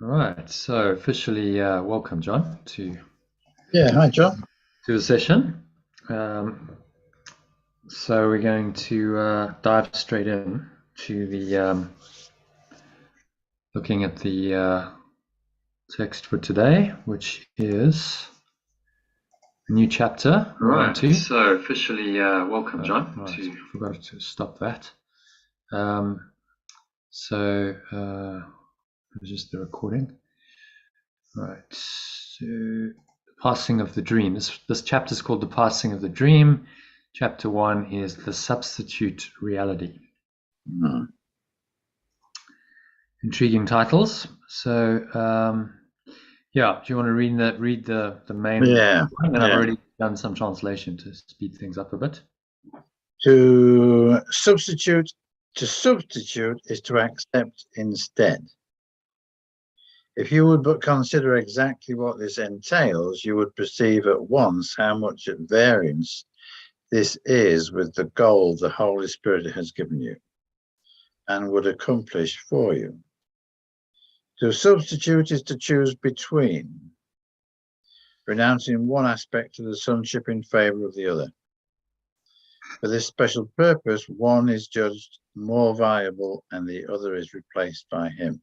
All right, so officially welcome, John, to Hi, John. the session. So we're going to dive straight in to the looking at the text for today, which is a new chapter. Right, so officially welcome, John. Right, forgot to stop that. Just the recording. Right, so the passing of the dream. This chapter is called The Passing of the Dream. Chapter 1 is The Substitute Reality. Intriguing titles. So, do you want to read the main? Yeah. And I've already done some translation to speed things up a bit. To substitute is to accept instead. If you would but consider exactly what this entails, you would perceive at once how much at variance this is with the goal the Holy Spirit has given you and would accomplish for you. To substitute is to choose between, renouncing one aspect of the sonship in favor of the other. For this special purpose, one is judged more valuable and the other is replaced by him.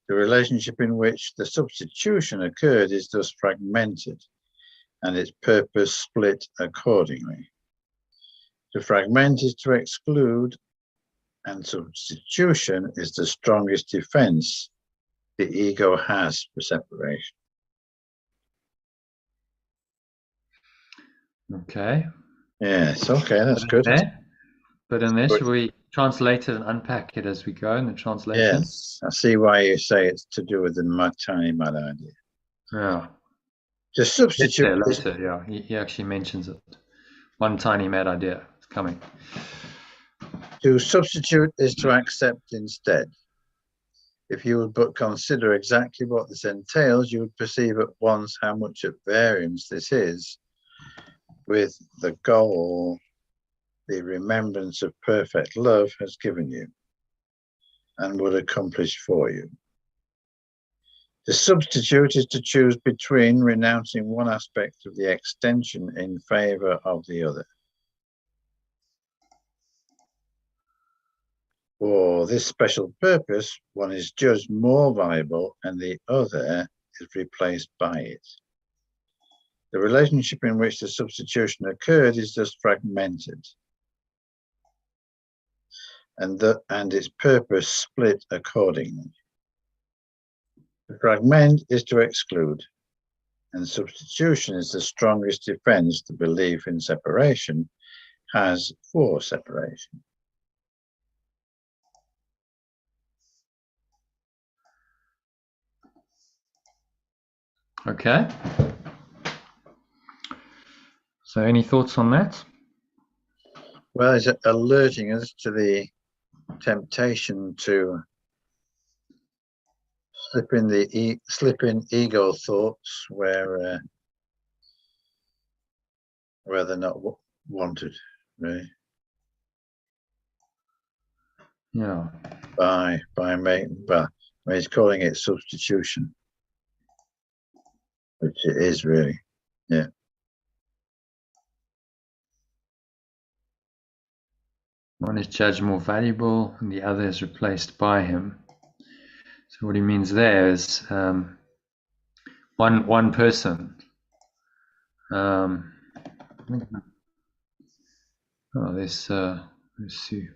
The relationship in which the substitution occurred is thus fragmented, and its purpose split accordingly. To fragment is to exclude, and substitution is the strongest defense the ego has for separation. Okay. Yes, okay, that's good. But in this, we translate it and unpack it as we go in the translation. Yes, I see why you say it's to do with the tiny mad idea. Yeah. To substitute later, yeah. He actually mentions it. One tiny mad idea is coming. To substitute is to accept instead. If you would but consider exactly what this entails, you would perceive at once how much at variance this is with the goal the remembrance of perfect love has given you and would accomplish for you. To substitute is to choose between, renouncing one aspect of the extension in favor of the other. For this special purpose, one is judged more valuable and the other is replaced by it. The relationship in which the substitution occurred is thus fragmented, and its purpose split accordingly. To fragment is to exclude, and substitution is the strongest defense the belief in separation has for separation. Okay. So any thoughts on that? Well, it's alerting us to the temptation to slip in ego thoughts where they're not wanted, right? Yeah. He's calling it substitution, which it is really. Yeah. One is judged more valuable and the other is replaced by him. So what he means there is one person. Let's see.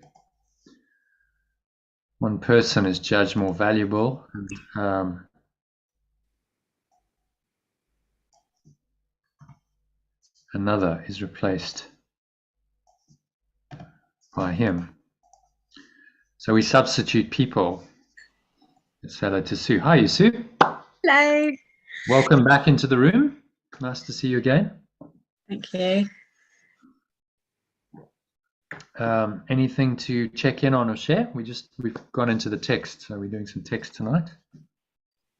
One person is judged more valuable, and another is replaced by him. So we substitute people. Let's say hello to Sue. Hi, you Sue. Hello. Welcome back into the room. Nice to see you again. Thank you. Anything to check in on or share? We've gone into the text, so we're doing some text tonight.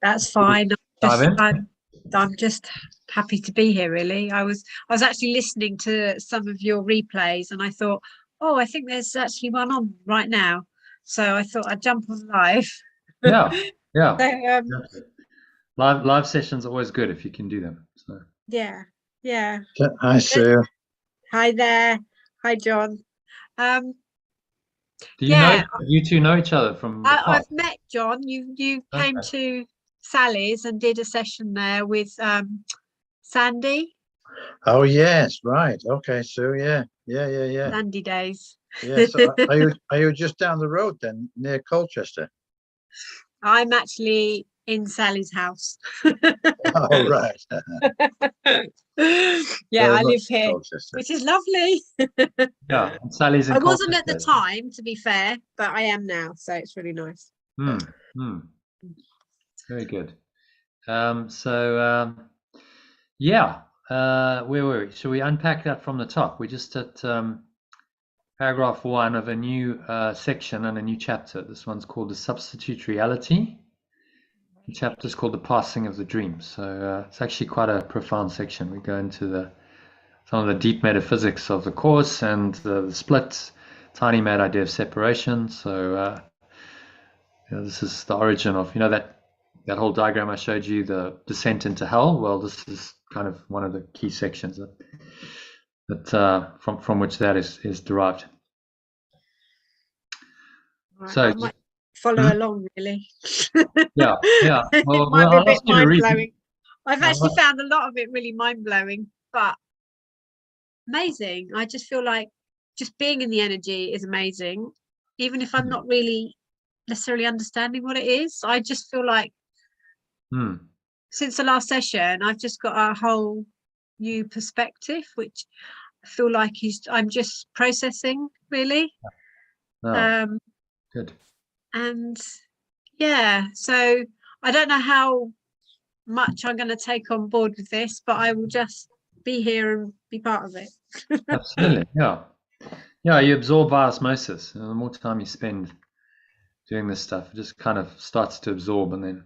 That's fine. I'm just happy to be here. Really, I was actually listening to some of your replays, and I thought, oh, I think there's actually one on right now. So I thought I'd jump on live. Yeah, Yeah. So, Exactly. Live sessions are always good if you can do them. So yeah. Hi, Sue. Hi there. Hi, John. Um, do you know yeah, you two know each other from the past? I've met John. You came Okay. to Sally's and did a session there with Sandy. Oh, yes, right. Okay, Sue. Yeah. Sandy days. Yeah. So are you just down the road then, near Colchester? I'm actually in Sally's house. Oh, right. Yeah, Very I much live here, Colchester. which is lovely. Yeah, and Sally's in I wasn't at the Colchester. time, to be fair, but I am now, so it's really nice. Very good. Yeah, where were we? Shall we unpack that from the top? We're just at paragraph 1 of a new section and a new chapter. This one's called The Substitute Reality. The chapter is called The Passing of the Dream. So it's actually quite a profound section. We go into some of the deep metaphysics of the Course and the split, tiny mad idea of separation. So this is the origin of, that whole diagram I showed you, the descent into hell. Well, this is kind of one of the key sections that from which that is derived. Right, So I might follow along, really. yeah. It might be a I'll bit ask you to read. mind-blowing. I've actually found a lot of it really mind-blowing, but amazing. I just feel like just being in the energy is amazing, even if I'm not really necessarily understanding what it is. I just feel like since the last session, I've just got a whole new perspective, which I feel like I'm just processing, really. Good. And yeah, so I don't know how much I'm going to take on board with this, but I will just be here and be part of it. Absolutely. Yeah, you absorb by osmosis. And the more time you spend doing this stuff, it just kind of starts to absorb, and then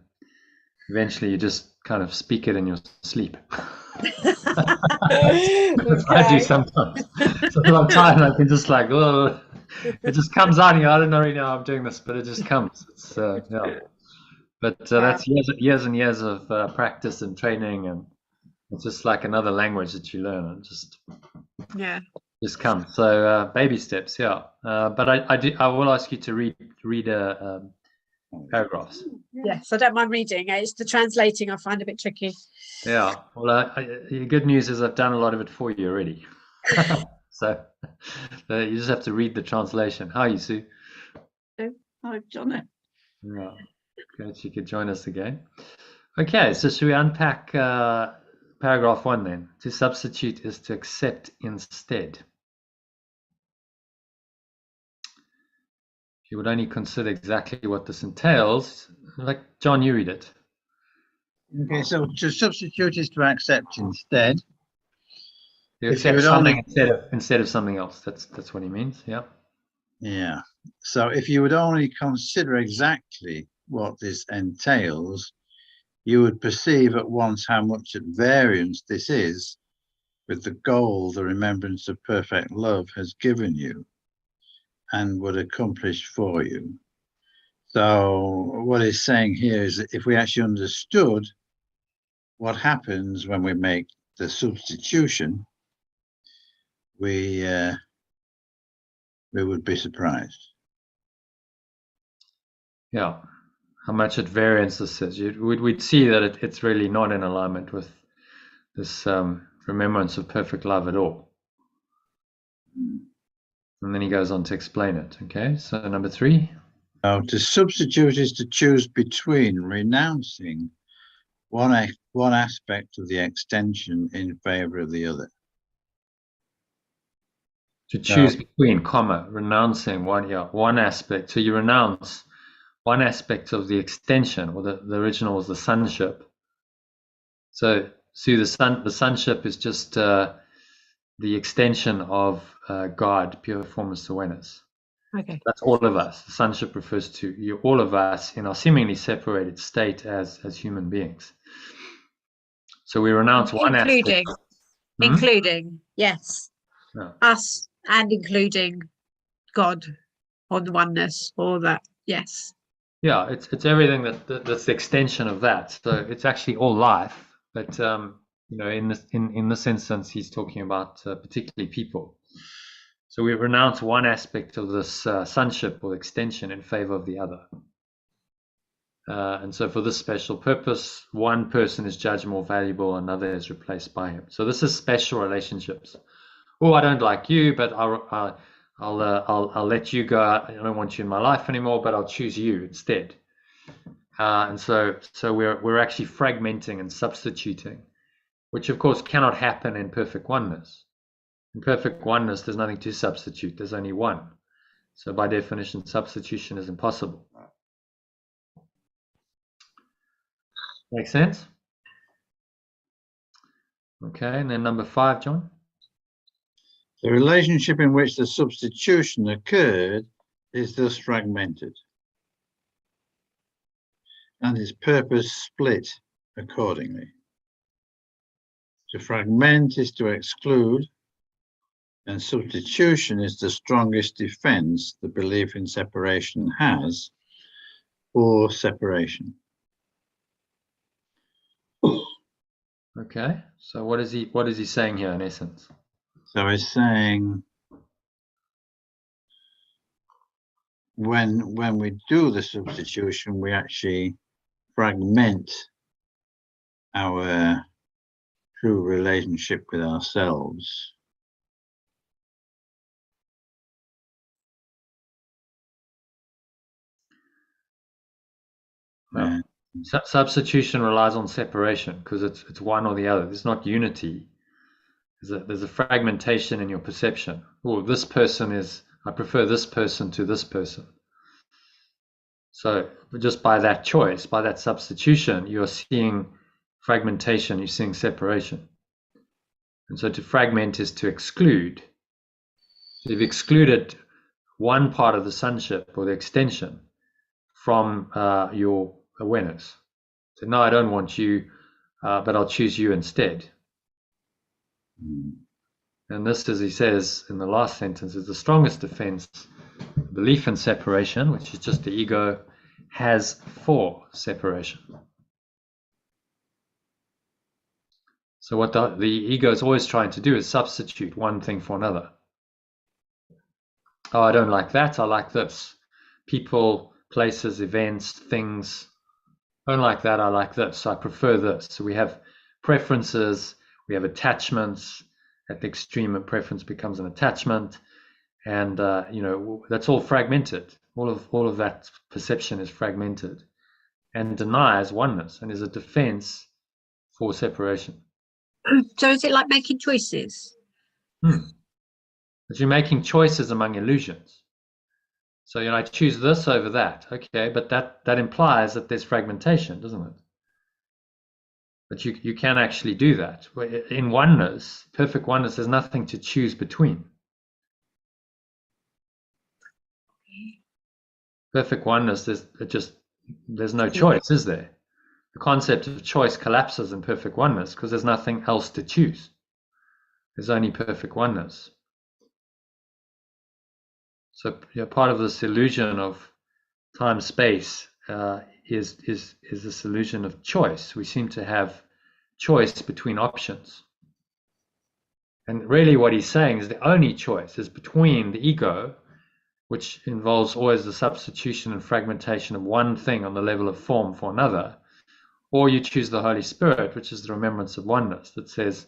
eventually you just kind of speak it in your sleep. That's what I do sometimes. So I'm tired, I can just it just comes out of you. I don't know really how I'm doing this, but it just comes. It's But that's years and years of practice and training, and it's just like another language that you learn. And just comes. So baby steps, yeah. But I will ask you to read paragraphs. Yes, I don't mind reading. It's the translating I find a bit tricky. Yeah. Well, the good news is I've done a lot of it for you already. So you just have to read the translation. How are you, Sue? I've done it. Yeah. Great, you could join us again. Okay, so should we unpack paragraph 1 then? To substitute is to accept instead. If you would only consider exactly what this entails, like John, you read it. Okay, so to substitute is to accept instead. You accept something instead of something else. That's what he means. Yeah. Yeah. So if you would only consider exactly what this entails, you would perceive at once how much at variance this is with the goal the remembrance of perfect love has given you and would accomplish for you. So what he's saying here is that if we actually understood what happens when we make the substitution, we would be surprised. Yeah. How much at variance this is. We'd see that it's really not in alignment with this remembrance of perfect love at all. And then he goes on to explain it. Okay, so number 3. Now, to substitute is to choose between renouncing one aspect of the extension in favor of the other. To choose between, renouncing one aspect. So you renounce one aspect of the extension, or the original was the sonship. So the sonship is just the extension of God, pure formless awareness. Okay. That's all of us. The sonship refers to all of us in our seemingly separated state as human beings. So we renounce one aspect. Including, yes. Yeah. Us and including God or the oneness or that, yes. Yeah, it's everything that's the extension of that. So it's actually all life, but in this instance, he's talking about particularly people. So we renounce one aspect of this sonship or extension in favor of the other. And so for this special purpose, one person is judged more valuable, another is replaced by him. So this is special relationships. Oh, I don't like you, but I'll let you go. I don't want you in my life anymore, but I'll choose you instead. And so we're actually fragmenting and substituting, which of course cannot happen in perfect oneness. In perfect oneness, there's nothing to substitute. There's only one. So by definition, substitution is impossible. Make sense? Okay, and then number 5, John. The relationship in which the substitution occurred is thus fragmented, and its purpose split accordingly. To fragment is to exclude, and substitution is the strongest defense the belief in separation has for separation. Okay, so what is he saying here in essence? So he's saying when we do the substitution, we actually fragment our true relationship with ourselves. Well, substitution relies on separation because it's one or the other. There's not unity. There's a fragmentation in your perception. Oh, this person I prefer this person to this person. So just by that choice, by that substitution, you're seeing fragmentation, you're seeing separation. And so to fragment is to exclude. So you've excluded one part of the sonship or the extension from your awareness. So no, I don't want you, but I'll choose you instead. And this, as he says in the last sentence, is the strongest defense belief in separation, which is just the ego, has for separation. So what the ego is always trying to do is substitute one thing for another. Oh, I don't like that, I like this. People, places, events, things. I don't like that, I like this, I prefer this. So we have preferences, we have attachments. At the extreme, a preference becomes an attachment, and that's all fragmented. All of that perception is fragmented, and denies oneness, and is a defense for separation. So is it like making choices? But you're making choices among illusions. So I choose this over that. Okay, but that implies that there's fragmentation, doesn't it? But you can actually do that. In oneness, perfect oneness, there's nothing to choose between. Perfect oneness, there's no choice, is there? The concept of choice collapses in perfect oneness because there's nothing else to choose. There's only perfect oneness. So part of this illusion of time-space is this illusion of choice. We seem to have choice between options. And really what he's saying is the only choice is between the ego, which involves always the substitution and fragmentation of one thing on the level of form for another, or you choose the Holy Spirit, which is the remembrance of oneness that says,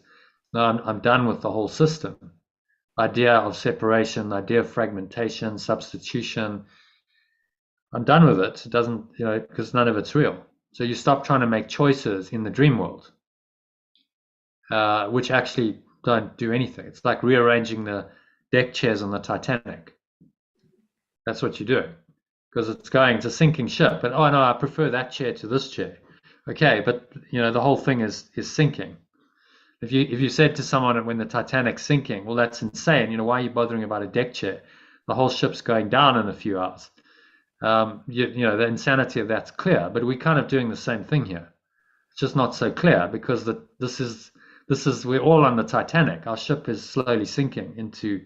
no, I'm done with the whole system. Idea of separation, the idea of fragmentation, substitution, I'm done with it. It doesn't, because none of it's real. So you stop trying to make choices in the dream world, which actually don't do anything. It's like rearranging the deck chairs on the Titanic. That's what you're doing, because it's a sinking ship. But oh no, I prefer that chair to this chair. Okay, but the whole thing is sinking. If you said to someone when the Titanic's sinking, well, that's insane. Why are you bothering about a deck chair? The whole ship's going down in a few hours. The insanity of that's clear, but we're kind of doing the same thing here. It's just not so clear because this is we're all on the Titanic. Our ship is slowly sinking into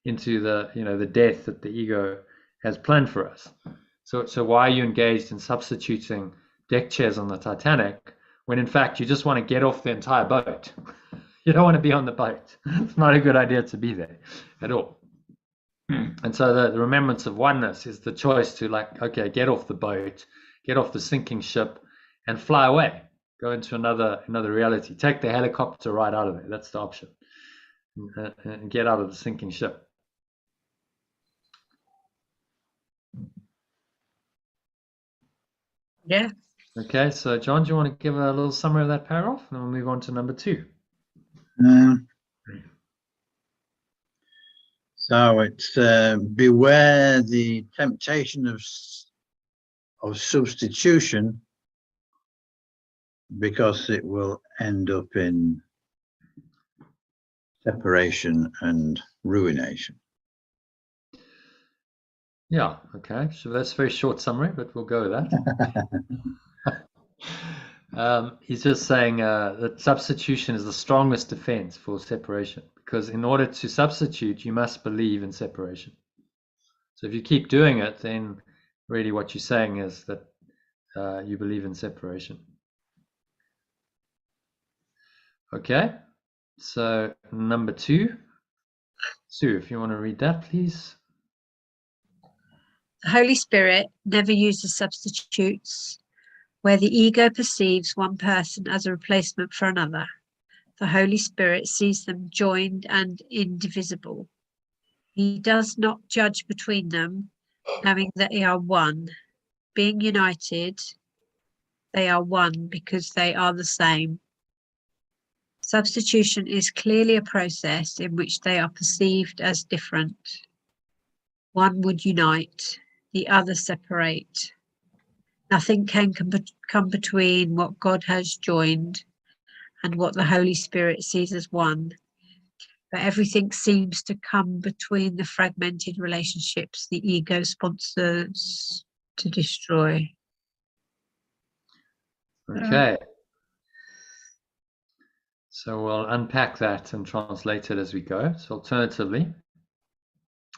the the death that the ego has planned for us. So why are you engaged in substituting deck chairs on the Titanic when in fact you just want to get off the entire boat? You don't want to be on the boat. It's not a good idea to be there at all. And so the remembrance of oneness is the choice to, like, okay, get off the boat, get off the sinking ship and fly away, go into another reality, take the helicopter right out of there. That's the option, and get out of the sinking ship. Yeah. Okay, so John, do you want to give a little summary of that paragraph, and then we'll move on to number 2? So it's beware the temptation of substitution, because it will end up in separation and ruination. Yeah, okay. So that's a very short summary, but we'll go with that. He's just saying that substitution is the strongest defense for separation, because in order to substitute, you must believe in separation. So if you keep doing it, then really what you're saying is that you believe in separation. Okay, so number 2. Sue, if you want to read that, please. The Holy Spirit never uses substitutes. Where the ego perceives one person as a replacement for another, the Holy Spirit sees them joined and indivisible. He does not judge between them, knowing that they are one. Being united, they are one because they are the same. Substitution is clearly a process in which they are perceived as different. One would unite, the other separate. Nothing can come between what God has joined and what the Holy Spirit sees as one. But everything seems to come between the fragmented relationships the ego sponsors to destroy. Okay. So we'll unpack that and translate it as we go. So alternatively,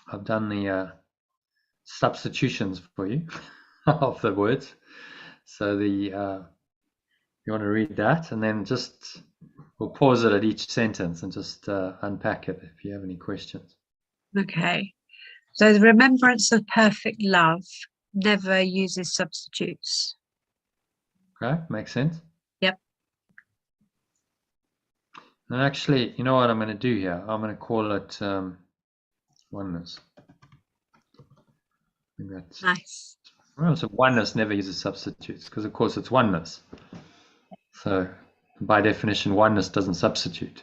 I've done the substitutions for you of the words. So you want to read that, and then just we'll pause it at each sentence and just unpack it if you have any questions. Okay. So the remembrance of perfect love never uses substitutes. Okay, makes sense? Yep. And actually, you know what I'm going to do here? I'm going to call it oneness. I think that's Nice. Well, so oneness never uses substitutes because, of course, it's oneness. So, by definition, oneness doesn't substitute.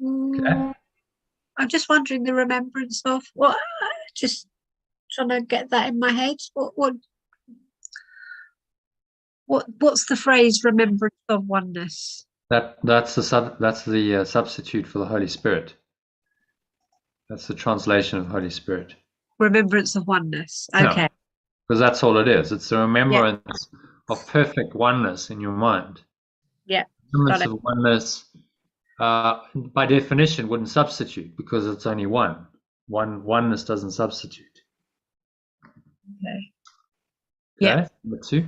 Okay. I'm just wondering the remembrance of what. Just trying to get that in my head. What's the phrase "remembrance of oneness"? That's the substitute for the Holy Spirit. That's the translation of Holy Spirit. Remembrance of oneness. Okay. Because that's all it is. It's the remembrance of perfect oneness in your mind. Yeah. Remembrance of oneness, by definition, wouldn't substitute because it's only one. Oneness doesn't substitute. Okay. Yeah. Number 2.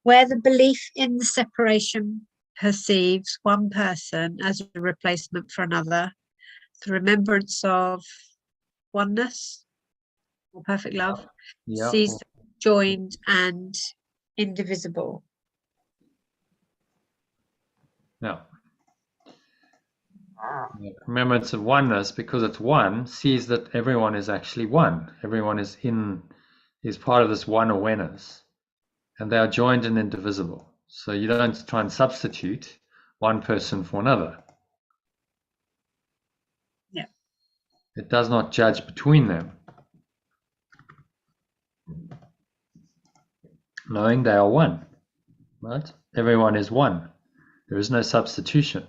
Where the belief in the separation perceives one person as a replacement for another, the remembrance of oneness or perfect love sees them joined and indivisible. Yeah. Remembrance of oneness, because it's one, sees that everyone is actually one. Everyone is part of this one awareness, and they are joined and indivisible. So you don't try and substitute one person for another. Yeah. It does not judge between them, knowing they are one. Right? Everyone is one. There is no substitution.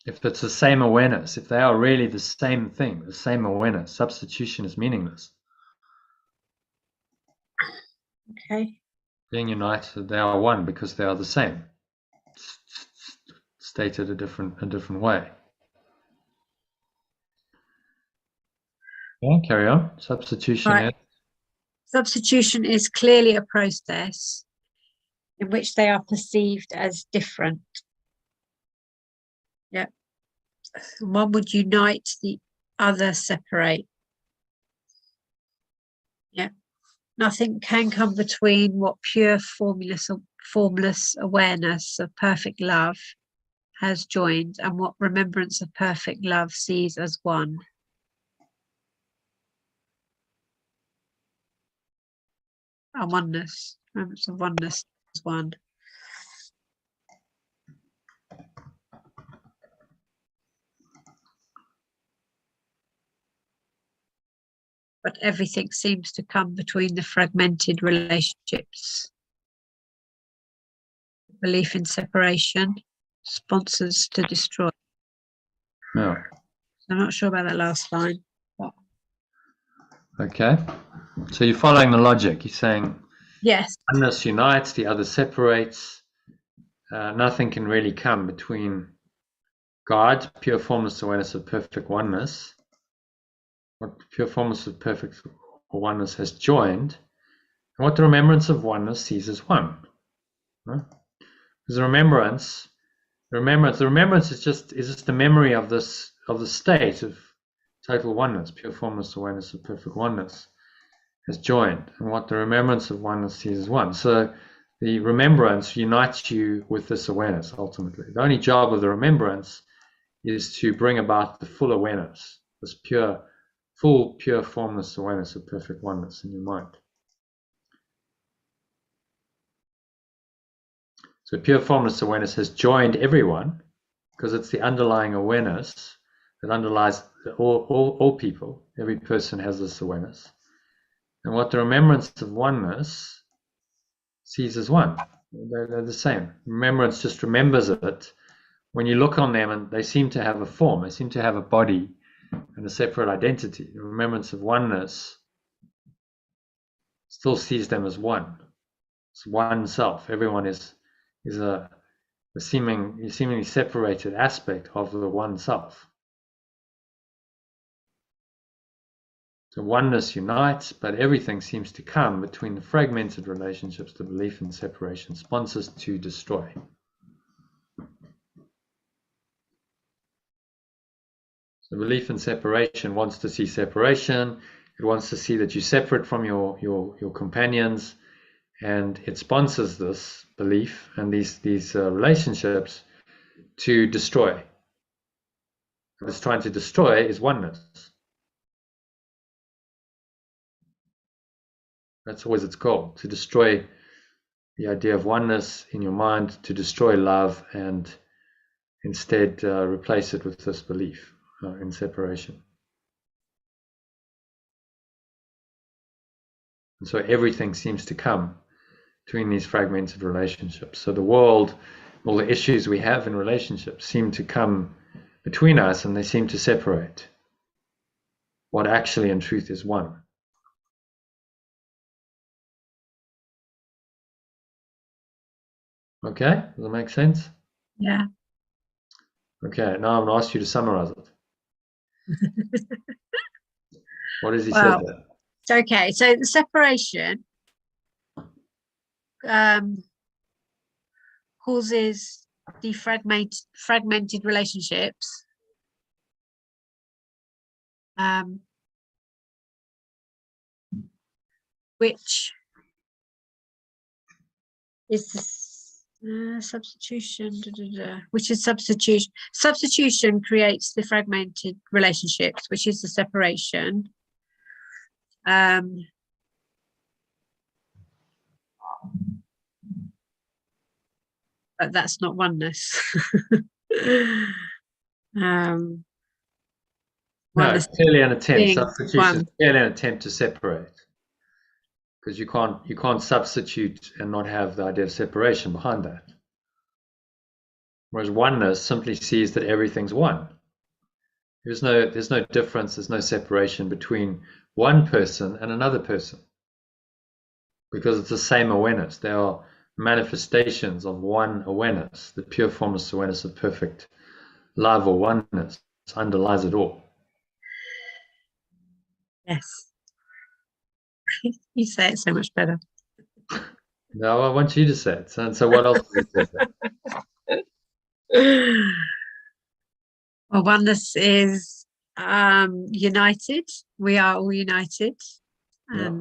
If it's the same awareness, if they are really the same thing, the same awareness, substitution is meaningless. Okay. Being united, they are one because they are the same. Stated a different way. Yeah, carry on. Substitution Right. Substitution is clearly a process in which they are perceived as different. Yeah. One would unite, the other separate. Yeah. Nothing can come between what pure formless awareness of perfect love has joined and what remembrance of perfect love sees as one. A oneness, remembrance of oneness as one. But everything seems to come between the fragmented relationships. Belief in separation sponsors to destroy. Yeah. I'm not sure about that last line. But Okay. So you're following the logic. You're saying yes. oneness unites, the other separates. Nothing can really come between God, pure formless awareness of perfect oneness, what pure formless of perfect oneness has joined, and what the remembrance of oneness sees as one. Right? Because the remembrance is just the memory of the state of total oneness, pure formless awareness of perfect oneness has joined, and what the remembrance of oneness sees as one. So the remembrance unites you with this awareness ultimately. The only job of the remembrance is to bring about the full awareness, this pure formless awareness of perfect oneness in your mind. So pure formless awareness has joined everyone because it's the underlying awareness that underlies all people. Every person has this awareness. And what the remembrance of oneness sees as one. They're the same. Remembrance just remembers it. When you look on them, and they seem to have a form, they seem to have a body and a separate identity. The remembrance of oneness still sees them as one. It's one self. Everyone is a seemingly separated aspect of the one self. So oneness unites, but everything seems to come between the fragmented relationships. The belief in separation sponsors to destroy. So belief in separation wants to see separation. It wants to see that you're separate from your companions, and it sponsors this belief and these relationships to destroy. What it's trying to destroy is oneness. That's always its goal, to destroy the idea of oneness in your mind, to destroy love, and instead replace it with this belief in separation. And so everything seems to come between these fragmented relationships. So the world, all the issues we have in relationships seem to come between us, and they seem to separate what actually in truth is one. Okay, does that make sense? Yeah. Okay, now I'm going to ask you to summarize it. What does he say there? Okay, so the separation causes the fragmented relationships, which is substitution, which is substitution. Substitution creates the fragmented relationships, which is the separation. But that's not oneness. No, it's clearly an attempt. Substitution is clearly an attempt to separate, because you can't substitute and not have the idea of separation behind that. Whereas oneness simply sees that everything's one. There's no difference. There's no separation between one person and another person, because it's the same awareness. They are manifestations of one awareness. The pure formless awareness of perfect love or oneness underlies it all. Yes. You say it so much better. No, I want you to say it. So what else do you say? Well, oneness is united. We are all united. Yeah.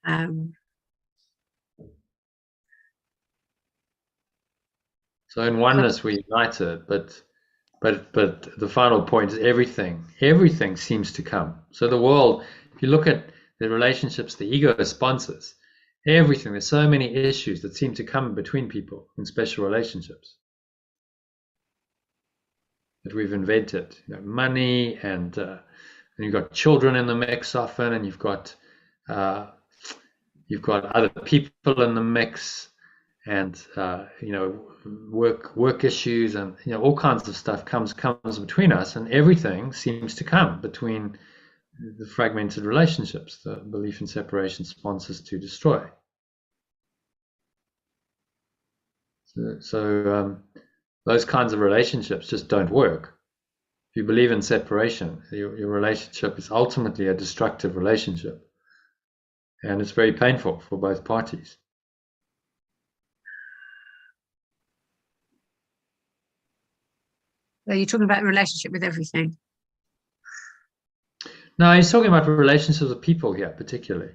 And so in oneness we're united, but the final point is everything seems to come. So the world, if you look at the relationships the ego sponsors, everything, there's so many issues that seem to come between people in special relationships that we've invented. Money, and you've got children in the mix often, and you've got other people in the mix, and work issues, and all kinds of stuff comes between us, and everything seems to come between the fragmented relationships the belief in separation sponsors to destroy. So those kinds of relationships just don't work. If you believe in separation, your relationship is ultimately a destructive relationship, and it's very painful for both parties. So you're talking about a relationship with everything? No, he's talking about relationships with people here, particularly.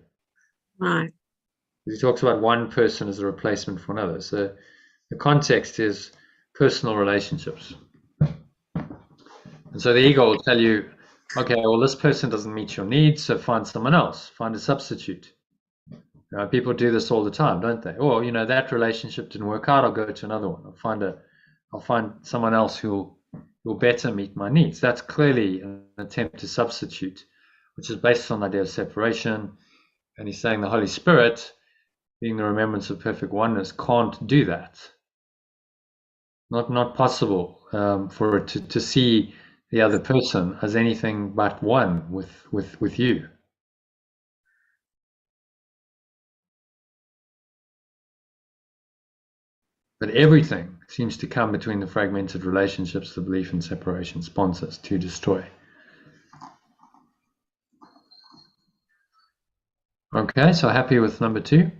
Right. He talks about one person as a replacement for another. So the context is personal relationships. And so the ego will tell you, okay, well, this person doesn't meet your needs, so find someone else, find a substitute. People do this all the time, don't they? Or, that relationship didn't work out, I'll go to another one. I'll find someone else who will better meet my needs. That's clearly an attempt to substitute, which is based on the idea of separation. And he's saying the Holy Spirit, being the remembrance of perfect oneness, can't do that. Not possible for it to see the other person as anything but one with you. But everything seems to come between the fragmented relationships the belief in separation sponsors to destroy. Okay, so happy with number 2?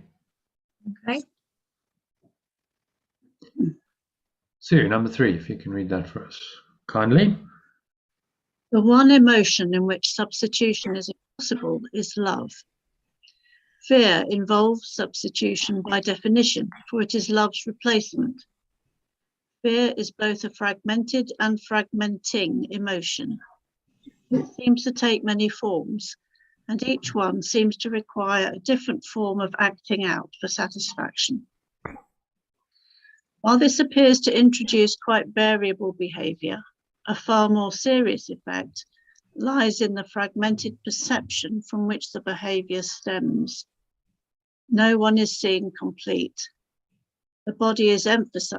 Okay. Sue, number 3, if you can read that for us kindly. The one emotion in which substitution is impossible is love. Fear involves substitution by definition, for it is love's replacement. Fear is both a fragmented and fragmenting emotion. It seems to take many forms, and each one seems to require a different form of acting out for satisfaction. While this appears to introduce quite variable behavior, a far more serious effect lies in the fragmented perception from which the behavior stems. No one is seen complete. The body is emphasized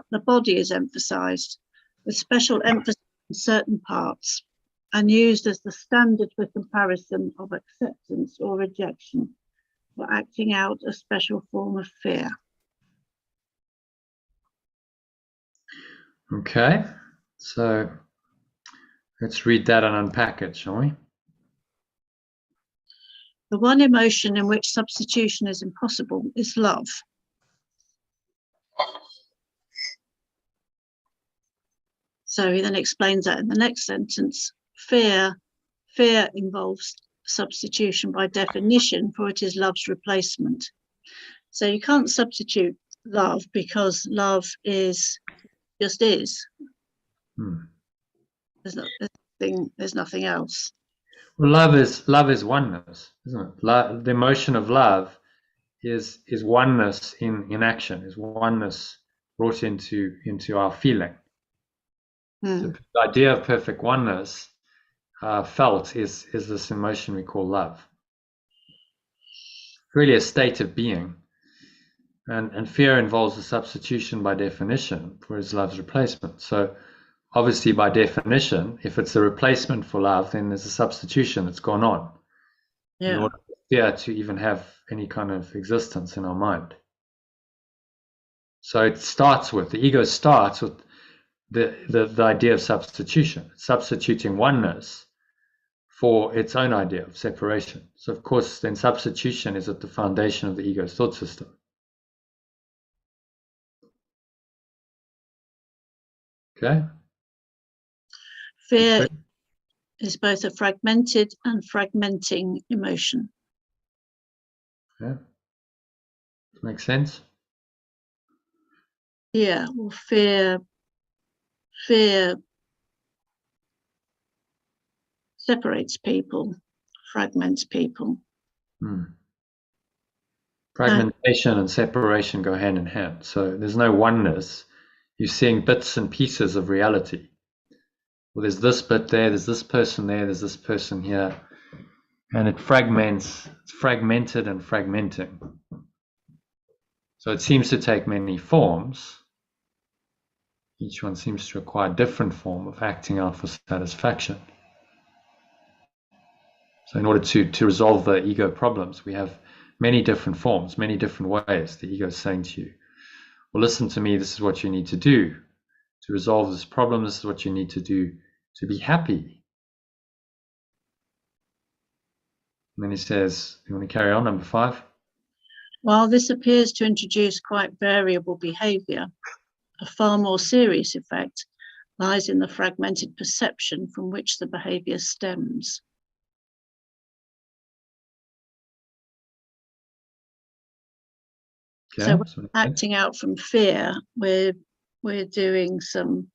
with special emphasis on certain parts and used as the standard for comparison of acceptance or rejection for acting out a special form of fear. Okay, so let's read that and unpack it, shall we? The one emotion in which substitution is impossible is love. So he then explains that in the next sentence. Fear involves substitution by definition, for it is love's replacement. So you can't substitute love because love is just is. There's nothing else. Well, love is oneness, isn't it? The emotion of love is oneness in action, is oneness brought into our feeling. So the idea of perfect oneness felt is this emotion we call love. Really a state of being. And fear involves a substitution by definition, whereas love's replacement. So obviously, by definition, if it's a replacement for love, then there's a substitution that's gone on in order for fear to even have any kind of existence in our mind. So the ego starts with the idea of substitution, substituting oneness for its own idea of separation. So of course, then substitution is at the foundation of the ego's thought system. Okay? Fear is both a fragmented and fragmenting emotion. Yeah. Makes sense? Yeah, well, fear separates people, fragments people. Fragmentation and separation go hand in hand. So there's no oneness. You're seeing bits and pieces of reality. Well, there's this bit there, there's this person there, there's this person here. And it fragments, it's fragmented and fragmenting. So it seems to take many forms. Each one seems to require a different form of acting out for satisfaction. So in order to resolve the ego problems, we have many different forms, many different ways. The ego is saying to you, well, listen to me, this is what you need to do to resolve this problem. This is what you need to do to be happy. And then he says, you want to carry on, number 5? While this appears to introduce quite variable behavior, a far more serious effect lies in the fragmented perception from which the behavior stems. Okay, so acting out from fear, we're doing some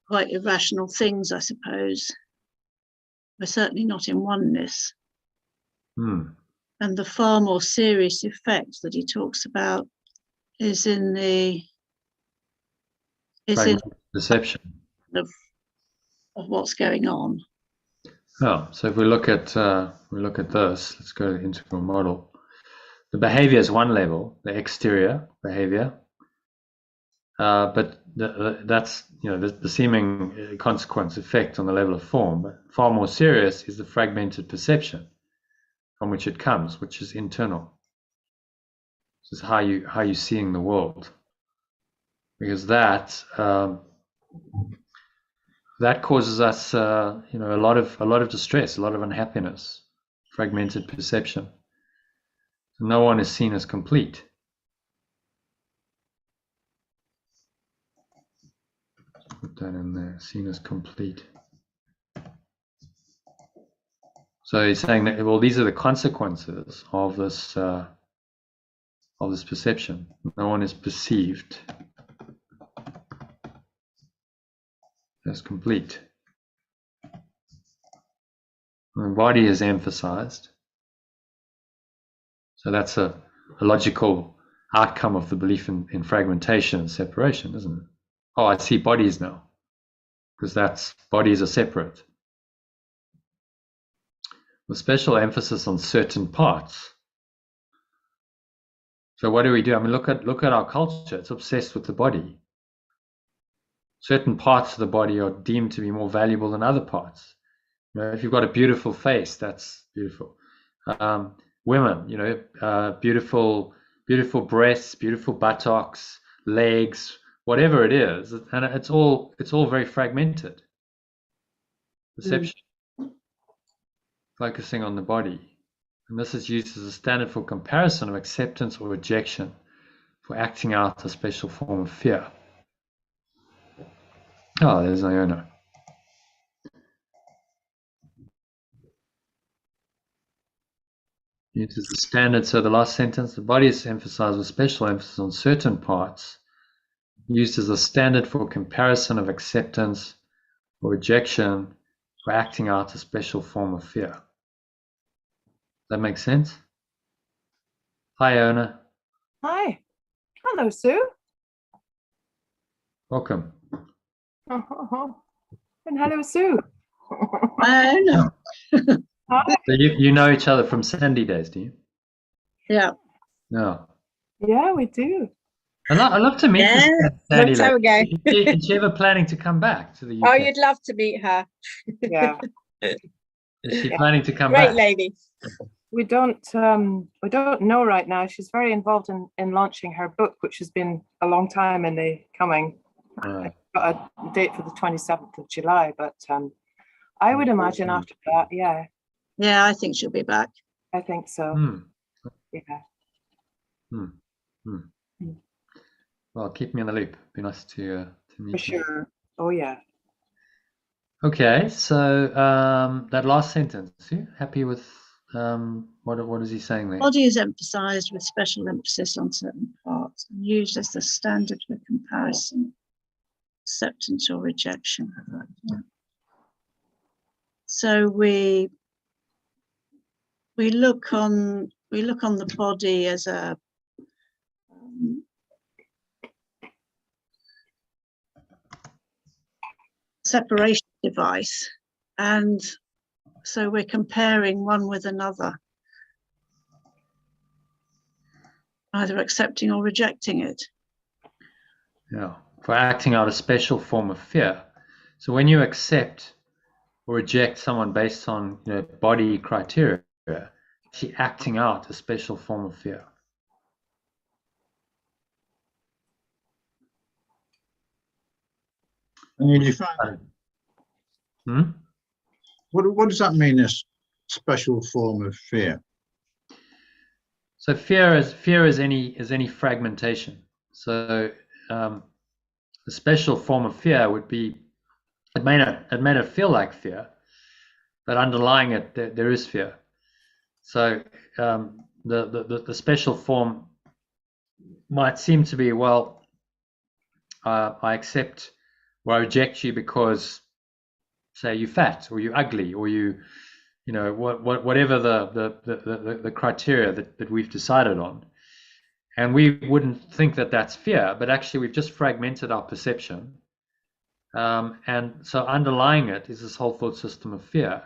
quite irrational things, I suppose. We're certainly not in oneness. And the far more serious effect that he talks about is in the perception of what's going on. Oh, so if we look at this, let's go to the integral model. The behavior is one level, the exterior behavior, but that's the seeming consequence effect on the level of form. But far more serious is the fragmented perception from which it comes, which is internal. This is how you're seeing the world, because that causes us a lot of distress, a lot of unhappiness, fragmented perception. So no one is seen as complete. Put that in there, seen as complete. So he's saying that, well, these are the consequences of this perception. No one is perceived as complete. The body is emphasized. So that's a logical outcome of the belief in fragmentation and separation, isn't it? Oh, I see bodies now, because bodies are separate. With special emphasis on certain parts. So what do we do? I mean, look at our culture. It's obsessed with the body. Certain parts of the body are deemed to be more valuable than other parts. If you've got a beautiful face, that's beautiful. Women, beautiful breasts, beautiful buttocks, legs, whatever it is, and it's all very fragmented. Perception, focusing on the body, and this is used as a standard for comparison of acceptance or rejection, for acting out a special form of fear. Oh, there's Iona. Used as the standard. So the last sentence, the body is emphasized with special emphasis on certain parts, used as a standard for comparison of acceptance or rejection, for acting out a special form of fear. Does that make sense? Hi, Iona. Hi. Hello, Sue. Welcome. And hello, Sue. I know. Hi. So you know each other from Sandy days, do you? Yeah. No. Yeah, we do. I'd love to meet this Sandy. long time ago. Is she ever planning to come back to the UK? Oh, you'd love to meet her. Yeah. Is she planning to come Great back? lady. We don't know right now. She's very involved in launching her book, which has been a long time in the coming. I've got a date for the 27th of July, but I would imagine after that, yeah, Yeah, I think she'll be back. I think so. Hmm. Yeah. Hmm. Hmm. Hmm. Well, keep me in the loop. Be nice to meet For you. sure. Oh yeah. Okay, so that last sentence, you happy with what is he saying there? Body is emphasized with special emphasis on certain parts and used as the standard for comparison, acceptance or rejection. So we look on the body as a separation device, and so we're comparing one with another, either accepting or rejecting it. Yeah, for acting out a special form of fear. So when you accept or reject someone based on body criteria, actually acting out a special form of fear. And you define what does that mean? A special form of fear. So fear is any fragmentation. So a special form of fear would be it may not feel like fear, but underlying it there is fear. So the special form might seem to be, well, I accept or I reject you because, say, you're fat or you're ugly or whatever the criteria that we've decided on. And we wouldn't think that that's fear, but actually we've just fragmented our perception. And so underlying it is this whole thought system of fear.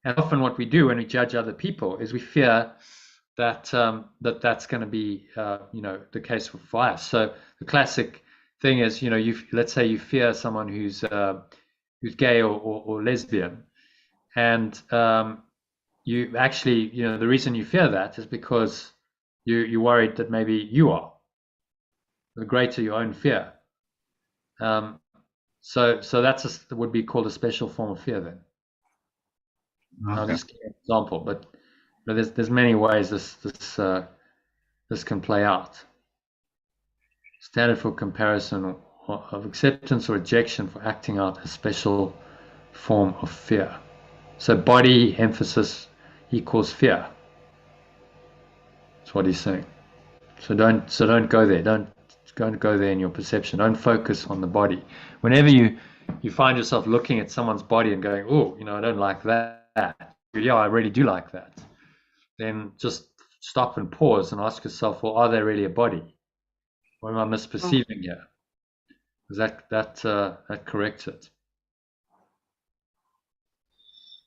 And often what we do when we judge other people is we fear that that's going to be the case for us. So the classic thing is, let's say you fear someone who's gay or lesbian, and you actually, the reason you fear that is because you're worried that maybe you are the greater your own fear. So that's would be called a special form of fear then. Okay. I'll just give you an example, but there's many ways this can play out. Standard for comparison of acceptance or rejection for acting out a special form of fear. So body emphasis equals fear. That's what he's saying. So don't go there. Don't go there in your perception. Don't focus on the body. Whenever you find yourself looking at someone's body and going, oh, I don't like that. Yeah, I really do like that. Then just stop and pause and ask yourself, well, are they really a body? What am I misperceiving here? Because that corrects it.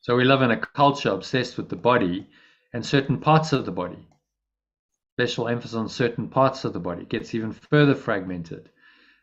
So we live in a culture obsessed with the body and certain parts of the body. Special emphasis on certain parts of the body gets even further fragmented.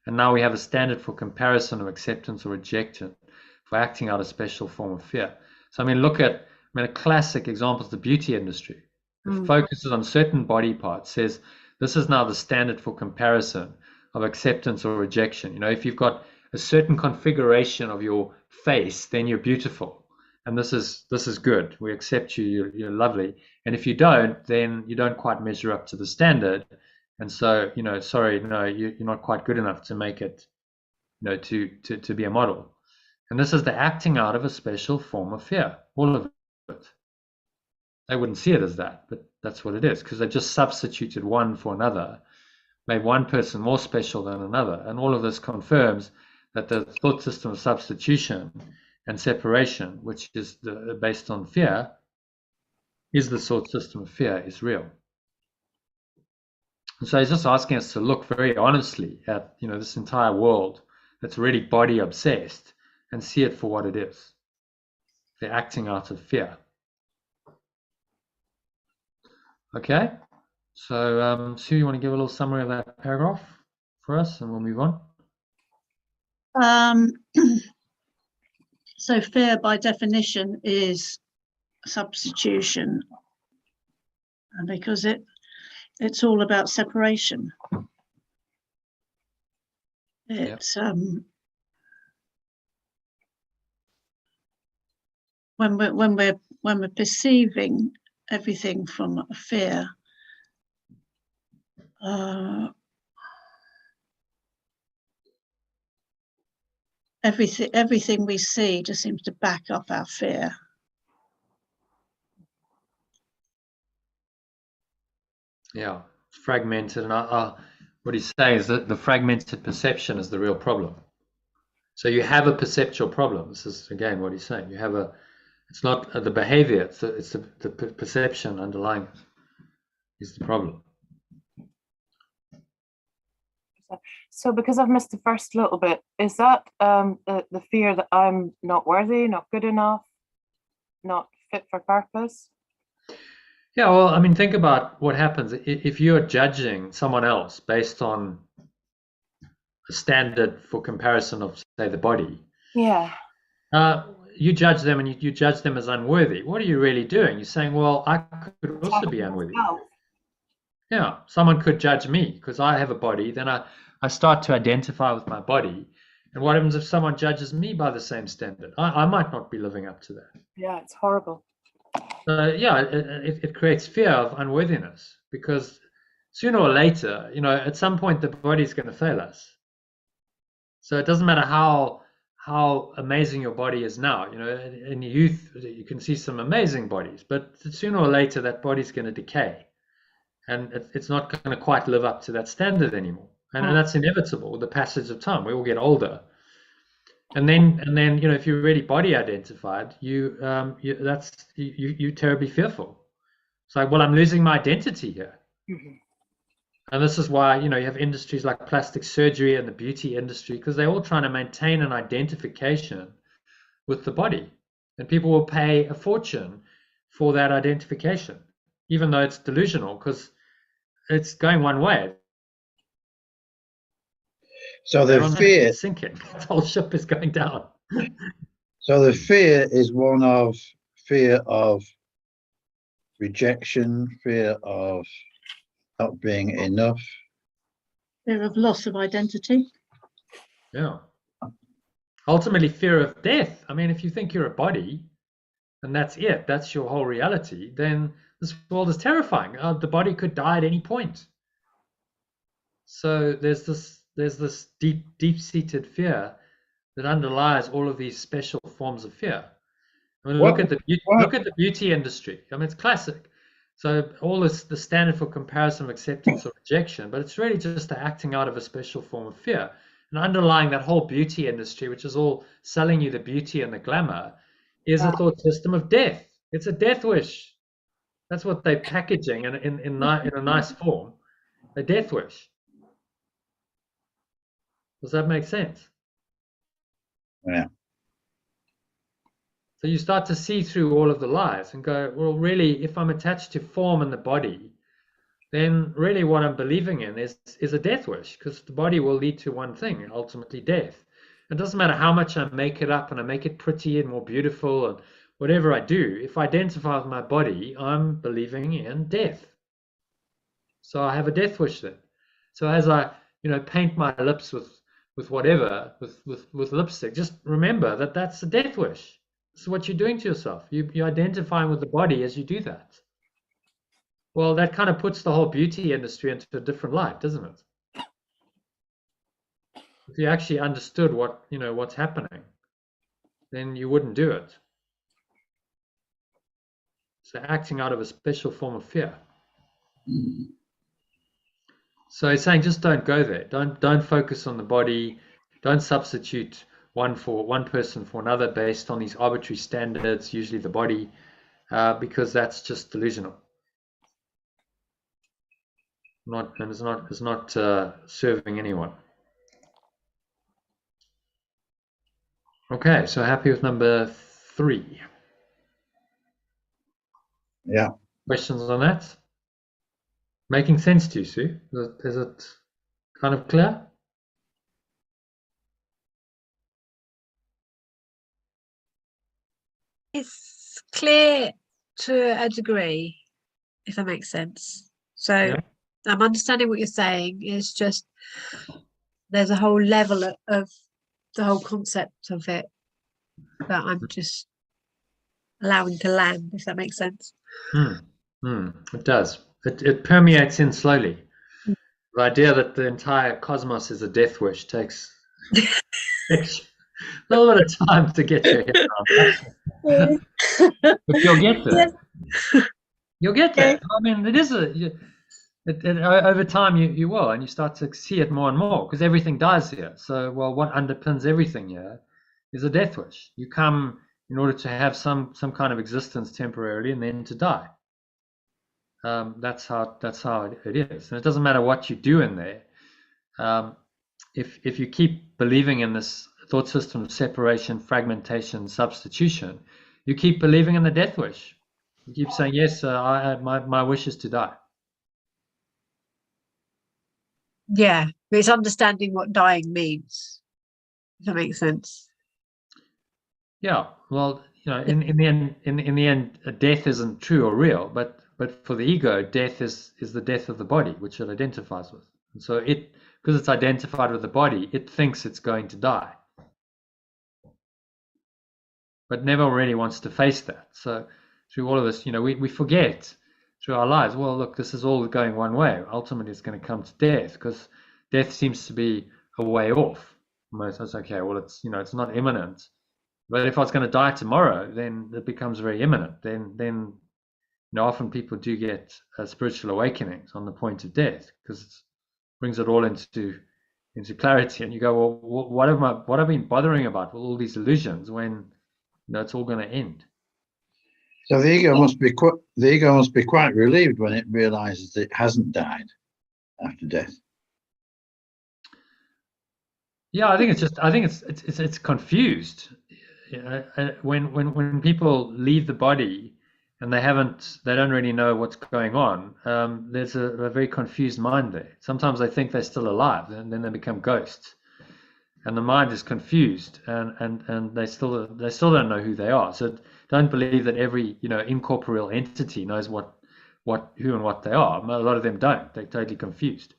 And now we have a standard for comparison of acceptance or rejection for acting out a special form of fear. So a classic example is the beauty industry. It focuses on certain body parts, says this is now the standard for comparison of acceptance or rejection. If you've got a certain configuration of your face, then you're beautiful. And this is good. We accept you. You're lovely. And if you don't, then you don't quite measure up to the standard. And so, sorry, no, you're not quite good enough to make it, to be a model. And this is the acting out of a special form of fear. All of it. They wouldn't see it as that, but that's what it is, because they just substituted one for another, made one person more special than another. And all of this confirms that the thought system of substitution and separation, which is based on fear, is the thought system of fear, is real. And so he's just asking us to look very honestly at this entire world that's really body obsessed and see it for what it is. They're acting out of fear. Okay, so Sue, you want to give a little summary of that paragraph for us, and we'll move on. So fear by definition is substitution, because it's all about separation. It's when we're perceiving everything from fear, everything we see just seems to back up our fear. Yeah, fragmented. And what he's saying is that the fragmented perception is the real problem. So you have a perceptual problem. This is again what he's saying. You have a. It's not the behavior. It's the perception underlying it is the problem. So because I've missed the first little bit, is that the fear that I'm not worthy, not good enough, not fit for purpose? Yeah, well, I mean, think about what happens if you're judging someone else based on a standard for comparison of, say, the body. Yeah. You judge them and you judge them as unworthy. What are you really doing? You're saying, well, I could also be unworthy. Yeah, someone could judge me because I have a body. Then I start to identify with my body. And what happens if someone judges me by the same standard? I might not be living up to that. Yeah, it's horrible. Yeah, it creates fear of unworthiness because sooner or later, at some point the body's going to fail us. So it doesn't matter how amazing your body is now. In youth you can see some amazing bodies, but sooner or later that body's going to decay, and it's not going to quite live up to that standard anymore. And that's inevitable with the passage of time. We all get older. And then if you're really body identified, you're terribly fearful. It's like, well, I'm losing my identity here. Mm-hmm. And this is why you have industries like plastic surgery and the beauty industry, because they're all trying to maintain an identification with the body, and people will pay a fortune for that identification, even though it's delusional, because it's going one way. So the fear is sinking. The whole ship is going down. So the fear is one of fear of rejection, fear of not being enough. Fear of loss of identity. Yeah. Ultimately, fear of death. I mean, if you think you're a body and that's it, that's your whole reality, then this world is terrifying. The body could die at any point. So there's this deep-seated fear that underlies all of these special forms of fear. I mean, look at the beauty industry. I mean, it's classic. So all this, the standard for comparison of acceptance or rejection, but it's really just the acting out of a special form of fear. And underlying that whole beauty industry, which is all selling you the beauty and the glamour, is a thought system of death. It's a death wish. That's what they're packaging in a nice form, a death wish. Does that make sense? Yeah. So you start to see through all of the lies and go, well, really, if I'm attached to form and the body, then really what I'm believing in is a death wish, because the body will lead to one thing, ultimately death. It doesn't matter how much I make it up and I make it pretty and more beautiful and whatever I do, if I identify with my body, I'm believing in death. So I have a death wish then. So as I, paint my lips with whatever, with lipstick, just remember that that's a death wish. This is what you're doing to yourself. You're identifying with the body as you do that. Well, that kind of puts the whole beauty industry into a different light, doesn't it? If you actually understood what's happening, then you wouldn't do it. So acting out of a special form of fear. So he's saying, just don't go there. Don't focus on the body. Don't substitute one person for another based on these arbitrary standards, usually the body, because that's just delusional. It's not serving anyone. Okay, so happy with number 3. Yeah. Questions on that? Making sense to you, Sue? Is it kind of clear? It's clear to a degree, if that makes sense. So Yeah. I'm understanding what you're saying. It's just there's a whole level of the whole concept of it that I'm just allowing to land, if that makes sense. It does. It permeates in slowly. The idea that the entire cosmos is a death wish takes a little bit of time to get your head around. But you'll get there. You'll get there. I mean, it is over time you will, and you start to see it more and more, because everything dies here. So, well, what underpins everything here is a death wish. You come in order to have some kind of existence temporarily, and then to die. That's how it is, and it doesn't matter what you do in there. If you keep believing in this thought system of separation, fragmentation, substitution, you keep believing in the death wish. You keep saying, yes, my wish is to die. Yeah, it's understanding what dying means. Does that make sense? Yeah, well, in the end, death isn't true or real, but for the ego, death is the death of the body, which it identifies with. And so because it's identified with the body, it thinks it's going to die, but never really wants to face that. So through all of this, we forget through our lives, well, look, this is all going one way. Ultimately, it's going to come to death, because death seems to be a way off. Most it's okay, well, it's not imminent. But if I was going to die tomorrow, then it becomes very imminent. Then often people do get spiritual awakenings on the point of death, because it brings it all into clarity. And you go, well, what have I been bothering about with all these illusions when it's all going to end? So the ego must be quite relieved when it realizes it hasn't died after death. Yeah, I think it's confused. When people leave the body and they don't really know what's going on, there's a very confused mind there. Sometimes they think they're still alive, and then they become ghosts, and the mind is confused, and they still don't know who they are. So don't believe that every incorporeal entity knows who and what they are. A lot of them don't. They're totally confused.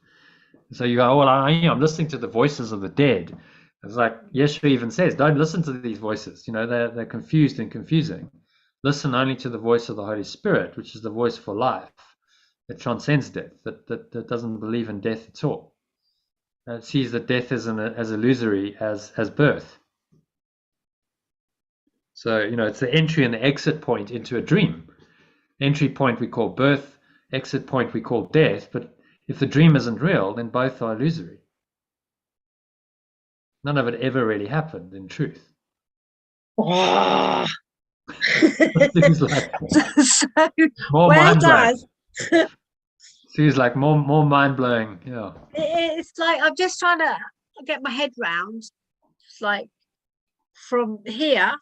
So you go, well, I'm listening to the voices of the dead. It's like Yeshua even says, don't listen to these voices. They're confused and confusing. Listen only to the voice of the Holy Spirit, which is the voice for life, that transcends death, that doesn't believe in death at all. It sees that death is as illusory as birth. So it's the entry and the exit point into a dream. Entry point we call birth, exit point we call death. But if the dream isn't real, then both are illusory. None of it ever really happened in truth. Oh. Seems like So more well mind-blowing. done. Seems like more mind-blowing. Yeah. It's like I'm just trying to get my head round. It's like from here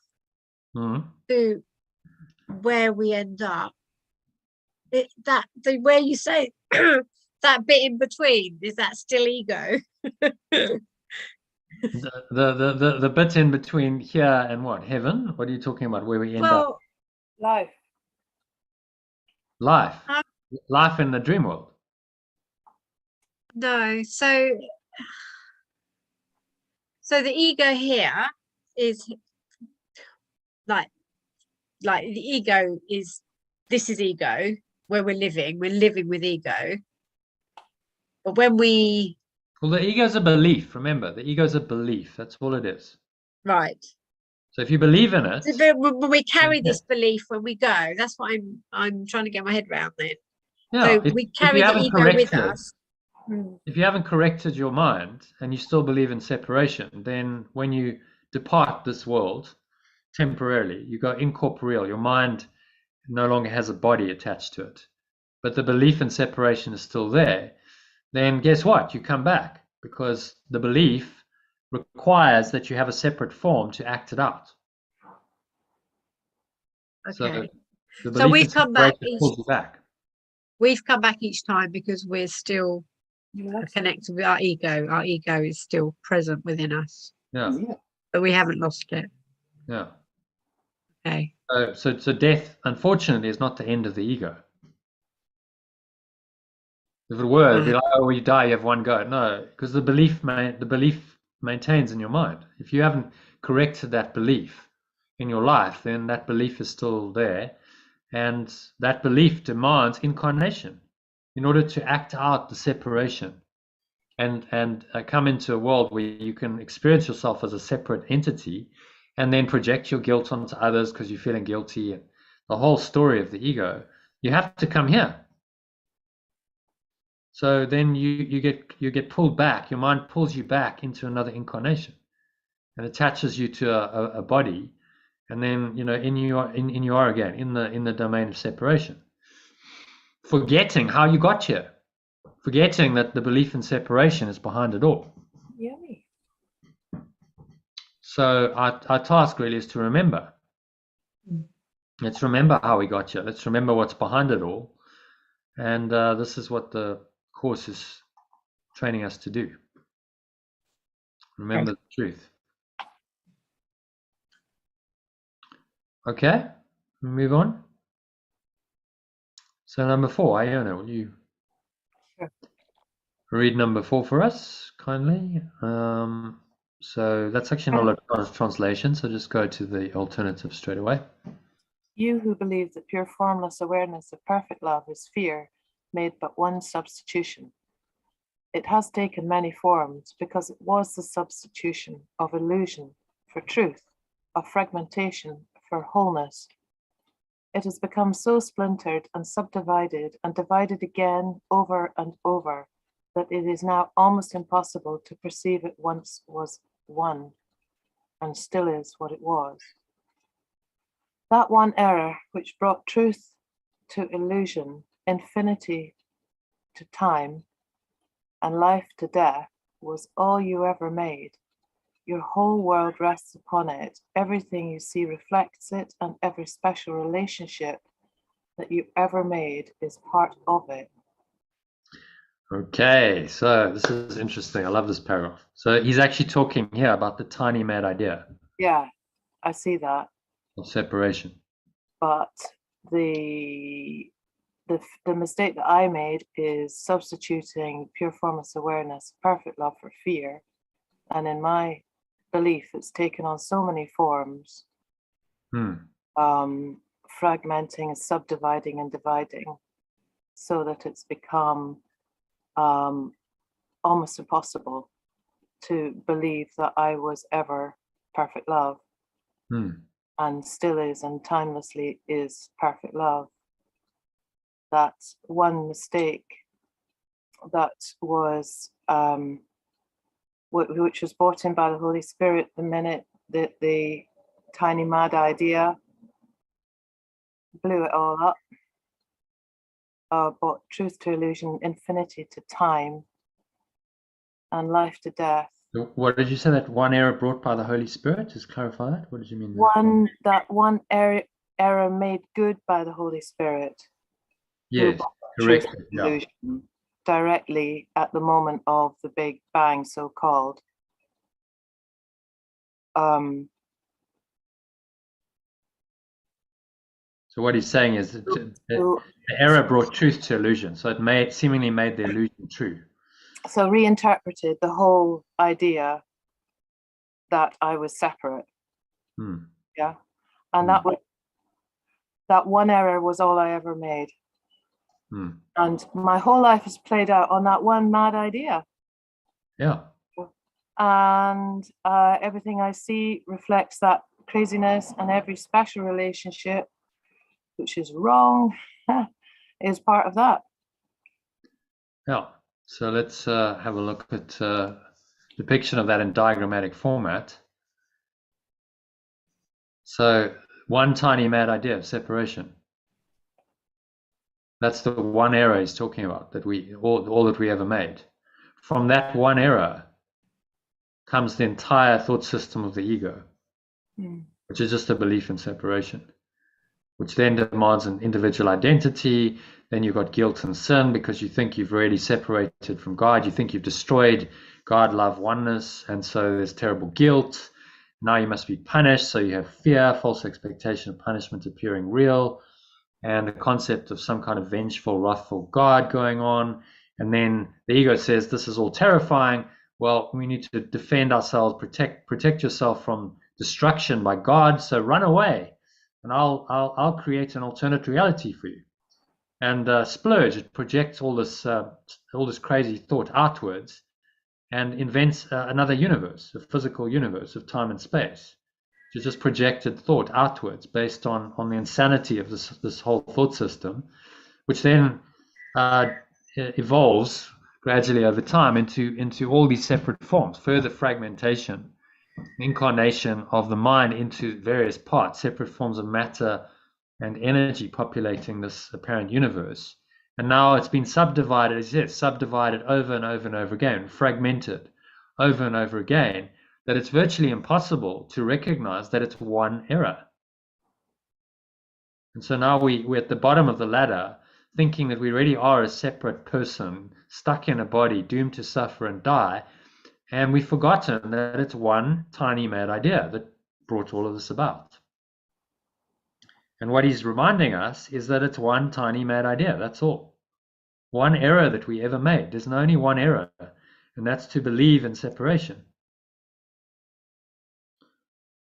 to where we end up. Where you say that bit in between, is that still ego? The bit in between here and what? Heaven? What are you talking about? Where we end up? Life. Life in the dream world. No, so the ego here is like the ego is, this is ego where we're living with ego. But when the ego is a belief. Remember, the ego is a belief. That's all it is. Right. So if you believe in it, so when we carry this belief when we go, that's what I'm trying to get my head around then. Yeah, so we carry the ego with us. If you haven't corrected your mind and you still believe in separation, then when you depart this world temporarily, you go incorporeal. Your mind no longer has a body attached to it, but the belief in separation is still there. Then guess what? You come back, because the belief requires that you have a separate form to act it out. Okay. So we've come back We've come back each time because we're still connected with our ego. Our ego is still present within us. Yeah. But we haven't lost it. Yeah. Okay. So death, unfortunately, is not the end of the ego. If it were, it'd be like, oh, when you die, you have one go. No, because the belief maintains in your mind. If you haven't corrected that belief, in your life, then that belief is still there. And that belief demands incarnation in order to act out the separation and come into a world where you can experience yourself as a separate entity and then project your guilt onto others because you're feeling guilty. And the whole story of the ego, you have to come here. So then you get pulled back. Your mind pulls you back into another incarnation and attaches you to a body, and then in you are again in the domain of separation, forgetting how you got here, forgetting that the belief in separation is behind it all. Yummy. So our task really is to remember. Let's remember how we got here. Let's remember what's behind it all, and this is what the Course is training us to do. Remember the truth. Okay, move on. So number 4, Iona, will you read number 4 for us, kindly? So that's actually not a translation, so just go to the alternative straight away. You who believe that pure formless awareness of perfect love is fear, made but one substitution. It has taken many forms because it was the substitution of illusion for truth, of fragmentation for wholeness. It has become so splintered and subdivided and divided again over and over that it is now almost impossible to perceive it once was one and still is what it was. That one error which brought truth to illusion, infinity to time, and life to death was all you ever made. Your whole world rests upon it. Everything you see reflects it, and every special relationship that you ever made is part of it. Okay, so this is interesting. I love this paragraph. So he's actually talking here about the tiny mad idea. Yeah, I see that. Of separation. But the mistake that I made is substituting pure formless awareness, perfect love for fear. And in my belief, it's taken on so many forms, fragmenting and subdividing and dividing, so that it's become almost impossible to believe that I was ever perfect love, and still is and timelessly is perfect love. That's one mistake that was which was brought in by the Holy Spirit the minute that the tiny mad idea blew it all up. Brought truth to illusion, infinity to time, and life to death. So what did you say that one error brought by the Holy Spirit? Just clarify that. What did you mean? One error made good by the Holy Spirit. Yes, correct. Illusion directly at the moment of the Big Bang, so-called. So what he's saying is that the error brought truth to illusion. So it seemingly made the illusion true. So reinterpreted the whole idea that I was separate. Yeah. And that one error was all I ever made. And my whole life is played out on that one mad idea. Yeah. And everything I see reflects that craziness, and every special relationship, which is wrong, is part of that. Yeah. So let's have a look at depiction of that in diagrammatic format. So one tiny mad idea of separation. That's the one error he's talking about, that all that we ever made. From that one error comes the entire thought system of the ego, which is just a belief in separation, which then demands an individual identity. Then you've got guilt and sin because you think you've already separated from God. You think you've destroyed God, love, oneness, and so there's terrible guilt. Now you must be punished, so you have fear, false expectation of punishment appearing real, and the concept of some kind of vengeful, wrathful God going on. And then the ego says, this is all terrifying. Well, we need to defend ourselves, protect yourself from destruction by God, so run away, and I'll create an alternate reality for you. And splurge, it projects all this crazy thought outwards, and invents another universe, a physical universe of time and space. It's just projected thought outwards based on the insanity of this whole thought system, which then evolves gradually over time into all these separate forms, further fragmentation, incarnation of the mind into various parts, separate forms of matter and energy populating this apparent universe. And now it's been subdivided, as yet, subdivided over and over and over again, fragmented over and over again, that it's virtually impossible to recognize that it's one error. And so now we're at the bottom of the ladder, thinking that we really are a separate person, stuck in a body, doomed to suffer and die. And we've forgotten that it's one tiny mad idea that brought all of this about. And what he's reminding us is that it's one tiny mad idea, that's all. One error that we ever made. There's only one error, and that's to believe in separation.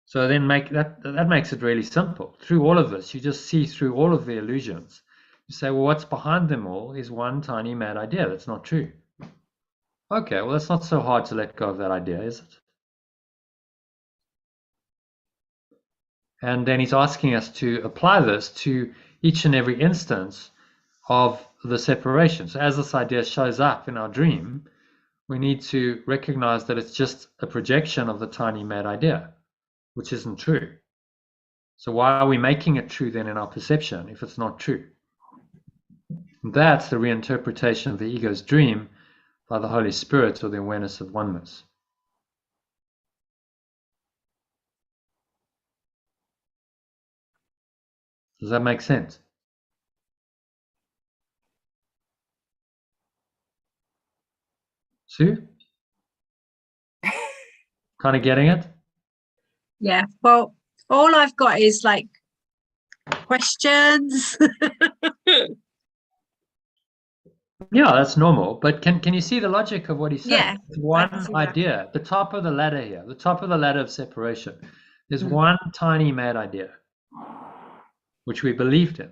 So then that makes it really simple. Through all of this, you just see through all of the illusions. You say, well, what's behind them all is one tiny mad idea. That's not true. Okay, well, it's not so hard to let go of that idea, is it? And then he's asking us to apply this to each and every instance of the separation. So as this idea shows up in our dream, we need to recognize that it's just a projection of the tiny mad idea, which isn't true. So why are we making it true then in our perception if it's not true? And that's the reinterpretation of the ego's dream by the Holy Spirit, or the awareness of oneness. Does that make sense? Sue? Kind of getting it? Yeah, well, all I've got is like questions. Yeah, that's normal. But can you see the logic of what he's saying? Yeah, It's one I can see that. idea, the top of the ladder here, the top of the ladder of separation. There's one tiny mad idea, which we believed in.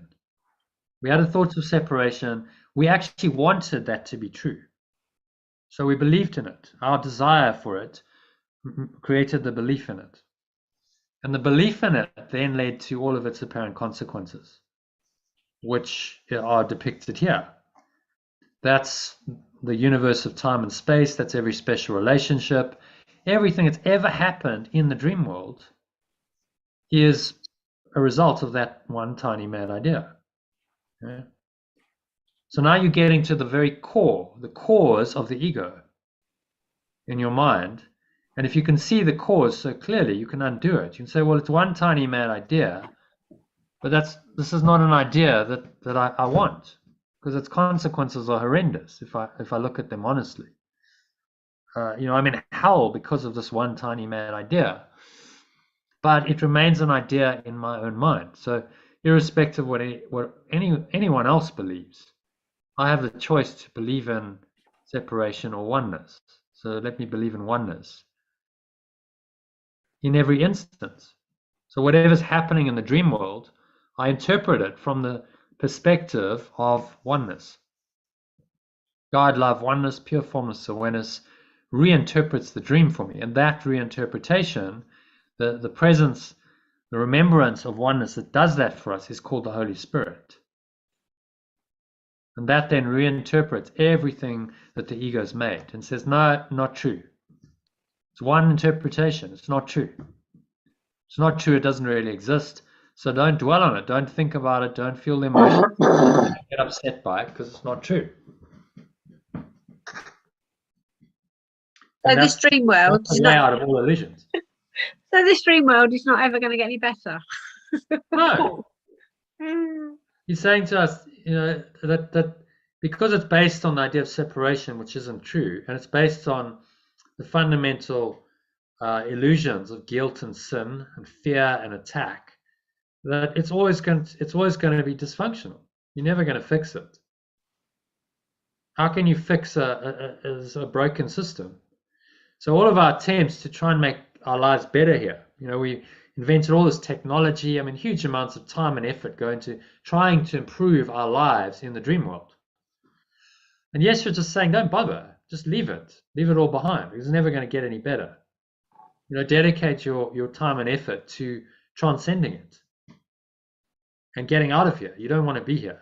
We had a thought of separation. We actually wanted that to be true. So we believed in it. Our desire for it created the belief in it. And the belief in it then led to all of its apparent consequences, which are depicted here. That's the universe of time and space. That's every special relationship. Everything that's ever happened in the dream world is a result of that one tiny mad idea. Okay? So now you're getting to the very core, the cause of the ego in your mind. And if you can see the cause so clearly, you can undo it. You can say, well, it's one tiny mad idea, but this is not an idea that I want, because its consequences are horrendous if I look at them honestly. I'm in hell because of this one tiny mad idea, but it remains an idea in my own mind. So irrespective of what anyone else believes, I have the choice to believe in separation or oneness. So let me believe in oneness in every instance. So whatever's happening in the dream world, I interpret it from the perspective of oneness. God, love, oneness, pure formless awareness reinterprets the dream for me. And that reinterpretation, the presence, the remembrance of oneness that does that for us is called the Holy Spirit. And that then reinterprets everything that the ego's made and says, no, not true. It's one interpretation. It's not true. It's not true. It doesn't really exist. So don't dwell on it. Don't think about it. Don't feel the emotion. Don't get upset by it because it's not true. So this dream world is not out of all illusions. So this dream world is not ever going to get any better. No. He's saying to us, that because it's based on the idea of separation, which isn't true, and it's based on the fundamental illusions of guilt and sin and fear and attack, that it's always going to be dysfunctional. You're never going to fix it. How can you fix a broken system? So all of our attempts to try and make our lives better here. We invented all this technology. I mean, huge amounts of time and effort go into trying to improve our lives in the dream world. And yes, you're just saying, don't bother, just leave it all behind. It's never going to get any better. Dedicate your time and effort to transcending it and getting out of here. You don't want to be here.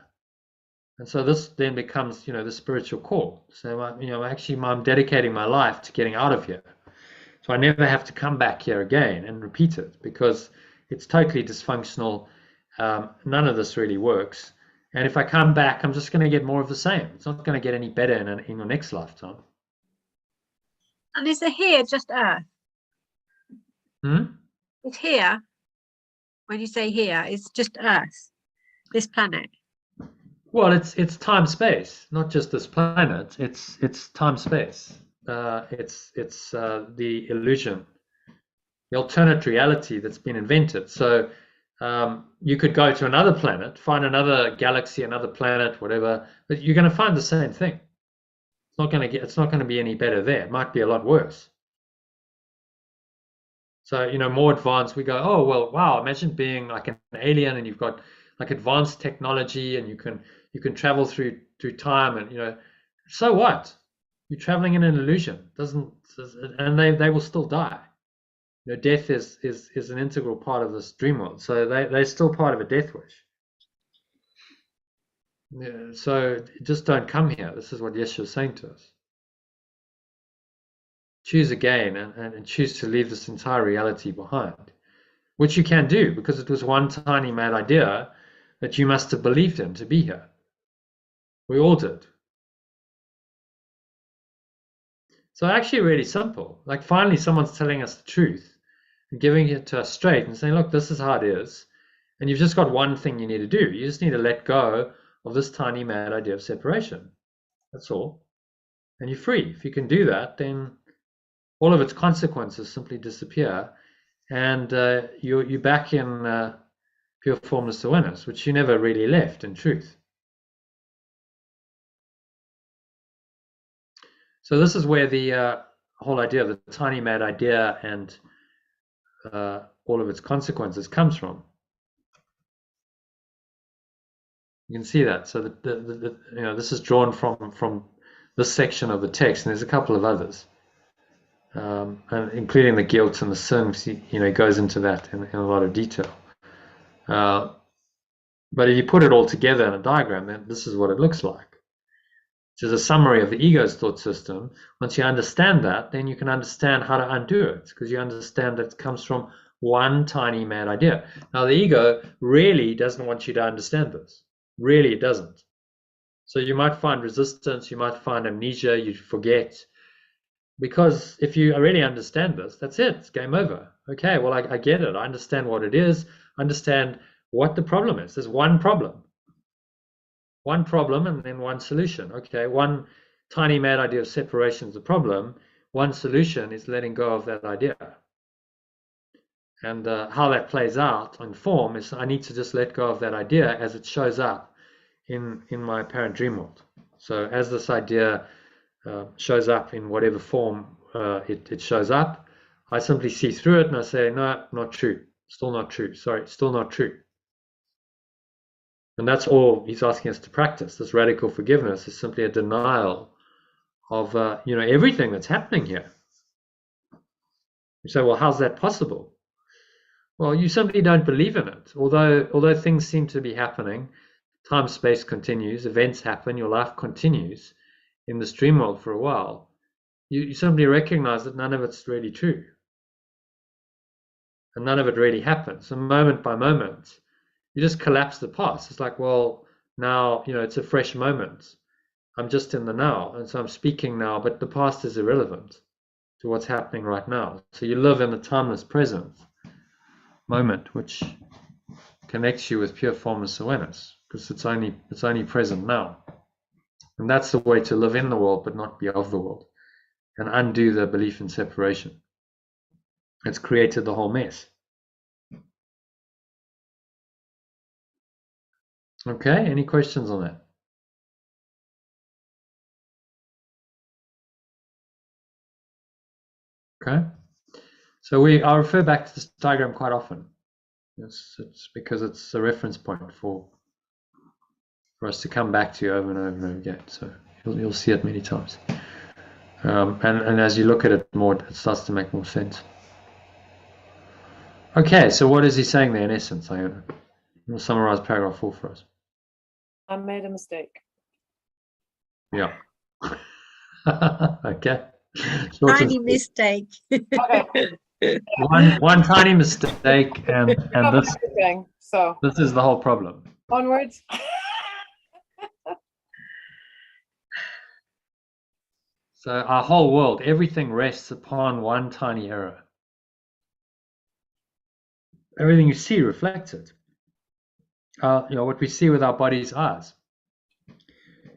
And so this then becomes, the spiritual call. So, I'm dedicating my life to getting out of here. So I never have to come back here again and repeat it, because it's totally dysfunctional. None of this really works. And if I come back, I'm just going to get more of the same. It's not going to get any better in your next lifetime. And is it here just Earth? It's here. When you say here, it's just Earth, this planet. Well, it's time space, not just this planet. It's time space. It's the illusion, the alternate reality that's been invented. So you could go to another planet, find another galaxy, another planet, whatever, but you're going to find the same thing. It's not going to be any better there. It might be a lot worse. So, more advanced, we go, oh, well, wow, imagine being like an alien and you've got like advanced technology and you can travel through time, and, so what? You're traveling in an illusion, and they will still die. Death is an integral part of this dream world. So they're still part of a death wish. Yeah, so just don't come here. This is what Yeshua is saying to us. Choose again and choose to leave this entire reality behind, which you can do, because it was one tiny mad idea that you must have believed in to be here. We all did. So actually really simple. Like finally someone's telling us the truth and giving it to us straight and saying, look, this is how it is. And you've just got one thing you need to do. You just need to let go of this tiny mad idea of separation. That's all. And you're free. If you can do that, then all of its consequences simply disappear, and you're back in pure formless awareness, which you never really left in truth. So this is where the whole idea of the tiny mad idea and all of its consequences comes from. You can see that. So this is drawn from this section of the text, and there's a couple of others. And including the guilt and the sins, he goes into that in a lot of detail. But if you put it all together in a diagram, then this is what it looks like. Which is a summary of the ego's thought system. Once you understand that, then you can understand how to undo it, because you understand that it comes from one tiny mad idea. Now, the ego really doesn't want you to understand this. Really, it doesn't. So you might find resistance, you might find amnesia, you forget. Because if you really understand this, that's it. It's game over. Okay, well, I get it. I understand what it is. I understand what the problem is. There's one problem. One problem and then one solution. Okay, one tiny mad idea of separation is the problem. One solution is letting go of that idea. And how that plays out in form is I need to just let go of that idea as it shows up in my apparent dream world. So as this idea shows up in whatever form it shows up, I simply see through it and I say, no, not true, still not true, sorry, still not true. And that's all he's asking us to practice. This radical forgiveness is simply a denial of everything that's happening here. You say, well, how's that possible? Well, you simply don't believe in it. Although things seem to be happening, time, space continues, events happen, your life continues in this dream world for a while, you simply recognize that none of it's really true. And none of it really happens. So moment by moment, you just collapse the past. It's like, well, now, it's a fresh moment. I'm just in the now. And so I'm speaking now, but the past is irrelevant to what's happening right now. So you live in the timeless present moment, which connects you with pure formless awareness, because it's only present now. And that's the way to live in the world, but not be of the world, and undo the belief in separation. It's created the whole mess. Okay, any questions on that? Okay, So I refer back to this diagram quite often. It's because it's a reference point for us to come back to over and over and over again. So you'll see it many times. And as you look at it more, it starts to make more sense. Okay, so what is he saying there in essence, Iona? We'll summarize paragraph 4 for us. I made a mistake. Yeah. Okay. Short and Tiny sweet. mistake. Okay. One tiny mistake, and this Everything. So is the whole problem. onwards. So our whole world, everything rests upon one tiny error. Everything you see reflects it. What we see with our body's eyes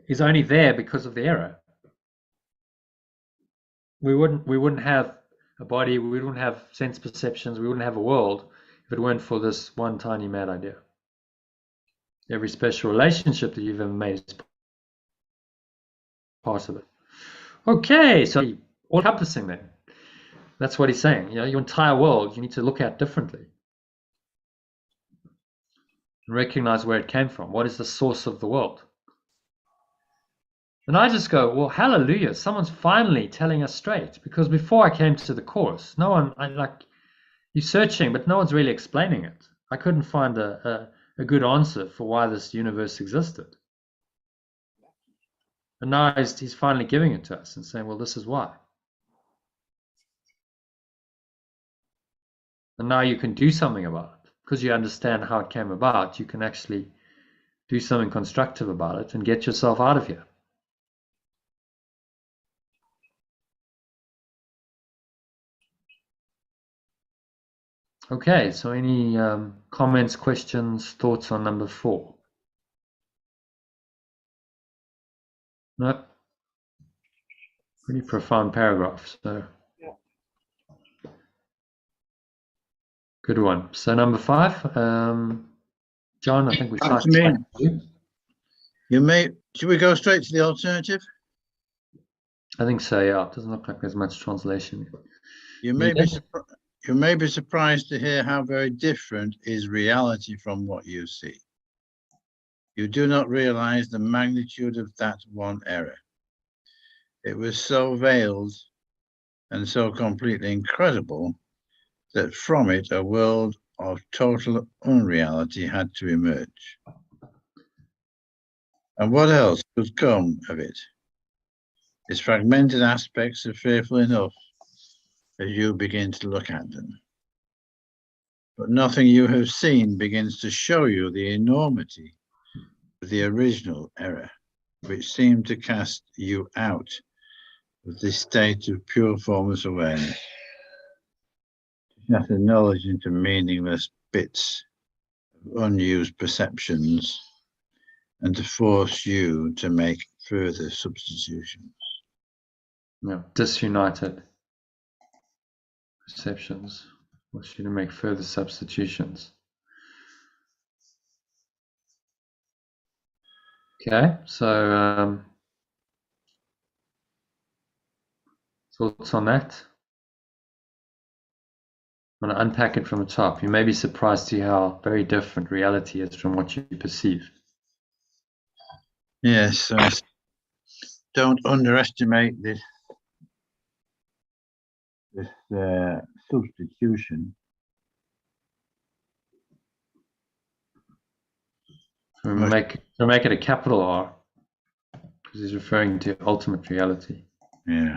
is only there because of the error. We wouldn't have a body, we wouldn't have sense perceptions, we wouldn't have a world if it weren't for this one tiny mad idea. Every special relationship that you've ever made is part of it. Okay, so all encompassing then. That's what he's saying. Your entire world you need to look at differently. And recognize where it came from. What is the source of the world? And I just go, well, hallelujah, someone's finally telling us straight. Because before I came to the course, you're searching, but no one's really explaining it. I couldn't find a good answer for why this universe existed. And now he's finally giving it to us and saying, well, this is why. And now you can do something about it. Because you understand how it came about, you can actually do something constructive about it and get yourself out of here. Okay, so any comments, questions, thoughts on number 4? No? Pretty profound paragraph, so Yeah. good one. So number 5, John, I think we That's started. me. Should we go straight to the alternative? I think so, yeah. It doesn't look like there's much translation. You may be surprised to hear how very different is reality from what you see. You do not realize the magnitude of that one error. It was so veiled and so completely incredible that from it a world of total unreality had to emerge. And what else could come of it? Its fragmented aspects are fearful enough as you begin to look at them. But nothing you have seen begins to show you the enormity of the original error, which seemed to cast you out of this state of pure formless awareness, to shatter knowledge into meaningless bits of unused perceptions, and to force you to make further substitutions. Yeah, disunited perceptions. Wants you to make further substitutions. Okay, so thoughts on that? I'm going to unpack it from the top. You may be surprised to see how very different reality is from what you perceive. Yes, don't underestimate this substitution. So make it a capital R, because he's referring to ultimate reality. Yeah.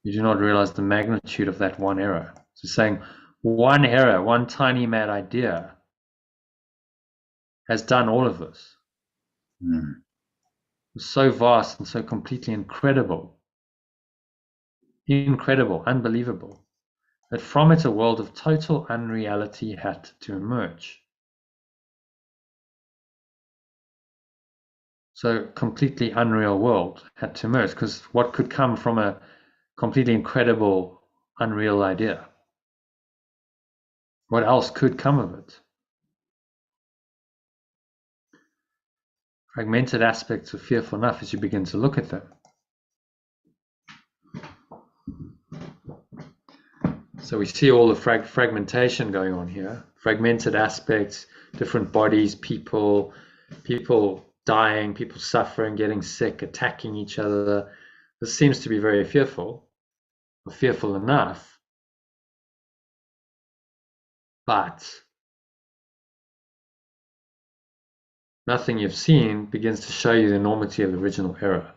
You do not realize the magnitude of that one error. So saying one error, one tiny mad idea has done all of this. It's so vast and so completely incredible, unbelievable, that from it a world of total unreality had to emerge. So completely unreal world had to emerge, because what could come from a completely incredible, unreal idea? What else could come of it? Fragmented aspects are fearful enough as you begin to look at them. So we see all the fragmentation going on here, fragmented aspects, different bodies, people dying, people suffering, getting sick, attacking each other. This seems to be very fearful, or fearful enough, but nothing you've seen begins to show you the enormity of the original error.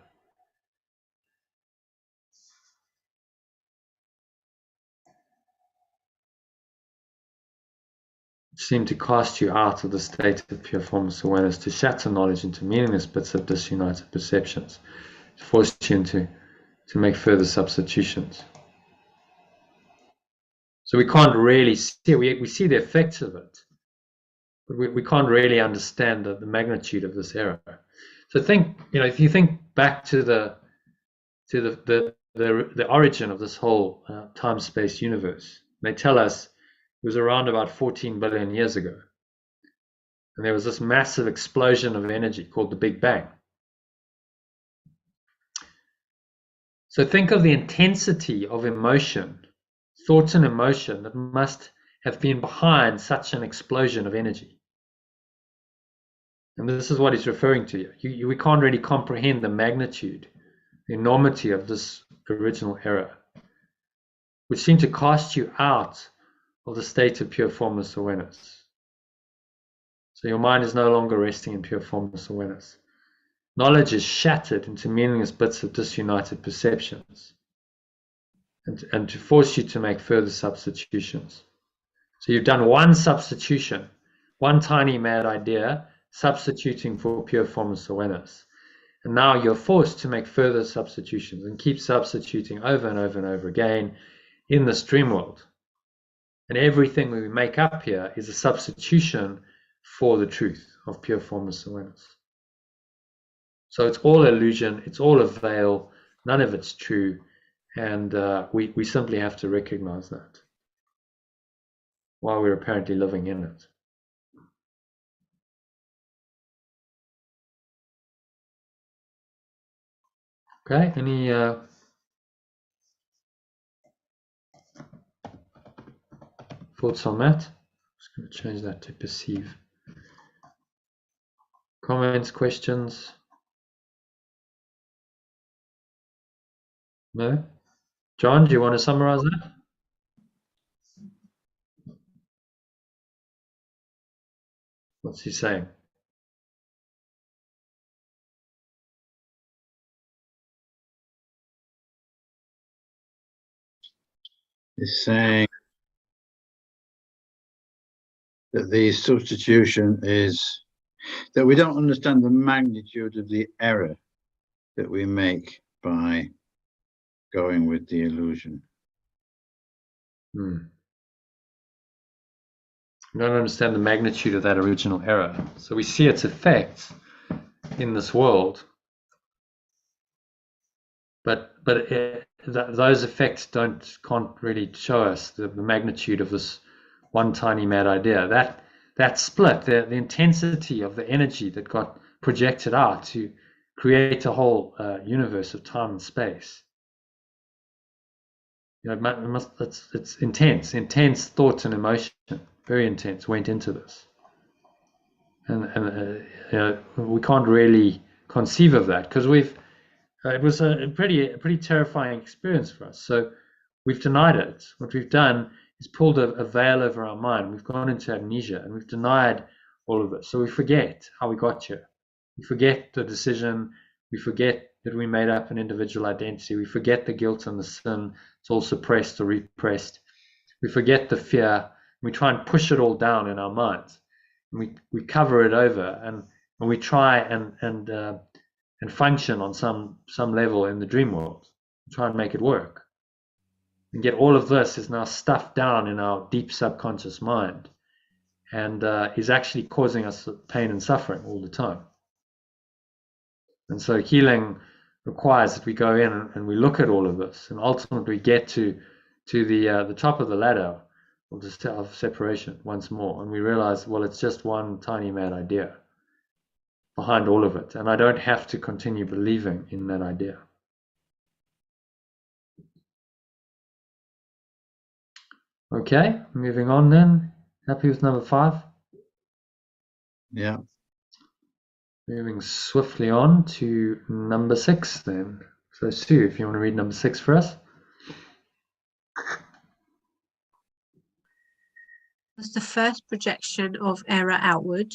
Seem to cast you out of the state of pure formless awareness, to shatter knowledge into meaningless bits of disunited perceptions, to force you into to make further substitutions. So we can't really see, we see the effects of it, but we can't really understand the magnitude of this error. So think, if you think back to the origin of this whole time-space universe, they tell us it was around about 14 billion years ago. And there was this massive explosion of energy called the Big Bang. So think of the intensity of emotion, thought and emotion that must have been behind such an explosion of energy. And this is what he's referring to here. We can't really comprehend the magnitude, the enormity of this original error, which seemed to cast you out of the state of pure formless awareness. So your mind is no longer resting in pure formless awareness. Knowledge is shattered into meaningless bits of disunited perceptions, and to force you to make further substitutions. So you've done one substitution, one tiny mad idea, substituting for pure formless awareness. And now you're forced to make further substitutions and keep substituting over and over and over again in this dream world. And everything we make up here is a substitution for the truth of pure formless awareness. So it's all illusion, it's all a veil, none of it's true, and we simply have to recognize that while we're apparently living in it. Okay, any thoughts on that? I'm just going to change that to perceive. Comments, questions? No? John, do you want to summarize that? What's he saying? He's saying that the substitution is that we don't understand the magnitude of the error that we make by going with the illusion. We don't understand the magnitude of that original error. So we see its effects in this world, but those effects can't really show us the magnitude of this one tiny mad idea. That split, the intensity of the energy that got projected out to create a whole universe of time and space. It's intense thought and emotion, very intense, went into this, and we can't really conceive of that because it was a pretty terrifying experience for us. So we've denied it. What we've done is pulled a veil over our mind. We've gone into amnesia and we've denied all of it. So we forget how we got here. We forget the decision. We forget that we made up an individual identity. We forget the guilt and the sin. It's all suppressed or repressed. We forget the fear. We try and push it all down in our minds. And we cover it over and we try and function on some level in the dream world. We try and make it work. And yet all of this is now stuffed down in our deep subconscious mind and is actually causing us pain and suffering all the time. And so healing requires that we go in and we look at all of this and ultimately get to the top of the ladder of separation once more. And we realize, well, it's just one tiny mad idea behind all of it. And I don't have to continue believing in that idea. Okay, moving on then. Happy with number 5? Yeah. Moving swiftly on to number 6 then. So Sue, if you want to read number 6 for us. Was the first projection of error outward.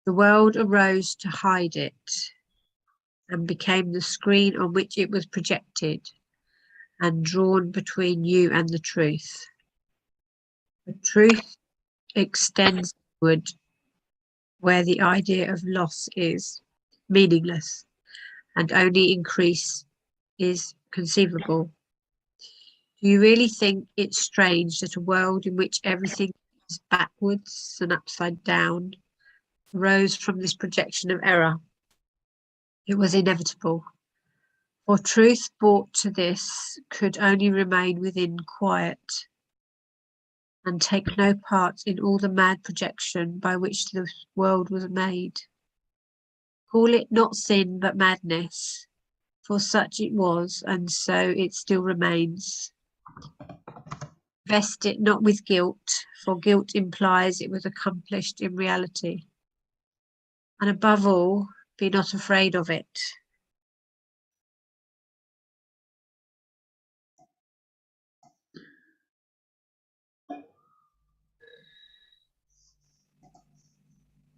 The world arose to hide it and became the screen on which it was projected and drawn between you and the truth. The truth extends outward where the idea of loss is meaningless and only increase is conceivable. Do you really think it's strange that a world in which everything is backwards and upside down arose from this projection of error? It was inevitable, for truth brought to this could only remain within quiet and take no part in all the mad projection by which the world was made. Call it not sin but madness, for such it was, and so it still remains. Vest it not with guilt, for guilt implies it was accomplished in reality. And above all, be not afraid of it.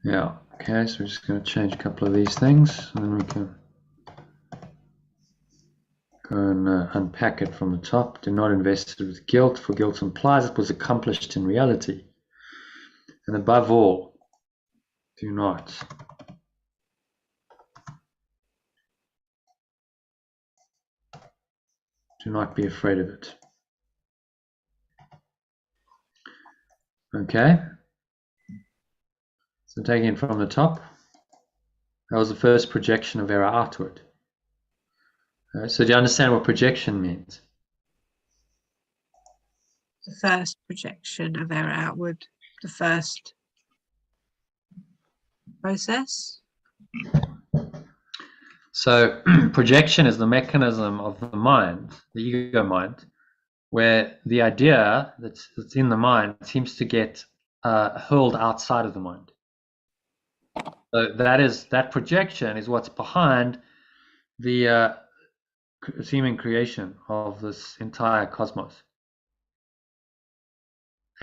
Yeah, okay, so we're just going to change a couple of these things, and then we can go and unpack it from the top. Do not invest it with guilt, for guilt implies it was accomplished in reality. And above all, do not be afraid of it. Okay. So taking it from the top, that was the first projection of error outward. So do you understand what projection means? The first projection of error outward, the first process. So projection is the mechanism of the mind, the ego mind, where the idea that's in the mind seems to get hurled outside of the mind. So that projection is what's behind the seeming creation of this entire cosmos.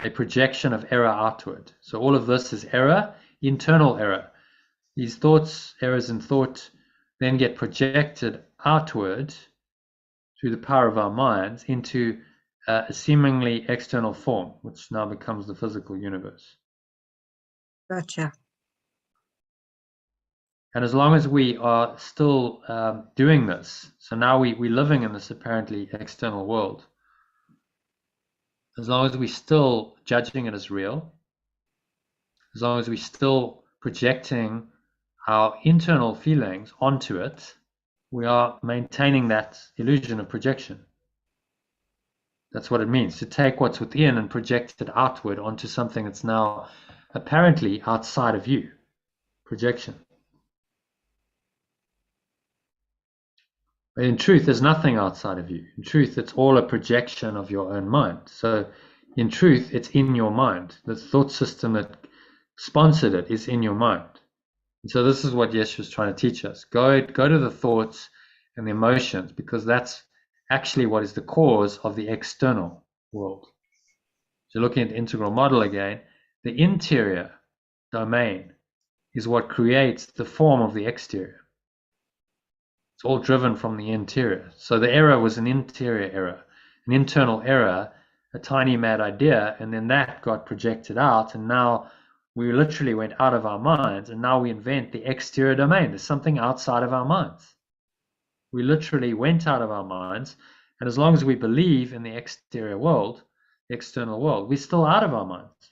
A projection of error outward. So all of this is error, internal error. These thoughts, errors in thought, then get projected outward through the power of our minds into a seemingly external form, which now becomes the physical universe. Gotcha. And as long as we are still doing this, so now we're living in this apparently external world, as long as we're still judging it as real, as long as we're still projecting our internal feelings onto it, we are maintaining that illusion of projection. That's what it means, to take what's within and project it outward onto something that's now apparently outside of you. Projection. But in truth, there's nothing outside of you. In truth, it's all a projection of your own mind. So in truth, it's in your mind. The thought system that sponsored it is in your mind. And so this is what Yeshua's trying to teach us. Go to the thoughts and the emotions, because that's actually what is the cause of the external world. So looking at the integral model again, the interior domain is what creates the form of the exterior. It's all driven from the interior. So the error was an interior error, an internal error, a tiny mad idea, and then that got projected out, and now we literally went out of our minds, and now we invent the exterior domain. There's something outside of our minds. We literally went out of our minds, and as long as we believe in the exterior world, the external world, we're still out of our minds.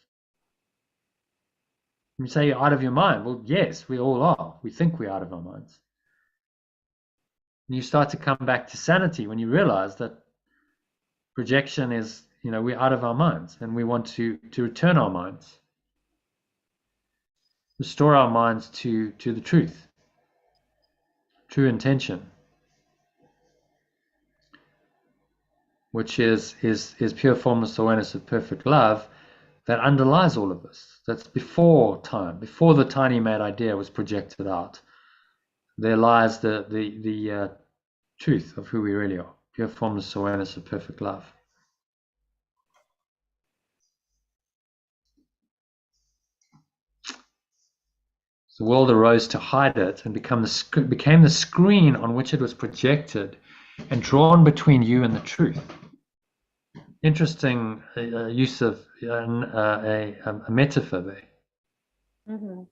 When you say you're out of your mind, well, yes, we all are. We think we're out of our minds. And you start to come back to sanity when you realize that projection is, we're out of our minds, and we want to return our minds, restore our minds to the truth, true intention. which is pure formless awareness of perfect love, that underlies all of this. That's before time, before the tiny mad idea was projected out. There lies the truth of who we really are, pure formless awareness of perfect love. The world arose to hide it and became the screen on which it was projected and drawn between you and the truth. Interesting use of a metaphor there. Mm-hmm.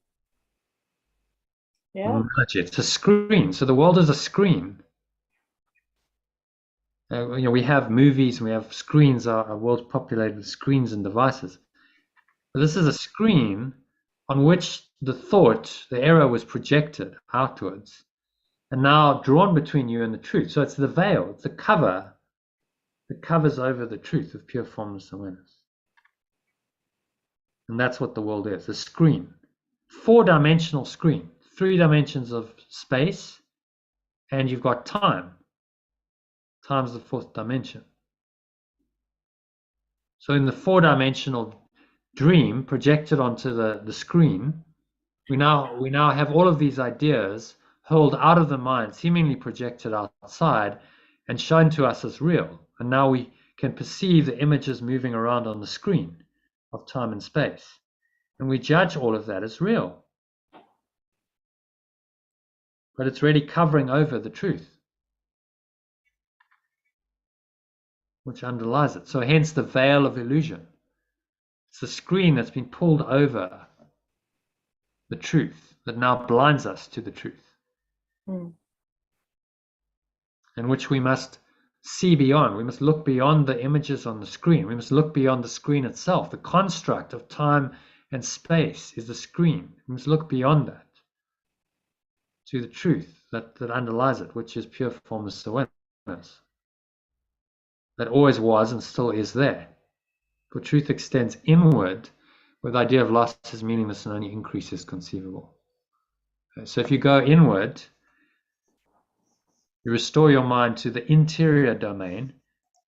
Yeah. It's a screen. So the world is a screen. We have movies, we have screens. Our world's populated with screens and devices. But this is a screen on which the thought, the error, was projected outwards, and now drawn between you and the truth. So it's the veil, it's the cover that covers over the truth of pure formless awareness. And that's what the world is, a screen. 4-dimensional screen, 3 dimensions of space, and you've got time. Time's the 4th dimension. So in the 4-dimensional dream projected onto the screen, we now have all of these ideas hurled out of the mind, seemingly projected outside and shown to us as real. And now we can perceive the images moving around on the screen of time and space. And we judge all of that as real. But it's really covering over the truth, which underlies it. So hence the veil of illusion. It's the screen that's been pulled over the truth that now blinds us to the truth. And which we must see beyond. We must look beyond the images on the screen. We must look beyond the screen itself. The construct of time and space is the screen. We must look beyond that to the truth that underlies it, which is pure formless awareness. That always was and still is there. For truth extends inward, where the idea of loss is meaningless and only increase is conceivable. Okay, so if you go inward, you restore your mind to the interior domain.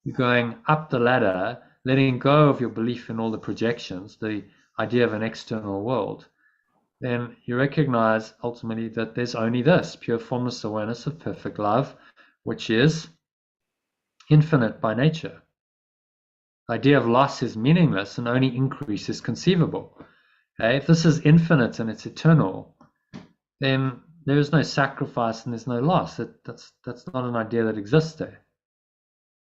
You're going up the ladder, letting go of your belief in all the projections, the idea of an external world. Then you recognize ultimately that there's only this, pure formless awareness of perfect love, which is infinite by nature. The idea of loss is meaningless and only increase is conceivable. Okay? If this is infinite and it's eternal, then there is no sacrifice and there's no loss. That's not an idea that exists there.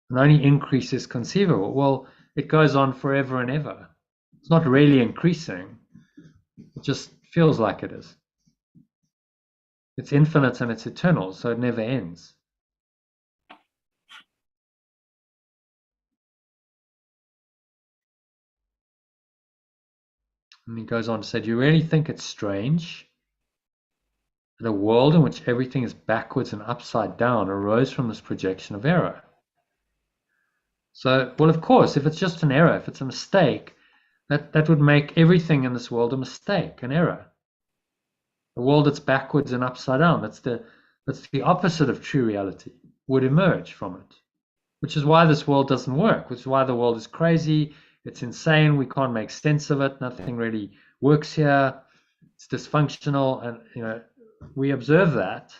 And only increase is conceivable. Well, it goes on forever and ever. It's not really increasing. It just feels like it is. It's infinite and it's eternal, so it never ends. And he goes on to say, do you really think it's strange that a world in which everything is backwards and upside down arose from this projection of error? So, well, of course, if it's just an error, if it's a mistake, that would make everything in this world a mistake, an error. A world that's backwards and upside down, that's the opposite of true reality, would emerge from it. Which is why this world doesn't work, which is why the world is crazy, it's insane, we can't make sense of it, nothing really works here, it's dysfunctional, and we observe that.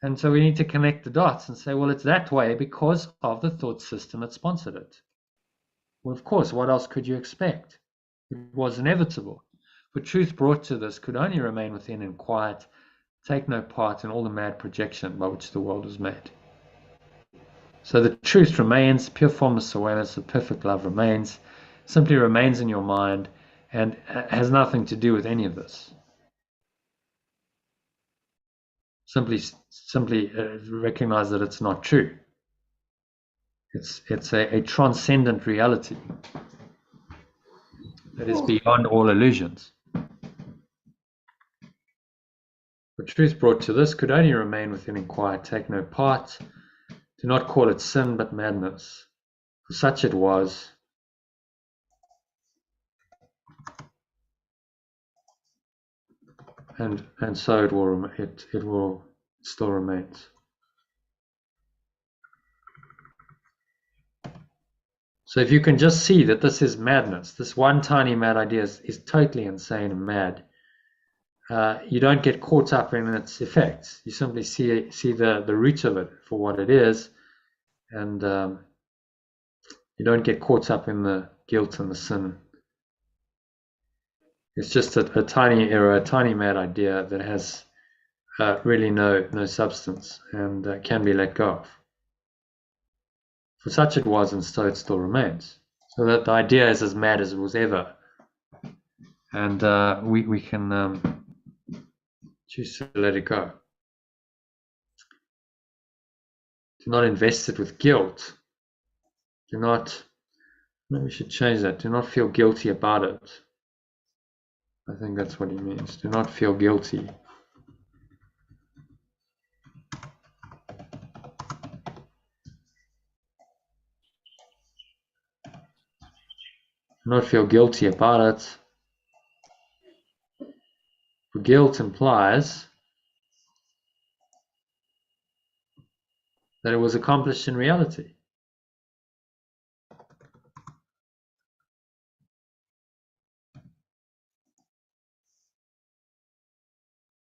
And so we need to connect the dots and say, well, it's that way because of the thought system that sponsored it. Well, of course, what else could you expect? It was inevitable. For truth brought to this could only remain within in quiet, take no part in all the mad projection by which the world was made. So the truth remains, pure formless awareness of perfect love remains, simply remains in your mind and has nothing to do with any of this. Simply recognize that it's not true. It's a transcendent reality that is beyond all illusions. The truth brought to this could only remain within in quiet, take no part. Do not call it sin, but madness. For such it was. And so it will still remains. So if you can just see that this is madness, this one tiny mad idea is totally insane and mad, you don't get caught up in its effects. You simply see the root of it for what it is, and you don't get caught up in the guilt and the sin. It's just a tiny error, a tiny mad idea that has really no substance and can be let go of. For such it was, and so it still remains. So that the idea is as mad as it was ever, and we can choose to let it go. Do not invest it with guilt. Do not. Maybe we should change that. Do not feel guilty about it. I think that's what he means. Do not feel guilty. Do not feel guilty about it. For guilt implies that it was accomplished in reality.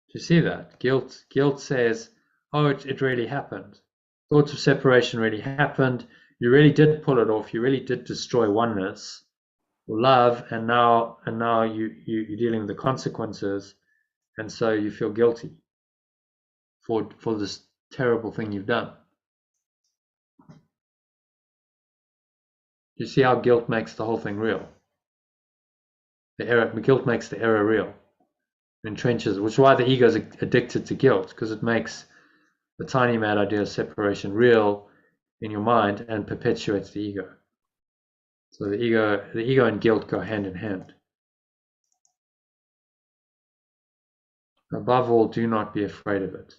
Do you see that? Guilt says, oh, it really happened. Thoughts of separation really happened. You really did pull it off. You really did destroy oneness or love, and now you're dealing with the consequences, and so you feel guilty for this terrible thing you've done. You see how guilt makes the whole thing real. Guilt makes the error real. Entrenches, which is why the ego is addicted to guilt, because it makes the tiny mad idea of separation real in your mind and perpetuates the ego. So the ego and guilt go hand in hand. Above all, do not be afraid of it.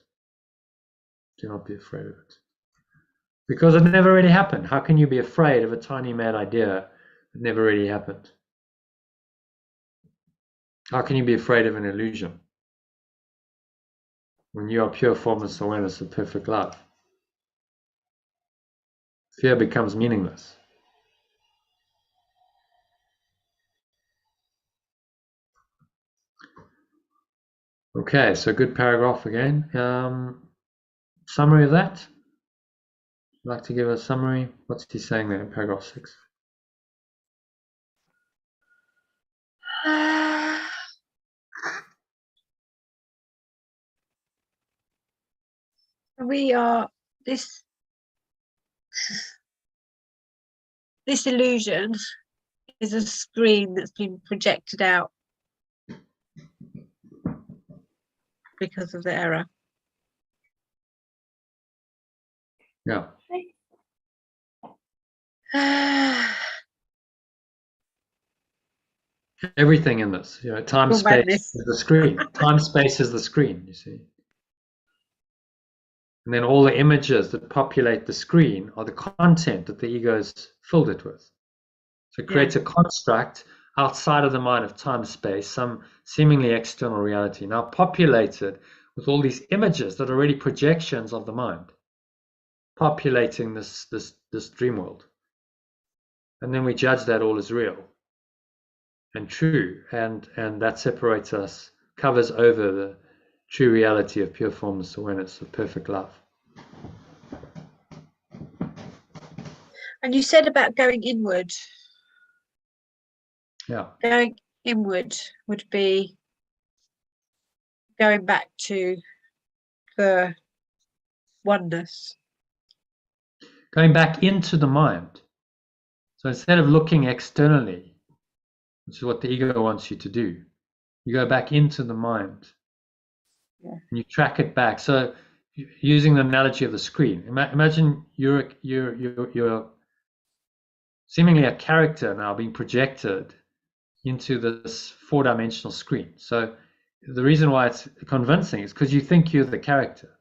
Do not be afraid of it. Because it never really happened. How can you be afraid of a tiny mad idea that never really happened? How can you be afraid of an illusion when you are pure formless awareness of perfect love? Fear becomes meaningless. Okay, so good paragraph again. Summary of that? I'd like to give a summary. What's he saying there in paragraph 6? We are this illusion is a screen that's been projected out because of the error. Yeah. Everything in this, time, space is the screen. Time, space is the screen, you see. And then all the images that populate the screen are the content that the ego has filled it with. So it creates a construct outside of the mind of time, space, some seemingly external reality, now populated with all these images that are really projections of the mind, populating this dream world. And then we judge that all as real and true, and that separates us, covers over the true reality of pure formless awareness of perfect love. And you said about going inward. Yeah. Going inward would be going back to the oneness. Going back into the mind. So instead of looking externally, which is what the ego wants you to do, you go back into the mind. Yeah. And you track it back. So using the analogy of the screen, imagine you're seemingly a character now being projected into this four-dimensional screen. So the reason why it's convincing is because you think you're the character.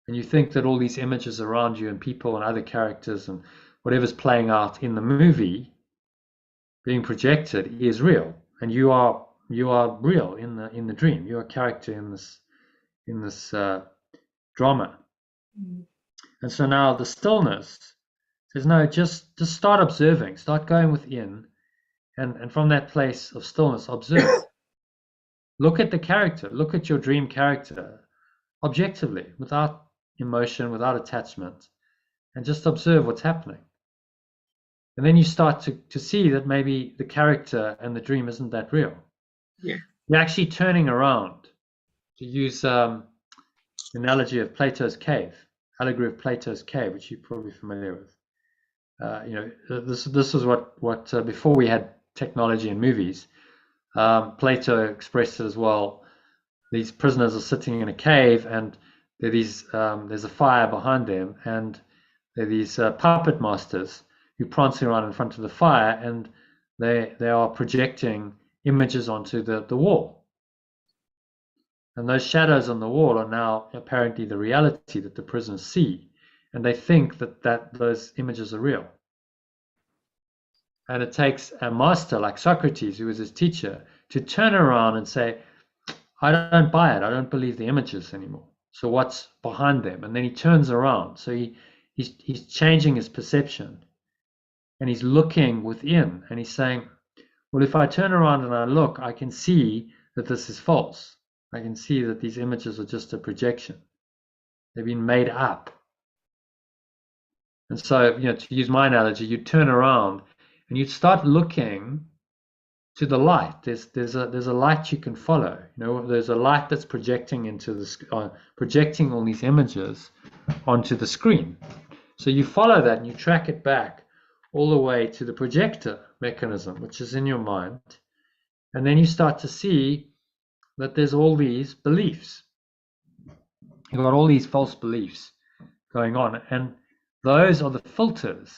And you think that all these images around you and people and other characters and whatever's playing out in the movie being projected is real. And you are real in the dream. You're a character in this drama. And so now the stillness Says, no, just start observing, start going within, and from that place of stillness, observe. Look at the character, look at your dream character objectively, without emotion, without attachment, and just observe what's happening. And then you start to see that maybe the character and the dream isn't that real. Yeah. You're actually turning around, to use the analogy of Plato's cave, allegory of Plato's cave, which you're probably familiar with. This is what before we had technology and movies, Plato expressed it as well. These prisoners are sitting in a cave, and there's a fire behind them, and there are these puppet masters who prancing around in front of the fire, and they are projecting images onto the wall. And those shadows on the wall are now apparently the reality that the prisoners see, and they think that those images are real. And it takes a master like Socrates, who was his teacher, to turn around and say, I don't buy it. I don't believe the images anymore. So what's behind them? And then he turns around. So he's changing his perception, and he's looking within, and he's saying, well, if I turn around and I look, I can see that this is false. I can see that these images are just a projection. They've been made up. And so, to use my analogy, you turn around and you start looking to the light. There's a light you can follow. There's a light that's projecting into projecting all these images onto the screen. So you follow that and you track it back all the way to the projector mechanism, which is in your mind. And then you start to see that there's all these beliefs. You've got all these false beliefs going on, and those are the filters,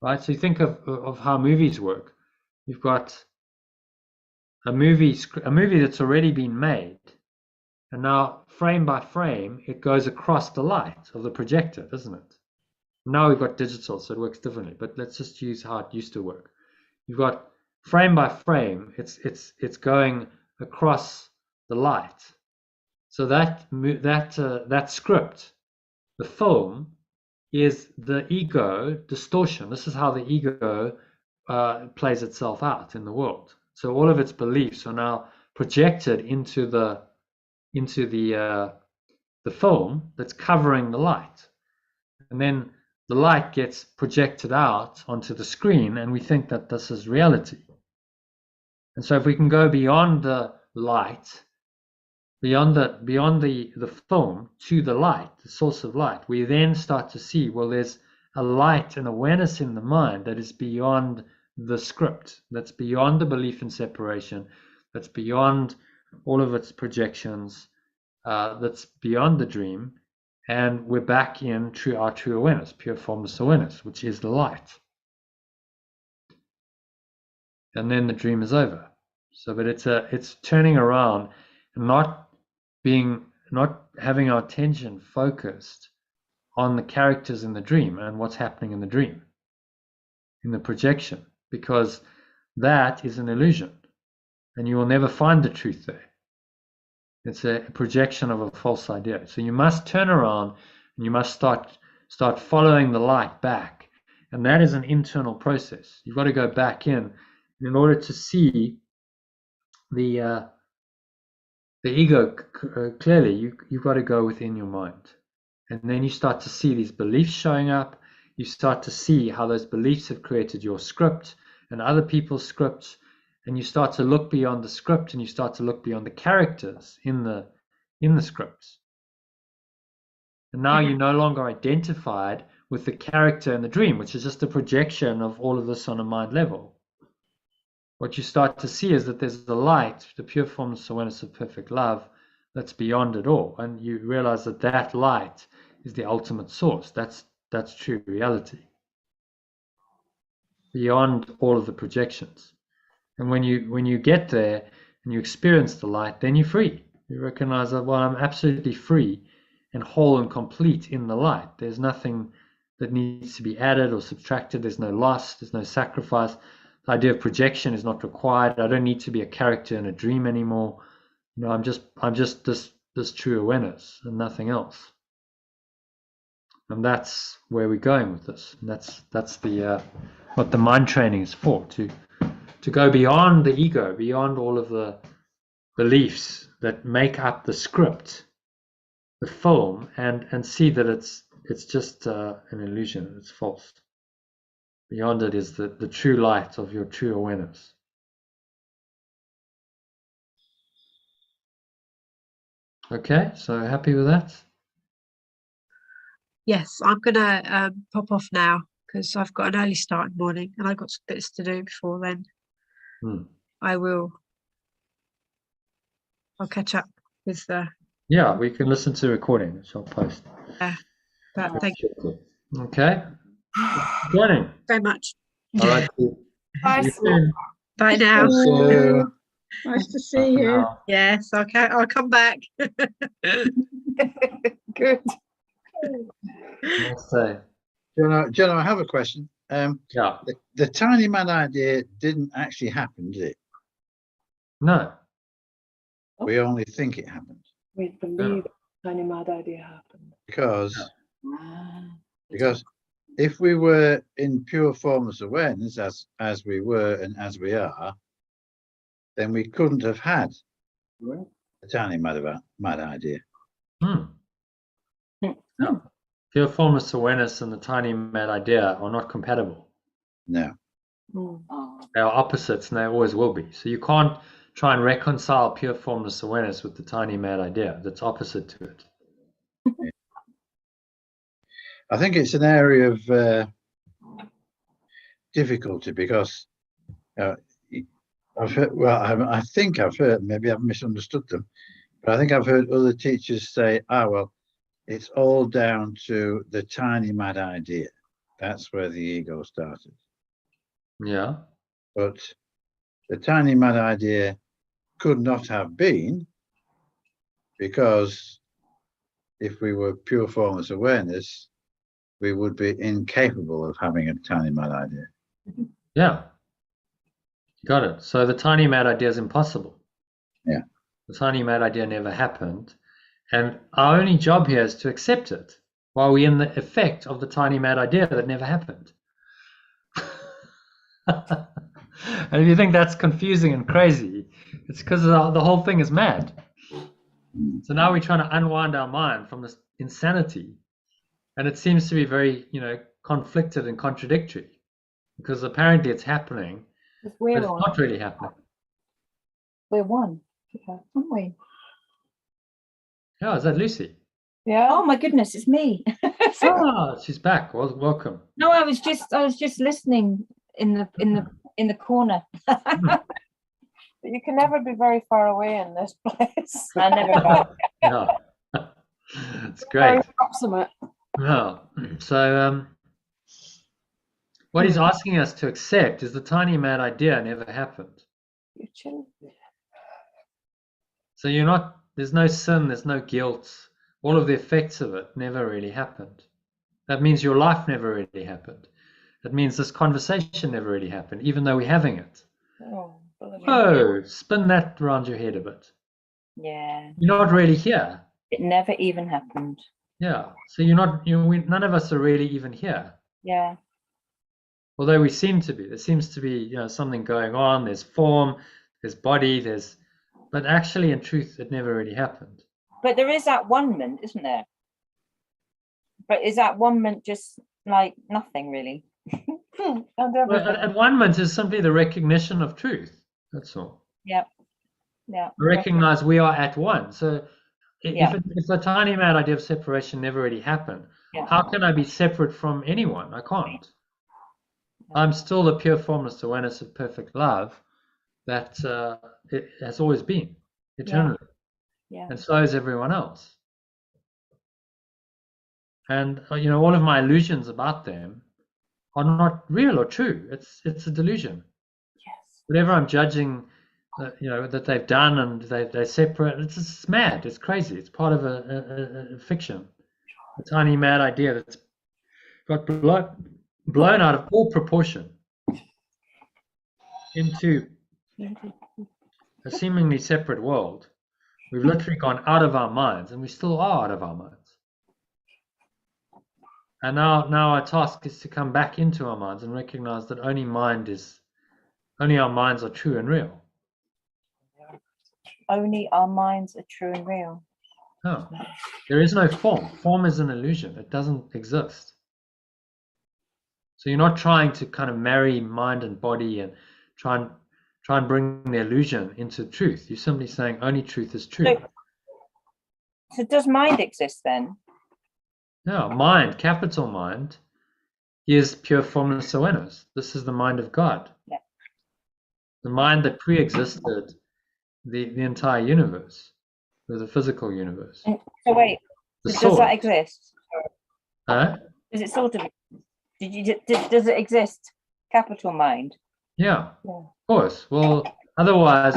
right? So you think of how movies work. You've got a movie that's already been made, and now frame by frame it goes across the light of the projector, doesn't it? Now we've got digital, so it works differently, but let's just use how it used to work. You've got frame by frame, it's going across the light. So that script, the film, is the ego distortion. This is how the ego plays itself out in the world. So all of its beliefs are now projected into the film that's covering the light, and then the light gets projected out onto the screen, and we think that this is reality. And so if we can go beyond the light, beyond the film to the light, the source of light, we then start to see, well, there's a light and awareness in the mind that is beyond the script, that's beyond the belief in separation, that's beyond all of its projections, that's beyond the dream. And we're back in our true awareness, pure formless awareness, which is the light. And then the dream is over. So, but it's turning around and not having our attention focused on the characters in the dream and what's happening in the dream, in the projection, because that is an illusion, and you will never find the truth there. It's a projection of a false idea. So you must turn around and you must start following the light back. And that is an internal process. You've got to go back in order to see the ego clearly. You've got to go within your mind. And then you start to see these beliefs showing up. You start to see how those beliefs have created your script and other people's scripts. And you start to look beyond the script, and you start to look beyond the characters in the scripts. And now you're no longer identified with the character in the dream, which is just a projection of all of this on a mind level. What you start to see is that there's the light, the pure formless awareness of perfect love, that's beyond it all. And you realize that light is the ultimate source. That's true reality, beyond all of the projections. And when you get there and you experience the light, then you're free. You recognize that, well, I'm absolutely free and whole and complete in the light. There's nothing that needs to be added or subtracted. There's no loss. There's no sacrifice. The idea of projection is not required. I don't need to be a character in a dream anymore. I'm just this true awareness and nothing else. And that's where we're going with this. And that's the what the mind training is for, to go beyond the ego, beyond all of the beliefs that make up the script, the film, and see that it's just an illusion. It's false. Beyond it is the true light of your true awareness. Okay, so happy with that? Yes, I'm gonna pop off now because I've got an early start in the morning and I've got some bits to do before then. I'll catch up with the. Yeah, we can listen to the recording, which I'll post. But thank you Okay. Joining. very much. All right. Bye, See you Sue. soon. Bye now. So, Nice to see you. Now. Yes, I'll come back. Good. Namaste. Jono, I have a question. Yeah. The tiny mad idea didn't actually happen, did it? No. We only think it happened We believe a tiny mad idea happened. because if we were in pure formless awareness, as we were and as we are, then we couldn't have had a tiny mad idea. No. Pure formless awareness and the tiny mad idea are not compatible. No. They are opposites, and they always will be. So you can't try and reconcile pure formless awareness with the tiny mad idea. That's opposite to it. I think it's an area of difficulty because I've heard, I think I've heard, maybe I've misunderstood them, but I think I've heard other teachers say, well, it's all down to the tiny mad idea. That's where the ego started. Yeah. But the tiny mad idea could not have been, because if we were pure formless awareness, we would be incapable of having a tiny mad idea. Yeah. Got it. So the tiny mad idea is impossible. Yeah. The tiny mad idea never happened. And our only job here is to accept it while we're in the effect of the tiny mad idea that never happened. And if you think that's confusing and crazy, it's because the whole thing is mad. So now we're trying to unwind our mind from this insanity. And it seems to be very, conflicted and contradictory, because apparently it's happening, but We're it's not really happening. We're one, aren't we? Yeah, is that Lucy? Yeah. Oh my goodness, it's me. Ah, she's back. Well, welcome. No, I was just listening in the corner. But you can never be very far away in this place. I never know. Yeah. It's Very great. proximate. Yeah. So what he's asking us to accept is the tiny mad idea never happened. You chill. So there's no sin, there's no guilt. All of the effects of it never really happened. That means your life never really happened. That means this conversation never really happened, even though we're having it. Oh, spin that around your head a bit. Yeah, You're not really here. it never even happened. Yeah. So you're not, none of us are really even here. Yeah, Although we seem to be. There seems to be, something going on. There's form, there's body, but actually in truth, it never really happened. but there is that one-ment, isn't there? But is that one-ment just like nothing really? And Well, everything. one-ment is simply the recognition of truth. That's all. Yeah. Recognize we are at one. So Yeah. if the tiny mad idea of separation never really happened, Yeah. how can I be separate from anyone? I can't. I'm still the pure formless awareness of perfect love that it has always been, eternally. Yeah. And so is everyone else. And all of my illusions about them are not real or true. It's a delusion. Yes. Whatever I'm judging, that they've done and they're separate, it's just mad. It's crazy. It's part of a fiction, a tiny mad idea that's got blown out of all proportion into a seemingly separate world. We've literally gone out of our minds, and we still are out of our minds. And now our task is to come back into our minds and recognize that only our minds are true and real. Only our minds are true and real. No, there is no form. Form is an illusion. It doesn't exist. So you're not trying to kind of marry mind and body and try and bring the illusion into truth. You're simply saying only truth is true. So does mind exist then? No, mind, capital mind, is pure formless awareness. This is the mind of God. Yeah. The mind that pre-existed the entire universe, the physical universe. So wait, does that exist? Huh? Is it sort of? Does it exist? Capital mind. Yeah, Yeah. of course. Well, otherwise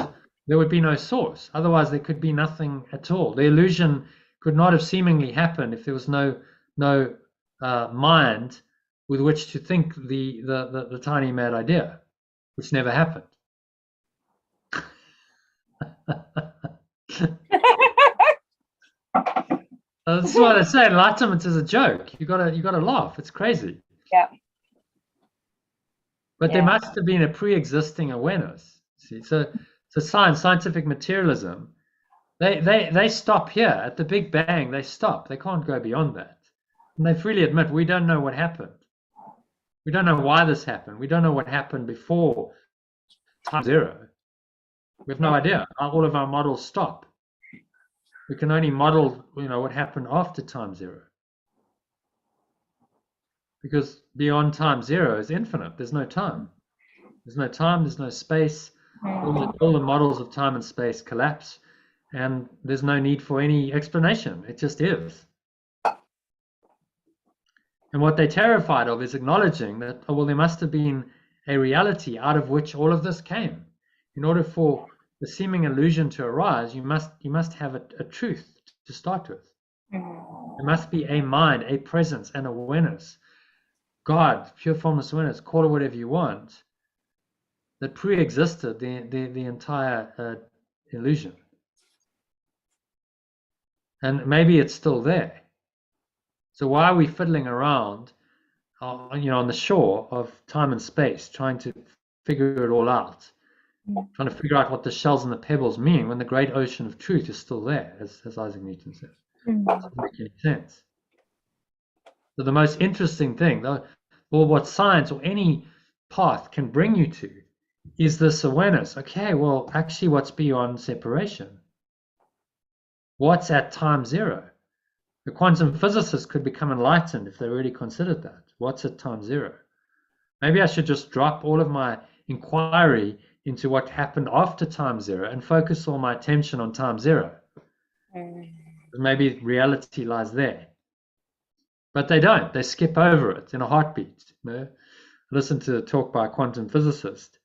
there would be no source. Otherwise there could be nothing at all. The illusion could not have seemingly happened if there was no mind with which to think the tiny mad idea, which never happened. That's what I say. Enlightenment is a joke. You gotta laugh. It's crazy. Yeah. But there must have been a pre-existing awareness. See, so scientific materialism, they stop here at the Big Bang. They stop. They can't go beyond that. And they freely admit we don't know what happened. We don't know why this happened. We don't know what happened before time zero. We have no idea. All of our models stop. We can only model, what happened after time zero. Because beyond time zero is infinite. There's no time. There's no time. There's no space. All the models of time and space collapse, and there's no need for any explanation. It just is. And what they're terrified of is acknowledging that, there must have been a reality out of which all of this came. In order for the seeming illusion to arise, you must have a truth to start with. There must be a mind, a presence, an awareness. God, pure formless awareness, call it whatever you want, that pre-existed the entire illusion. And maybe it's still there. So why are we fiddling around, on the shore of time and space, trying to figure it all out, trying to figure out what the shells and the pebbles mean when the great ocean of truth is still there, as Isaac Newton said? It doesn't make any sense. So the most interesting thing, though, or what science or any path can bring you to, is this awareness. Okay, well, actually, what's beyond separation? What's at time zero? The quantum physicists could become enlightened if they really considered that. What's at time zero? Maybe I should just drop all of my inquiry into what happened after time zero and focus all my attention on time zero. Maybe reality lies there. But they don't. They skip over it in a heartbeat. Listen to a talk by a quantum physicist,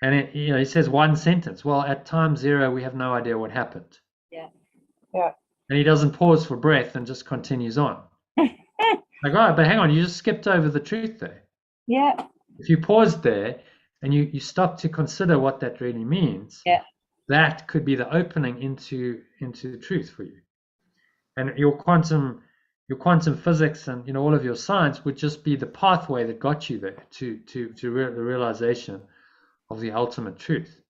and he says one sentence. Well, at time zero, we have no idea what happened. Yeah. And he doesn't pause for breath and just continues on. Like, all right, but hang on, you just skipped over the truth there. Yeah. If you paused there and you stop to consider what that really means, that could be the opening into truth for you. And your quantum physics and all of your science would just be the pathway that got you there to the realization of the ultimate truth.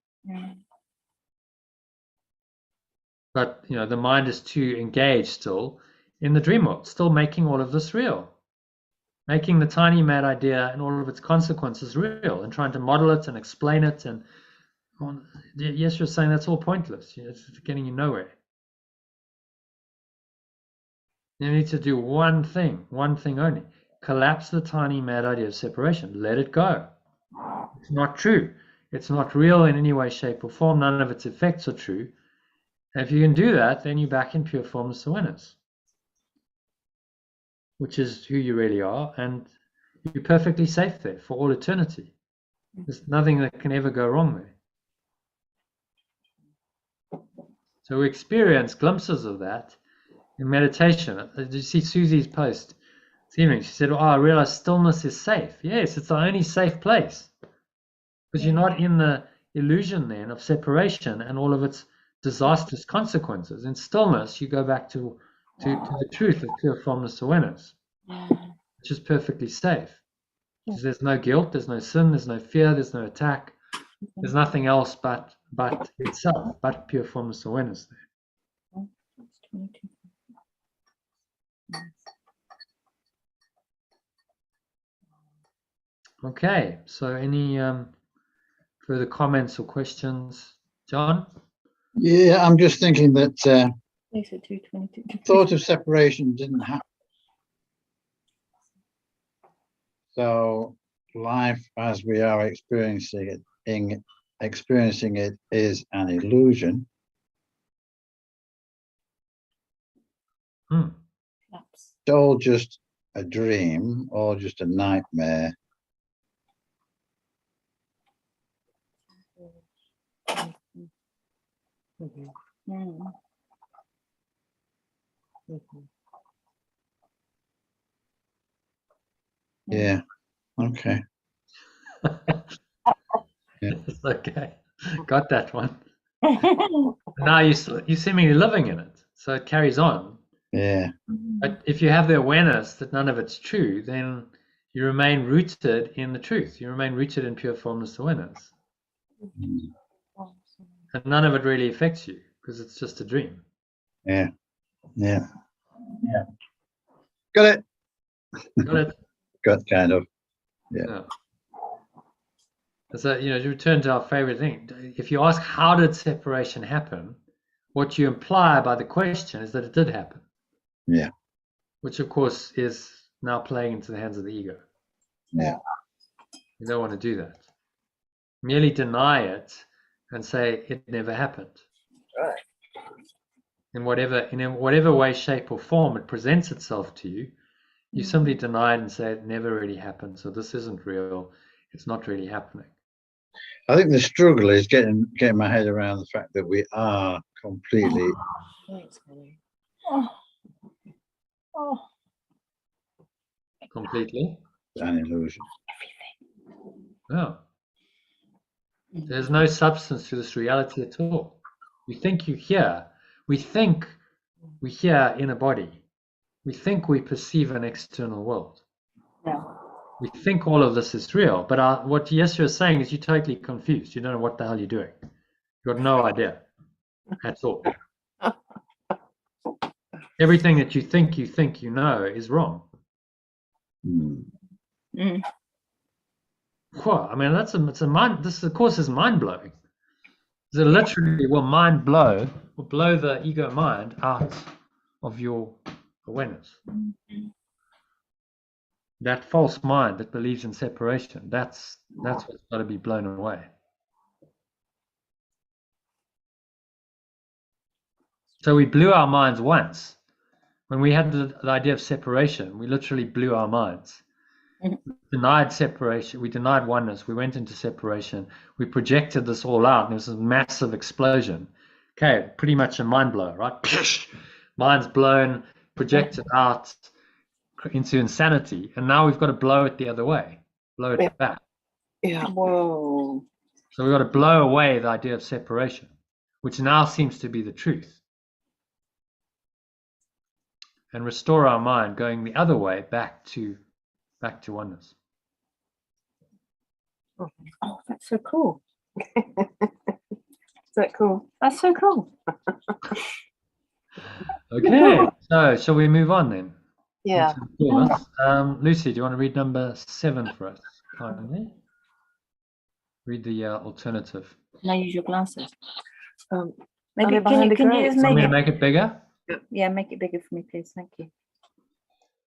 But the mind is too engaged still in the dream world, still making all of this real, making the tiny mad idea and all of its consequences real, and trying to model it and explain it. And yes, you're saying that's all pointless. It's getting you nowhere. You need to do one thing only: collapse the tiny mad idea of separation. Let it go. It's not true. It's not real in any way, shape, or form. None of its effects are true. And if you can do that, then you're back in pure formless awareness, which is who you really are, and you're perfectly safe there for all eternity. There's nothing that can ever go wrong there. So we experience glimpses of that in meditation. Did you see Susie's post this evening? She said, I realize stillness is safe. Yes, it's the only safe place, because you're not in the illusion then of separation and all of its disastrous consequences. In stillness, you go back to the truth of pure formless awareness. which is perfectly safe. Because there's no guilt, there's no sin, there's no fear, there's no attack, there's nothing else but itself, but pure formless awareness there. Okay, so any further comments or questions, John? Yeah, I'm just thinking that They said 222. thought of separation didn't happen. So life as we are experiencing it is an illusion. Perhaps. It's all just a dream or just a nightmare. Yeah. Okay. It's okay. Got that one. Now you're seemingly living in it, so it carries on. Yeah. But if you have the awareness that none of it's true, then you remain rooted in the truth. You remain rooted in pure formless awareness. And none of it really affects you because it's just a dream. Yeah. Yeah. Yeah. Got it. Got it? Got kind of. Yeah. So, to return to our favorite thing, if you ask how did separation happen, what you imply by the question is that it did happen. Yeah. Which, of course, is now playing into the hands of the ego. Yeah. You don't want to do that. Merely deny it and say it never happened. Right. In whatever way, shape, or form it presents itself to you, you simply deny it and say it never really happened. So this isn't real. It's not really happening. I think the struggle is getting my head around the fact that we are completely Completely. an illusion. No. There's no substance to this reality at all. You think you hear. We think we hear in a body. We think we perceive an external world. Yeah. We think all of this is real, but what Yeshua is saying is you're totally confused. You don't know what the hell you're doing. You've got no idea at all. Everything that you think you know is wrong. Well, I mean, this of course is mind blowing. It literally will blow the ego mind out of your awareness. That false mind that believes in separation, that's what's got to be blown away. So we blew our minds once. When we had the idea of separation, we literally blew our minds. We denied separation. We denied oneness. We went into separation. We projected this all out, and it was a massive explosion. Okay, pretty much a mind blower, right? Mind's blown, projected out into insanity, and now we've got to blow it the other way, blow it back. Yeah. Whoa. So we've got to blow away the idea of separation, which now seems to be the truth, and restore our mind going the other way back to oneness. Oh, that's so cool. Is that cool? That's so cool. Okay, so shall we move on then? Yeah. Lucy, do you want to read number 7 for us? Kindly. Read the alternative. Can I use your glasses? Maybe Can you just Want me to make make it bigger? Yeah, make it bigger for me, please. Thank you.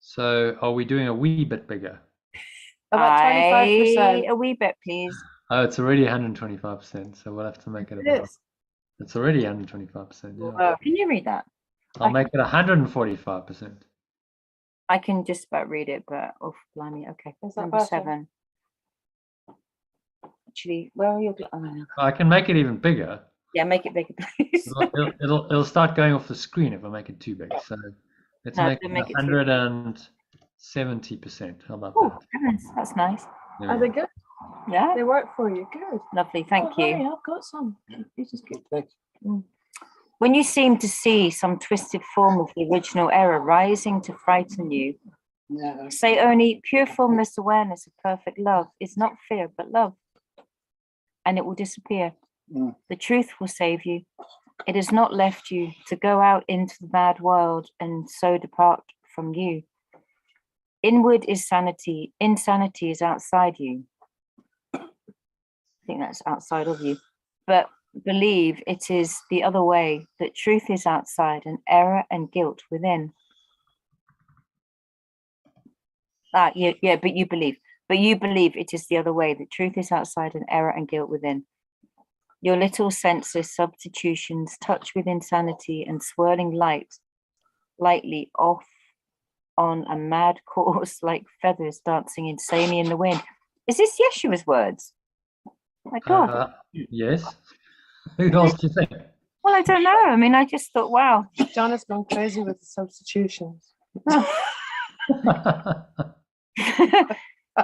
So are we doing a wee bit bigger? About 25%. A wee bit, please. Oh, it's already 125%, so we'll have to make it about. It's already 125%. Yeah. Can you read that? I'll make it 145%. I can just about read it, but oh, blimey. Okay, number better? 7. Actually, where are your? Oh, no. I can make it even bigger. Yeah, make it bigger, please. It'll start going off the screen if I make it too big. So let's make it 170%. How about Oh, that? goodness, that's nice. There we Are they go. good? Yeah, They work for you. Good. lovely. Thank you. Hey, I've got some. You just keep When you seem to see some twisted form of the original error rising to frighten you, Say only pure formless awareness of perfect love is not fear but love, and it will disappear. The truth will save you. It has not left you to go out into the mad world and so depart from you. Inward is sanity. Insanity is outside you. I think that's outside of you. But believe it is the other way, that truth is outside and error and guilt within. But you believe it is the other way, that truth is outside and error and guilt within. Your little senseless substitutions touch with insanity and swirling lightly off on a mad course like feathers dancing insanely in the wind. Is this Yeshua's words? Oh my God. Yes. Who else do you think? Well, I don't know. I mean, I just thought, wow. John has gone crazy with the substitutions.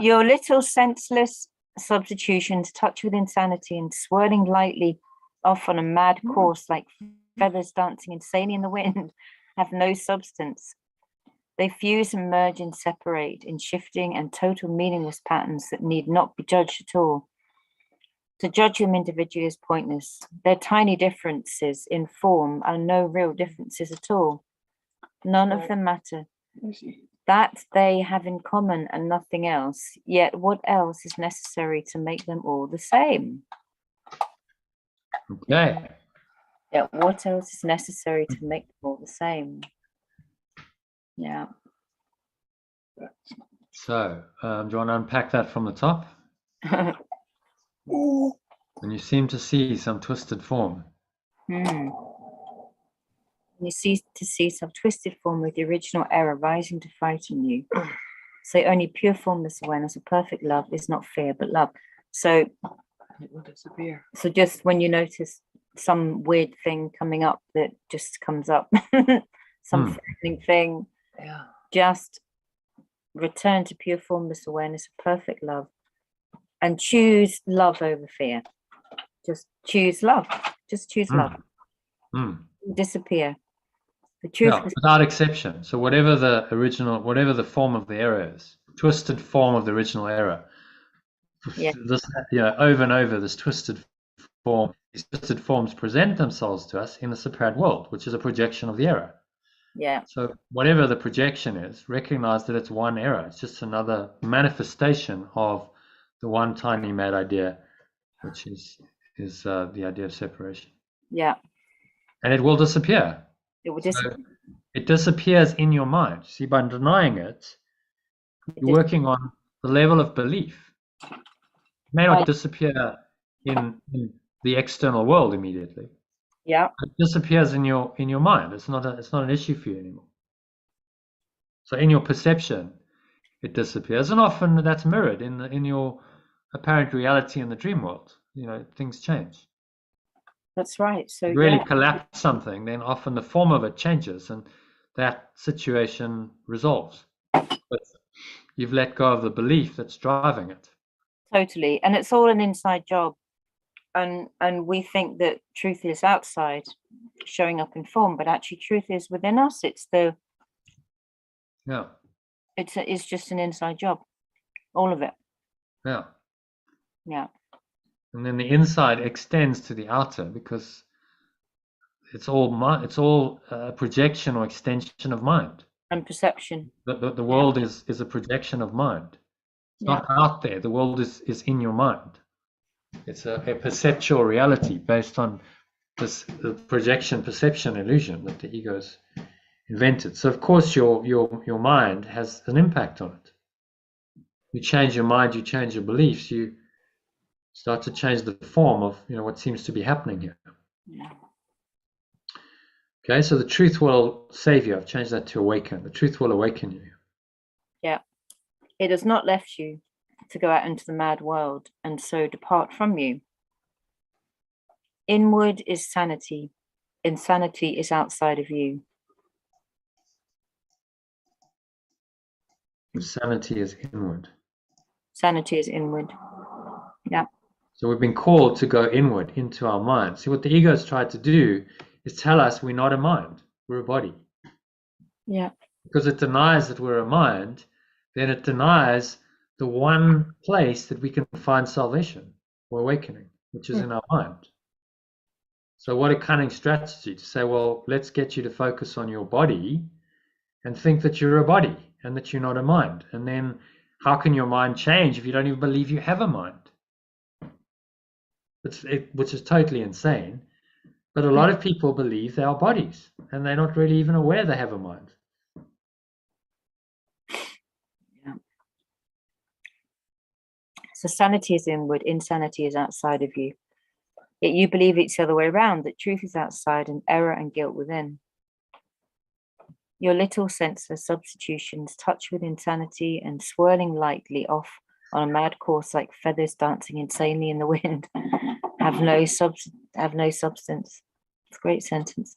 Your little senseless substitutions touch with insanity and swirling lightly off on a mad course like feathers dancing insanely in the wind have no substance. They fuse and merge and separate in shifting and total meaningless patterns that need not be judged at all. To judge them individually is pointless. Their tiny differences in form are no real differences at all. None of them matter. That they have in common and nothing else. Yet what else is necessary to make them all the same? Okay. Yet what else is necessary to make them all the same? Yeah. So, do you want to unpack that from the top? And you seem to see some twisted form. You see some twisted form with the original error rising to frighten you. Say only pure formless awareness of perfect love is not fear but love. So It will disappear. So just when you notice some weird thing coming up that just comes up, some frightening thing, just return to pure formless awareness of perfect love and choose love over fear. Just choose love. Just choose love. Disappear. The truth without exception. So whatever the form of the error is, twisted form of the original error, this, over and over, this twisted form, these twisted forms present themselves to us in the separate world, which is a projection of the error. Yeah. So whatever the projection is, recognize that it's one error. It's just another manifestation of the one tiny mad idea, which is the idea of separation. Yeah. And it will disappear. It will disappear. So it disappears in your mind. See, by denying it, you're working on the level of belief. It may not disappear in the external world immediately. Yeah. It disappears in your mind. It's not an issue for you anymore. So in your perception, it disappears, and often that's mirrored in your apparent reality in the dream world. Things change. That's right. So you really collapse something, then often the form of it changes, and that situation resolves. But you've let go of the belief that's driving it. Totally, and it's all an inside job. And we think that truth is outside, showing up in form, but actually truth is within us. It's just an inside job, all of it. Yeah. And then the inside extends to the outer, because it's all a projection or extension of mind and perception. The world is a projection of mind. It's not out there. The world is in your mind. It's a perceptual reality based on the projection, perception, illusion that the ego's invented. So of course your mind has an impact on it. You change your mind, you change your beliefs, you start to change the form of what seems to be happening here. Okay, so the truth will save you. I've changed that to awaken. The truth will awaken you. Yeah. It has not left you to go out into the mad world and so depart from you. Inward is sanity. Insanity is outside of you. Sanity is inward. Sanity is inward. Yeah. So we've been called to go inward into our mind. See, what the ego has tried to do is tell us we're not a mind, we're a body. Yeah. Because it denies that we're a mind, then it denies the one place that we can find salvation or awakening, which is in our mind. So what a cunning strategy to say, well, let's get you to focus on your body and think that you're a body and that you're not a mind. And then how can your mind change if you don't even believe you have a mind? Which is totally insane. But a lot of people believe they are bodies and they're not really even aware they have a mind. Yeah. So sanity is inward, insanity is outside of you. Yet you believe it's the other way around, that truth is outside and error and guilt within. Your little senseless substitutions, touch with insanity and swirling lightly off on a mad course like feathers dancing insanely in the wind, have no substance. It's a great sentence.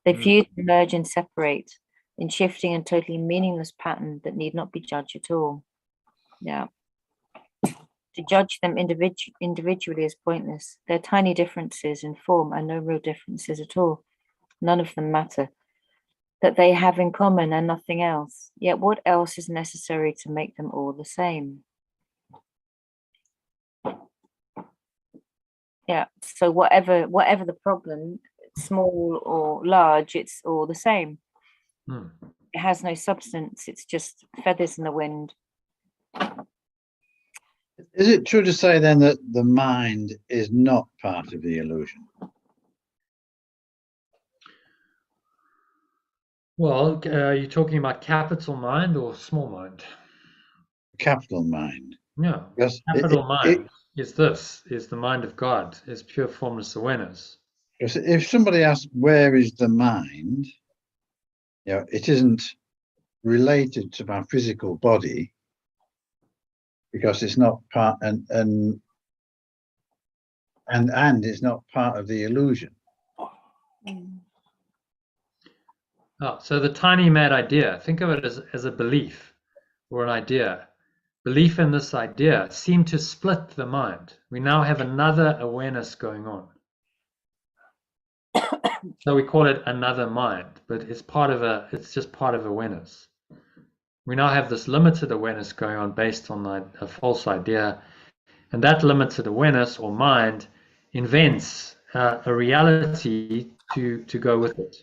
They fuse, merge, and separate in shifting and totally meaningless pattern that need not be judged at all. Yeah. To judge them individually is pointless. Their tiny differences in form are no real differences at all. None of them matter. That they have in common and nothing else. Yet what else is necessary to make them all the same? Yeah, so whatever the problem, small or large, it's all the same. It has no substance, it's just feathers in the wind. Is it true to say then that the mind is not part of the illusion? Well, are you talking about capital mind or small mind? Capital mind. Yeah, Because capital mind is the mind of God, is pure formless awareness. because if somebody asks where is the mind, it isn't related to my physical body because it's not part and it's not part of the illusion. Oh, so the tiny mad idea, think of it as a belief or an idea. Belief in this idea seemed to split the mind. We now have another awareness going on. So we call it another mind, but it's just part of awareness. We now have this limited awareness going on based on a false idea, and that limited awareness or mind invents a reality to go with it.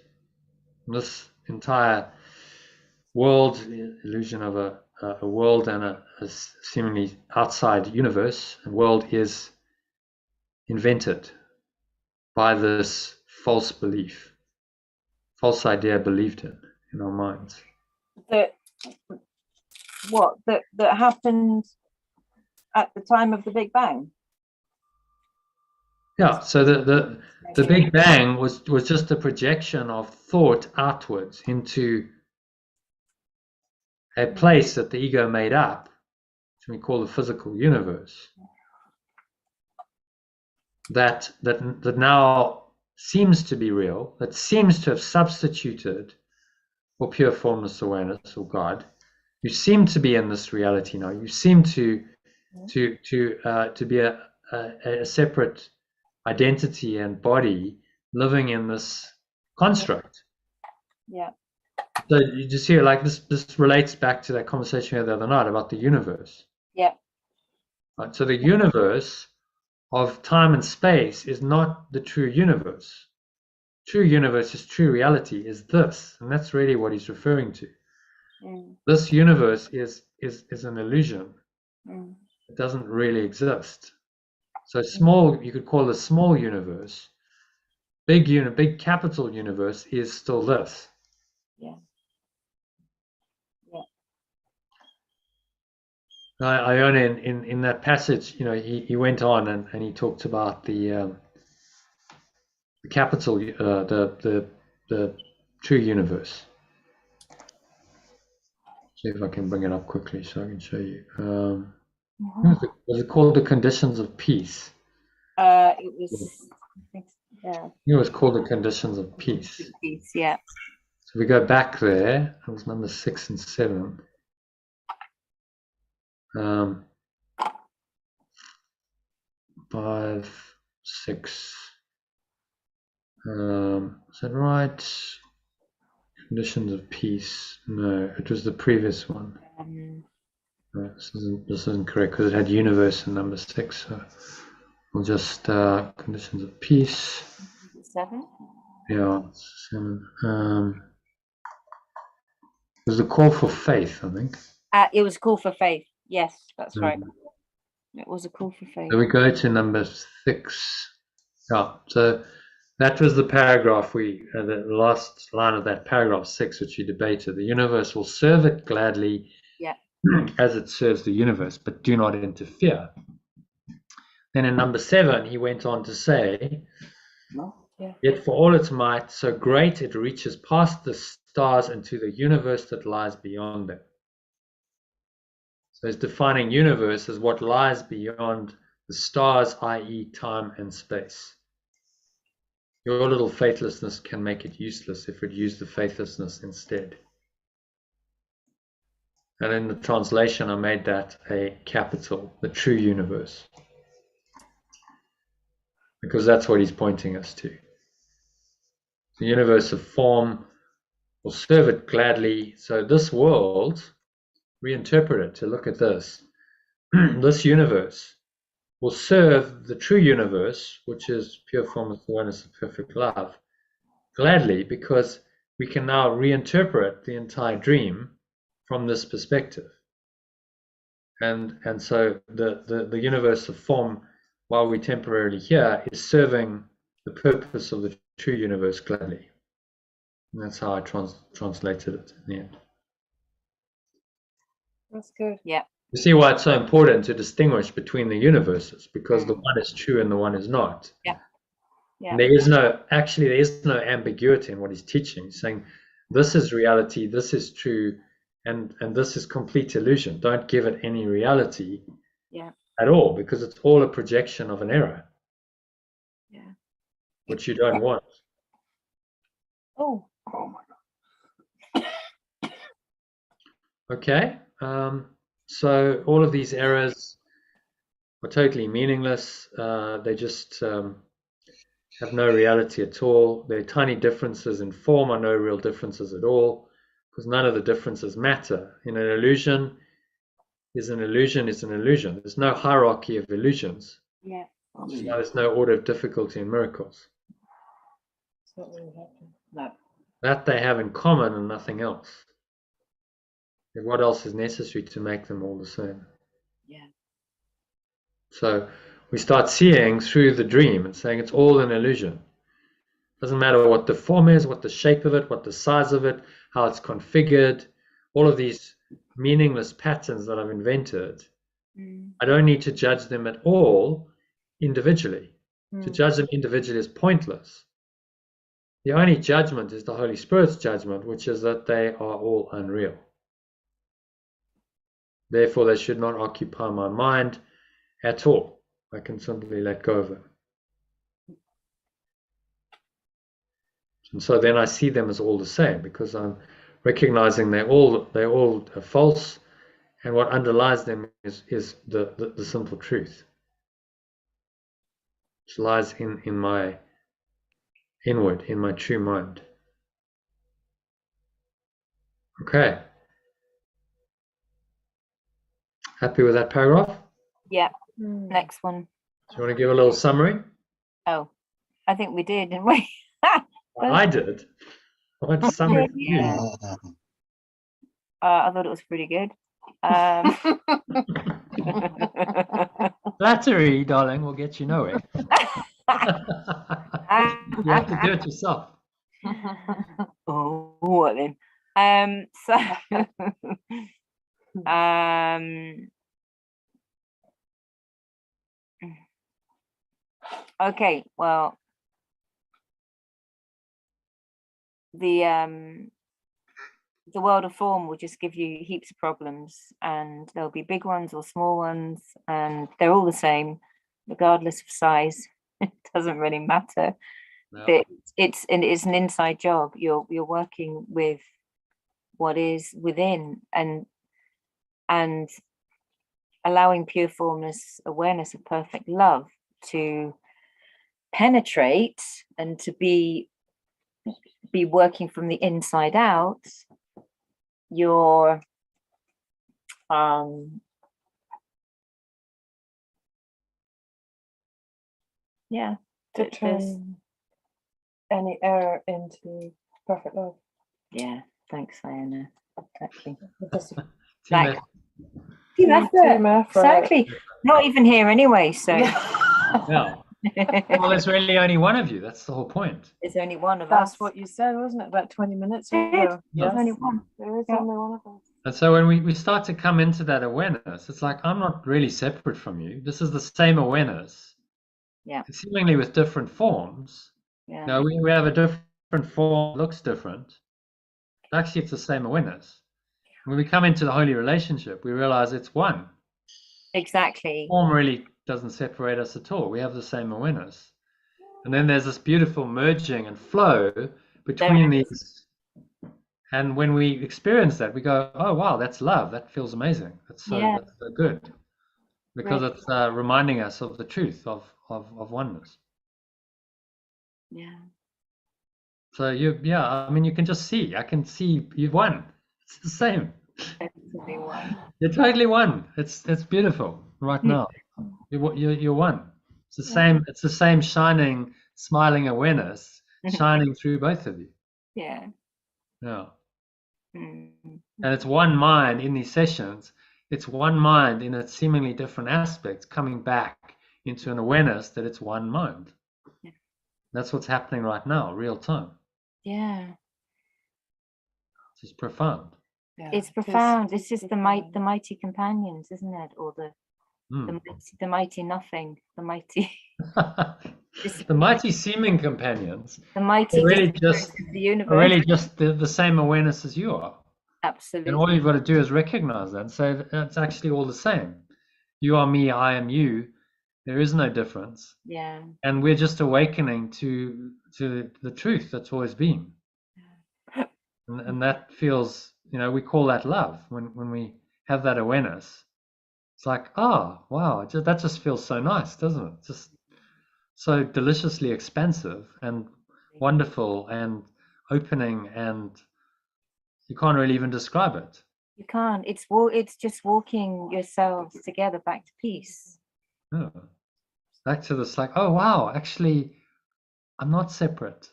And this entire world, illusion of a world and a seemingly outside universe, and world is invented by this false belief, false idea believed in our minds. That happened at the time of the Big Bang? Yeah, so the Big Bang was just a projection of thought outwards into a place that the ego made up, which we call the physical universe, that now seems to be real, that seems to have substituted for pure formless awareness or God. You seem to be in this reality now. You seem to be a separate identity and body living in this construct. Yeah. So you just hear like this relates back to that conversation we had the other night about the universe. Yeah. Right? So the universe of time and space is not the true universe. True universe is true reality, is this, and that's really what he's referring to. This universe is an illusion. It doesn't really exist. So small, you could call it a small universe. Big capital universe is still this. Yeah. Iona, in that passage, he went on and he talked about the capital, the true universe. See if I can bring it up quickly so I can show you. Was it called the conditions of peace? It was. I think, yeah. It was called the conditions of peace. Peace, yeah. So we go back there. It was number 6 and 7. 5, 6. Is that right? Conditions of peace. No, it was the previous one. No, this isn't correct because it had universe in number 6. So we'll just conditions of peace. 7. Yeah, 7. It was the call for faith, I think. It was a call for faith. Yes, that's right. It was a call for faith. So we go to number 6. Yeah, so that was the paragraph the last line of that paragraph 6, which you debated. The universe will serve it gladly, yeah, as it serves the universe, but do not interfere. Then in number 7, he went on to say, yet for all its might, so great it reaches past the stars into the universe that lies beyond them. So he's defining universe as what lies beyond the stars, i.e. time and space. Your little faithlessness can make it useless if it used the faithlessness instead. And in the translation, I made that a capital, the true universe. Because that's what he's pointing us to. The universe of form will serve it gladly. So this world, reinterpret it to look at this. This universe will serve the true universe, which is pure formless awareness of perfect love, gladly, because we can now reinterpret the entire dream from this perspective. And so the universe of form, while we temporarily here, is serving the purpose of the true universe gladly. And that's how I translated it in the end. That's good. Yeah. You see why it's so important to distinguish between the universes, because the one is true and the one is not. Yeah. Yeah. And there is no ambiguity in what he's teaching. He's saying this is reality, this is true, and this is complete illusion. Don't give it any reality at all, because it's all a projection of an error. Yeah. Which you don't want. Oh. Okay. So all of these errors are totally meaningless. They just have no reality at all. Their tiny differences in form are no real differences at all, because none of the differences matter. In an illusion is an illusion is an illusion. There's no hierarchy of illusions. Yeah. So there's no order of difficulty in miracles. No. That they have in common and nothing else. And what else is necessary to make them all the same? Yeah. So we start seeing through the dream and saying it's all an illusion. Doesn't matter what the form is, what the shape of it, what the size of it, how it's configured, all of these meaningless patterns that I've invented. I don't need to judge them at all individually. To judge them individually is pointless. The only judgment is the Holy Spirit's judgment, which is that they are all unreal. Therefore, they should not occupy my mind at all. I can simply let go of them. And so then I see them as all the same, because I'm recognizing they're all false, and what underlies them is the simple truth, which lies in my inward, in my true mind. Okay. Happy with that paragraph? Yeah. Next one. Do you want to give a little summary? Oh, I think we did, didn't we? I did. I went to summary for you. I thought it was pretty good. Flattery, darling, will get you nowhere. You have to do it yourself. Oh, what then? Okay, well, the world of form will just give you heaps of problems, and there'll be big ones or small ones, and they're all the same, regardless of size. It doesn't really matter. No. It's an inside job. You're working with what is within, and allowing pure formless awareness of perfect love to penetrate and to be working from the inside out. You're Yeah. To There's, turn any error into perfect love. yeah. Thanks, Diana. Exactly. Team Like, effort. team effort. Team effort. Exactly. Not even here anyway, so Yeah. Well, there's really only one of you. That's the whole point. there's only one of us. That's what you said, wasn't it? About 20 minutes Did. ago. There's only one. There is Yeah. only one of us. And so when we start to come into that awareness, it's like, I'm not really separate from you. This is the same awareness. Yeah. Seemingly with different forms. Yeah. No, we have a different form, looks different. Actually, it's the same awareness. When we come into the holy relationship, we realize it's one. Exactly. Form really doesn't separate us at all. We have the same awareness. And then there's this beautiful merging and flow between these. And when we experience that, we go, oh, wow, that's love. That feels amazing. That's so, Yeah. that's so good. Because it's reminding us of the truth of oneness. Yeah. So I mean, you can just see. I can see you've won. It's the same. Definitely one. You're totally one. It's beautiful right now. You're one. It's the same. It's the same shining, smiling awareness shining through both of you. Yeah. Yeah. Mm. And it's one mind in these sessions. It's one mind in its seemingly different aspects coming back into an awareness that it's one mind. Yeah. That's what's happening right now, real time. Yeah. It's profound. Yeah, It's profound. This is the mighty companions, isn't it? Or the mighty nothing, the mighty The mighty seeming companions the mighty are really disappearance just of the universe. are really just the same awareness as you are. Absolutely. And all you've got to do is recognize that and say it's actually all the same. You are me, I am you. There is no difference. Yeah. And we're just awakening to the truth that's always been. And that feels, we call that love. When we have that awareness, it's like, oh, wow, that just feels so nice, doesn't it? Just so deliciously expansive and wonderful and opening, and you can't really even describe it. You can't. It's just walking yourselves together back to peace. Yeah. Back to this, like, oh, wow, actually, I'm not separate.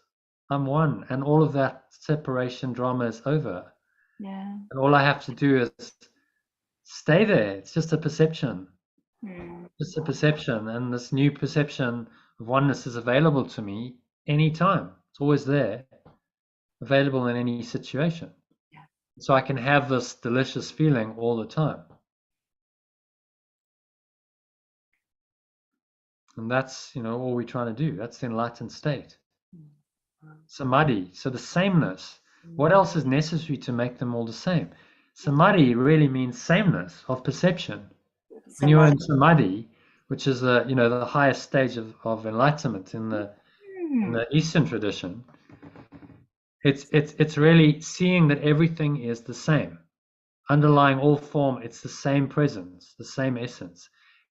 I'm one. And all of that separation drama is over. Yeah. And all I have to do is stay there. It's just a perception. Just a perception. And this new perception of oneness is available to me anytime. It's always there, available in any situation. Yeah. So I can have this delicious feeling all the time. And that's, all we're trying to do. That's the enlightened state. Samadhi, so the sameness. What else is necessary to make them all the same? Samadhi really means sameness of perception. When you're in Samadhi, which is the highest stage of enlightenment in the Eastern tradition, it's really seeing that everything is the same. Underlying all form, it's the same presence, the same essence,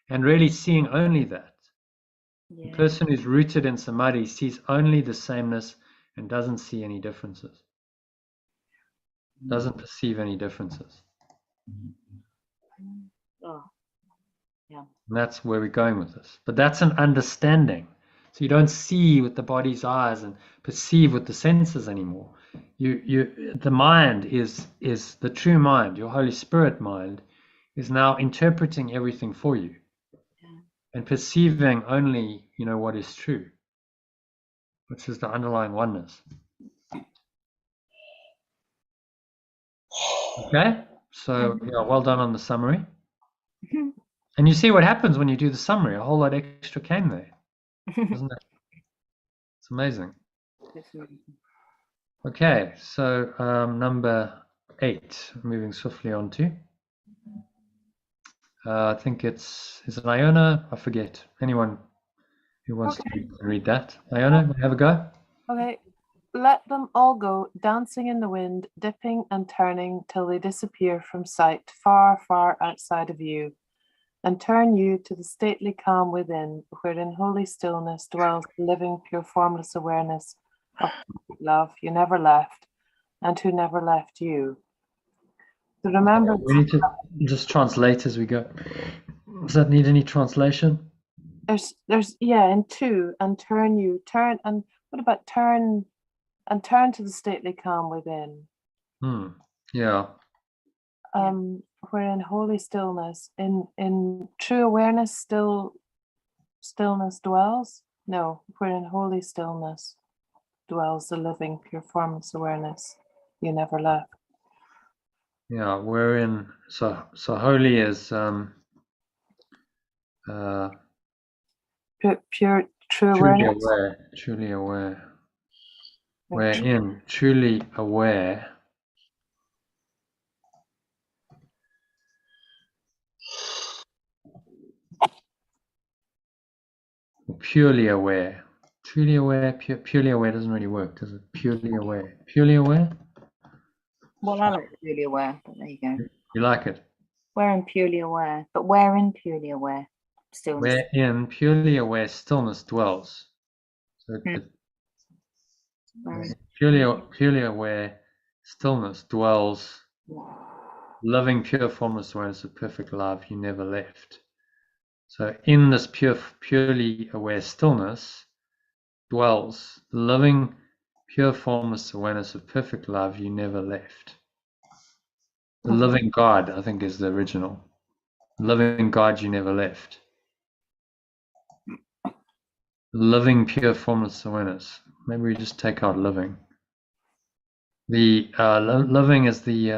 and really seeing only that. Yeah. The person who's rooted in Samadhi sees only the sameness and doesn't see any differences. Doesn't perceive any differences. Oh. Yeah. And that's where we're going with this. But that's an understanding. So you don't see with the body's eyes and perceive with the senses anymore. The mind is the true mind. Your Holy Spirit mind is now interpreting everything for you, and perceiving only what is true, which is the underlying oneness. Okay, so well done on the summary. And you see what happens when you do the summary. A whole lot extra came there, isn't it? It's amazing. Okay, so number 8, moving swiftly on to. I think is it Iona? I forget. Anyone who wants to read that. Iona, have a go. Okay. Let them all go, dancing in the wind, dipping and turning till they disappear from sight, far, far outside of you, and turn you to the stately calm within, where in holy stillness dwells the living, pure, formless awareness of love you never left, and who never left you. The remembrance. We need to just translate as we go. Does that need any translation? There's and two, and turn, and what about turn to the stately calm within? Yeah. Where in holy stillness, in true awareness, stillness dwells. No, where in holy stillness dwells the living pure formless awareness you never left. Yeah, we're in so holy is Pure true truly awareness. aware, truly aware. We're in truly aware. Purely aware. Truly aware, purely aware doesn't really work, does it? Purely aware. Purely aware? Well, I like purely aware, but there you go. You like it? Wherein purely aware, but wherein purely aware? Stillness. Wherein purely aware stillness dwells. So purely aware stillness dwells, loving pure formless awareness of perfect love you never left. So in this purely aware stillness dwells the loving pure formless awareness of perfect love you never left. The loving God, I think, is the original. Loving God you never left. Loving pure formless awareness. Maybe we just take out living. The loving is the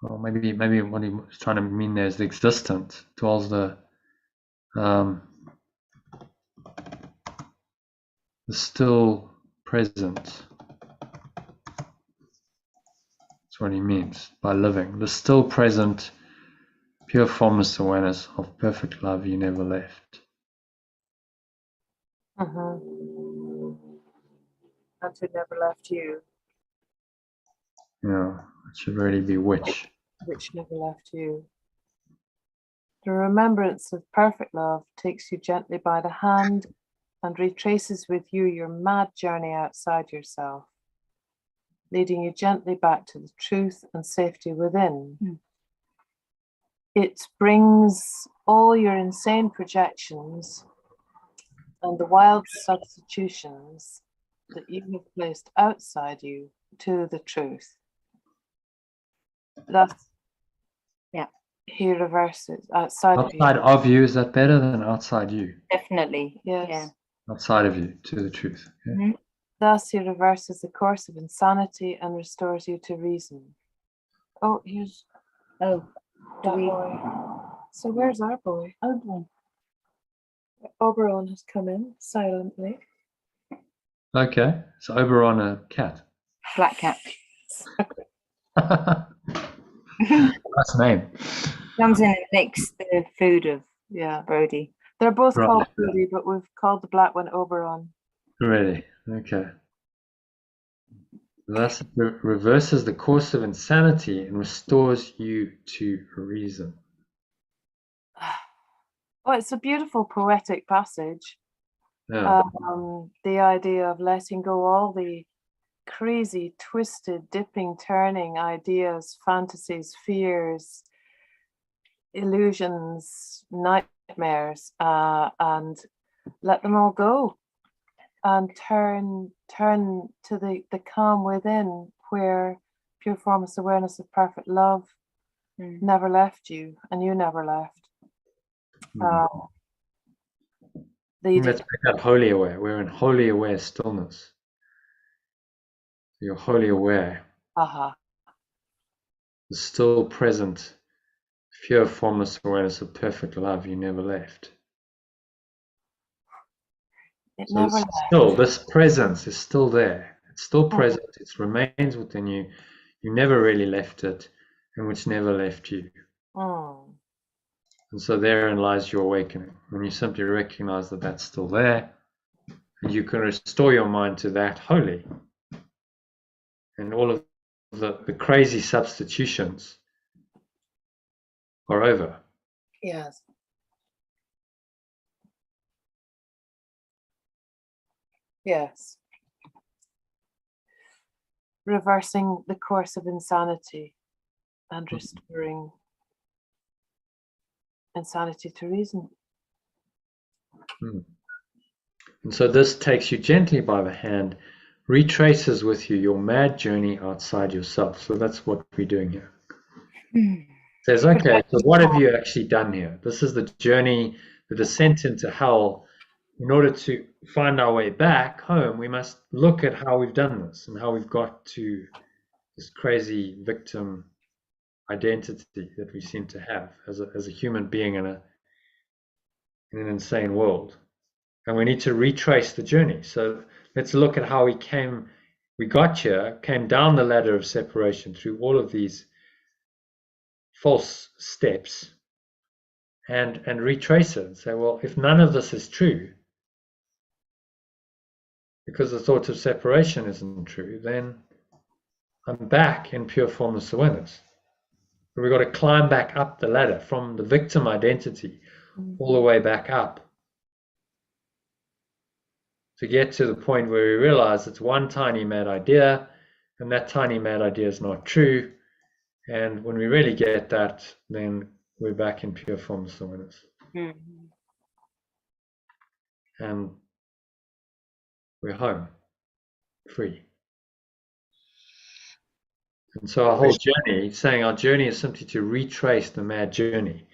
well, maybe what he was trying to mean there is the existent, dwells the still present. That's what he means by living. The still present, pure formless awareness of perfect love you never left. And who never left you. Yeah, it should really be which never left you. The remembrance of perfect love takes you gently by the hand and retraces with you your mad journey outside yourself, leading you gently back to the truth and safety within. It brings all your insane projections and the wild substitutions that you have placed outside you to the truth. Thus, he reverses outside of you. outside of you. Is that better than outside you? Definitely. Yes. Yeah. Outside of you to the truth. Okay? Thus, he reverses the course of insanity and restores you to reason. Oh, here's Oh, that boy. So where's our boy? Oberon has come in silently. Okay, so Oberon a cat. black cat. Nice name. Comes in and licks the food of Brody. They're both Right. called Brody, but we've called the black one Oberon. Really? Okay. Thus, it reverses the course of insanity and restores you to reason. Oh, it's a beautiful poetic passage. Yeah. The idea of letting go all the crazy, twisted, dipping, turning ideas, fantasies, fears, illusions, nightmares, and let them all go, and turn to the calm within, where pure formless awareness of perfect love never left you, and you never left. Let's make that wholly aware. We're in wholly aware stillness. You're wholly aware. The still present, pure formless awareness of perfect love you never left. This presence is still there. It's still present. It remains within you. You never really left it, and which never left you. And so therein lies your awakening. When you simply recognize that that's still there, and you can restore your mind to that wholly. And all of the crazy substitutions are over. Yes. Yes. Reversing the course of insanity and restoring insanity to reason. And so this takes you gently by the hand, retraces with you your mad journey outside yourself. So that's what we're doing here. Says, okay, so what have you actually done here? This is the journey, the descent into hell. In order to find our way back home, we must look at how we've done this and how we've got to this crazy victim identity that we seem to have as a human being in an insane world. And we need to retrace the journey. So let's look at how we got here, came down the ladder of separation through all of these false steps, and retrace it and say, well, if none of this is true, because the thought of separation isn't true, then I'm back in pure formless awareness. But we've got to climb back up the ladder from the victim identity all the way back up to get to the point where we realize it's one tiny mad idea, and that tiny mad idea is not true. And when we really get that, then we're back in pure formless awareness. And we're home, free. And so our whole journey, saying our journey is simply to retrace the mad journey,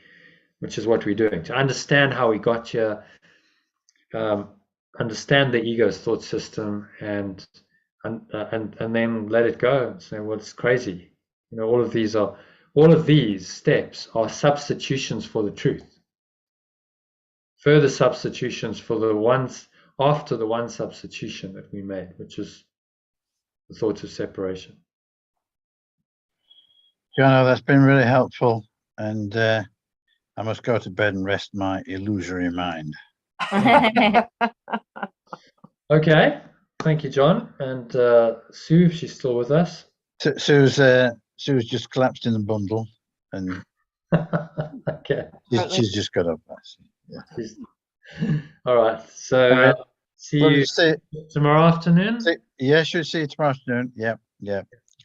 which is what we're doing, to understand how we got here, understand the ego's thought system, and then let it go and say, well, it's crazy. You know, all of these steps are substitutions for the truth. Further substitutions for the ones after the one substitution that we made, which is the thought of separation. Jono, that's been really helpful, and I must go to bed and rest my illusory mind. Okay, thank you, John. And Sue, if she's still with us. Sue's just collapsed in a bundle, and Okay, she's just got up. yeah. All right. So see you tomorrow afternoon. Yeah, should see you tomorrow afternoon. Yeah.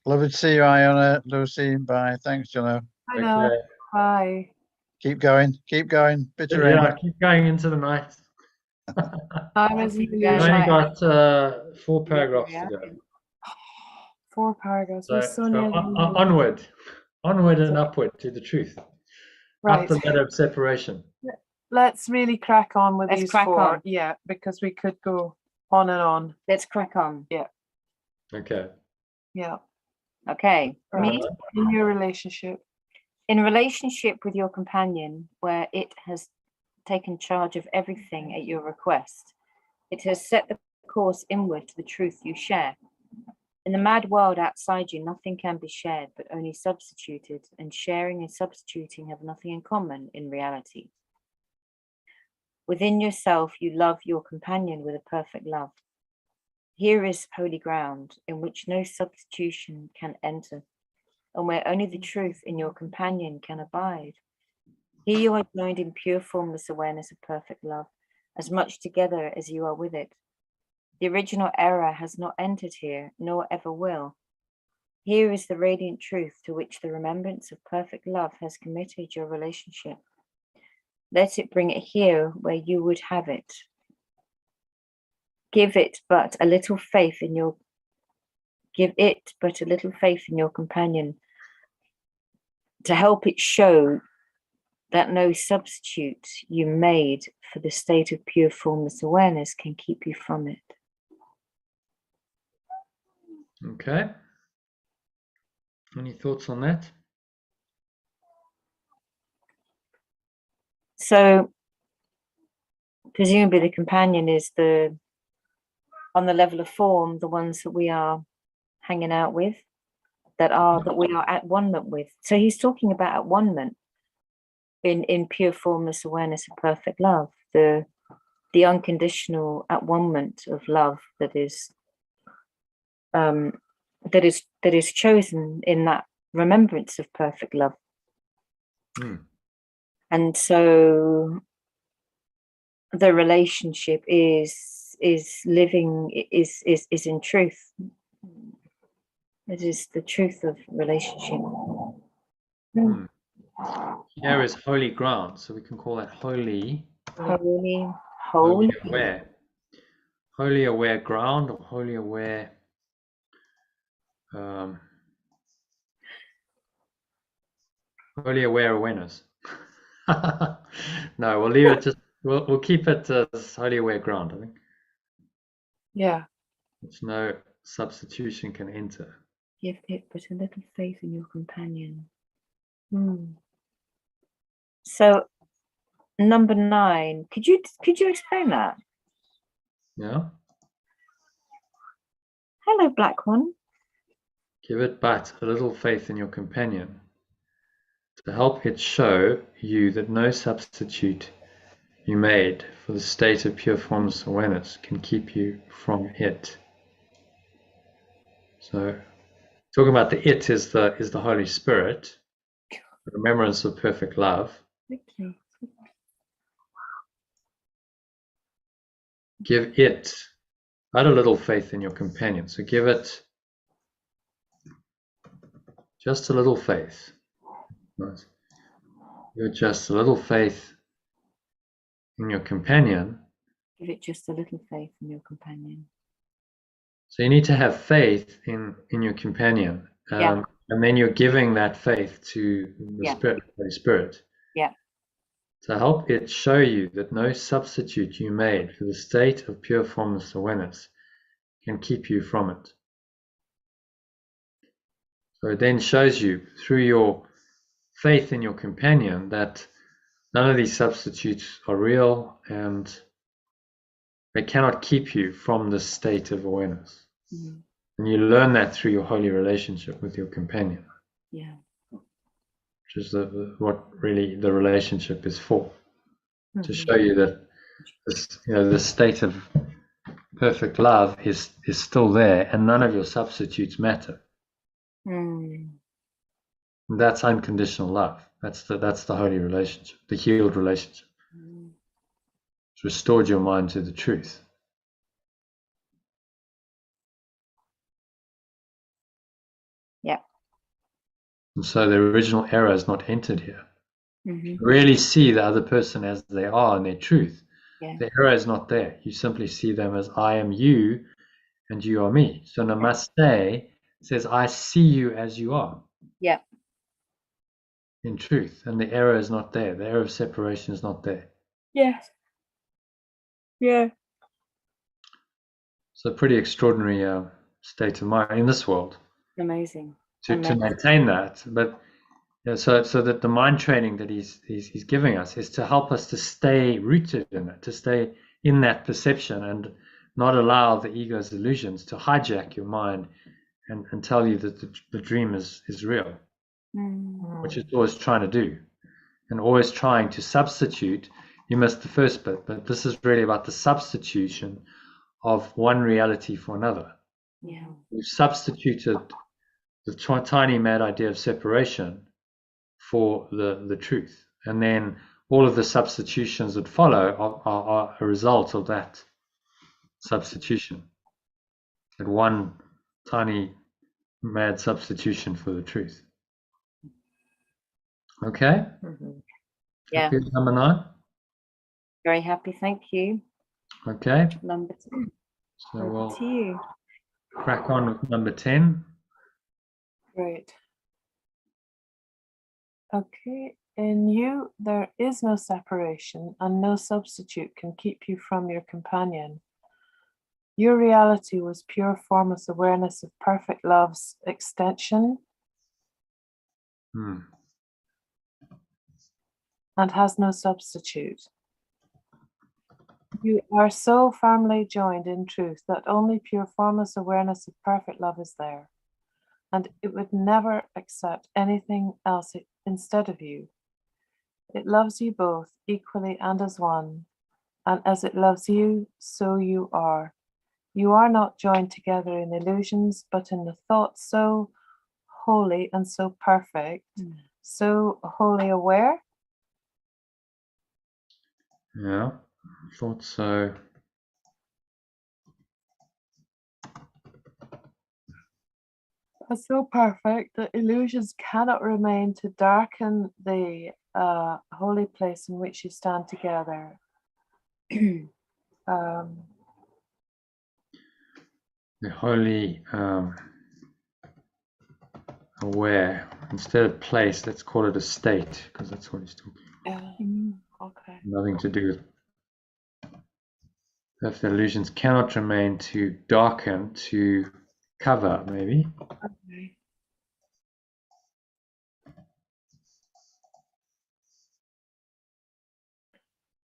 Lovely to see you, Iona, Lucy. Bye. Thanks, Jono. Okay. Bye. Keep going. Bitter rain. Yeah, keep going into the night. We've only got 4 paragraphs to go. 4 paragraphs. So onward and upward to the truth. Right. Up the ladder of separation. Let's really crack on with these 4. On. Yeah, because we could go on and on. Let's crack on. Yeah. Okay. Yeah. Okay. Right. In your relationship. In relationship with your companion, where it has taken charge of everything at your request, it has set the course inward to the truth you share. In the mad world outside you, nothing can be shared, but only substituted, and sharing and substituting have nothing in common in reality. Within yourself, you love your companion with a perfect love. Here is holy ground in which no substitution can enter, and where only the truth in your companion can abide. Here you are joined in pure formless awareness of perfect love, as much together as you are with it. The original error has not entered here, nor ever will. Here is the radiant truth to which the remembrance of perfect love has committed your relationship. Let it bring it here where you would have it. Give it but a little faith in your companion to help it show that no substitute you made for the state of pure formless awareness can keep you from it. Okay. Any thoughts on that? So presumably the companion is on the level of form, the ones that we are hanging out with, that we are at one-ment with. So he's talking about at one-ment in pure formless awareness of perfect love, the unconditional at one-ment of love that is chosen in that remembrance of perfect love. And so the relationship is living, is in truth. It is the truth of relationship. Hmm. Here is holy ground, so we can call that holy. Holy, Holy holy. aware. Holy aware ground, or holy aware holy aware awareness. No, we'll leave it just we'll keep it as holy aware ground, I think. Yeah. Which no substitution can enter. Give it but a little faith in your companion. Hmm. So number 9, could you explain that? Yeah. Hello, Black One. Give it but a little faith in your companion, to help it show you that no substitute you made for the state of pure formless awareness can keep you from it. So talking about the it is the Holy Spirit, the remembrance of perfect love. Okay. Give it but a little faith in your companion. So give it just a little faith. Nice. Give it just a little faith in your companion. Give it just a little faith in your companion. So you need to have faith in your companion, Yeah. and then you're giving that faith to the Yeah. Spirit, Holy Spirit, Yeah. to help it show you that no substitute you made for the state of pure formless awareness can keep you from it. So it then shows you through your faith in your companion that none of these substitutes are real and they cannot keep you from this state of awareness. Mm-hmm. And you learn that through your holy relationship with your companion. Yeah. Which is what really the relationship is for. Mm-hmm. To show you that this, the state of perfect love is still there and none of your substitutes matter. Mm. And that's unconditional love. That's the holy relationship, the healed relationship. Mm. It's restored your mind to the truth. Yeah. And so the original error is not entered here. Mm-hmm. You really see the other person as they are in their truth. Yeah. The error is not there. You simply see them as I am you and you are me. So Namaste says, I see you as you are. Yeah. In truth. And the error is not there. The error of separation is not there. Yes. Yeah. So pretty extraordinary state of mind in this world. Amazing. To maintain that. But so that the mind training that he's giving us is to help us to stay rooted in it, to stay in that perception and not allow the ego's illusions to hijack your mind and tell you that the dream is real, which it's always trying to do, and always trying to substitute. You missed the first bit, but this is really about the substitution of one reality for another. Yeah. We've substituted the tiny mad idea of separation for the truth, and then all of the substitutions that follow are a result of that substitution, that one tiny mad substitution for the truth. Okay. Mm-hmm. Yeah. Happy with number 9? Very happy. Thank you. Okay. Number 10. So Over we'll to you. crack on with number 10. Great. Okay. In you, there is no separation, and no substitute can keep you from your companion. Your reality was pure formless awareness of perfect love's extension and has no substitute. You are so firmly joined in truth that only pure formless awareness of perfect love is there, and it would never accept anything else instead of you. It loves you both equally and as one, and as it loves you, so you are. You are not joined together in illusions, but in the thought so holy and so perfect, so wholly aware. Yeah, thought so. are so perfect that illusions cannot remain to darken the holy place in which you stand together. The holy aware, instead of place, let's call it a state, because that's what he's talking about. Okay. Nothing to do with. If the illusions cannot remain, to darken, to cover, maybe. Okay.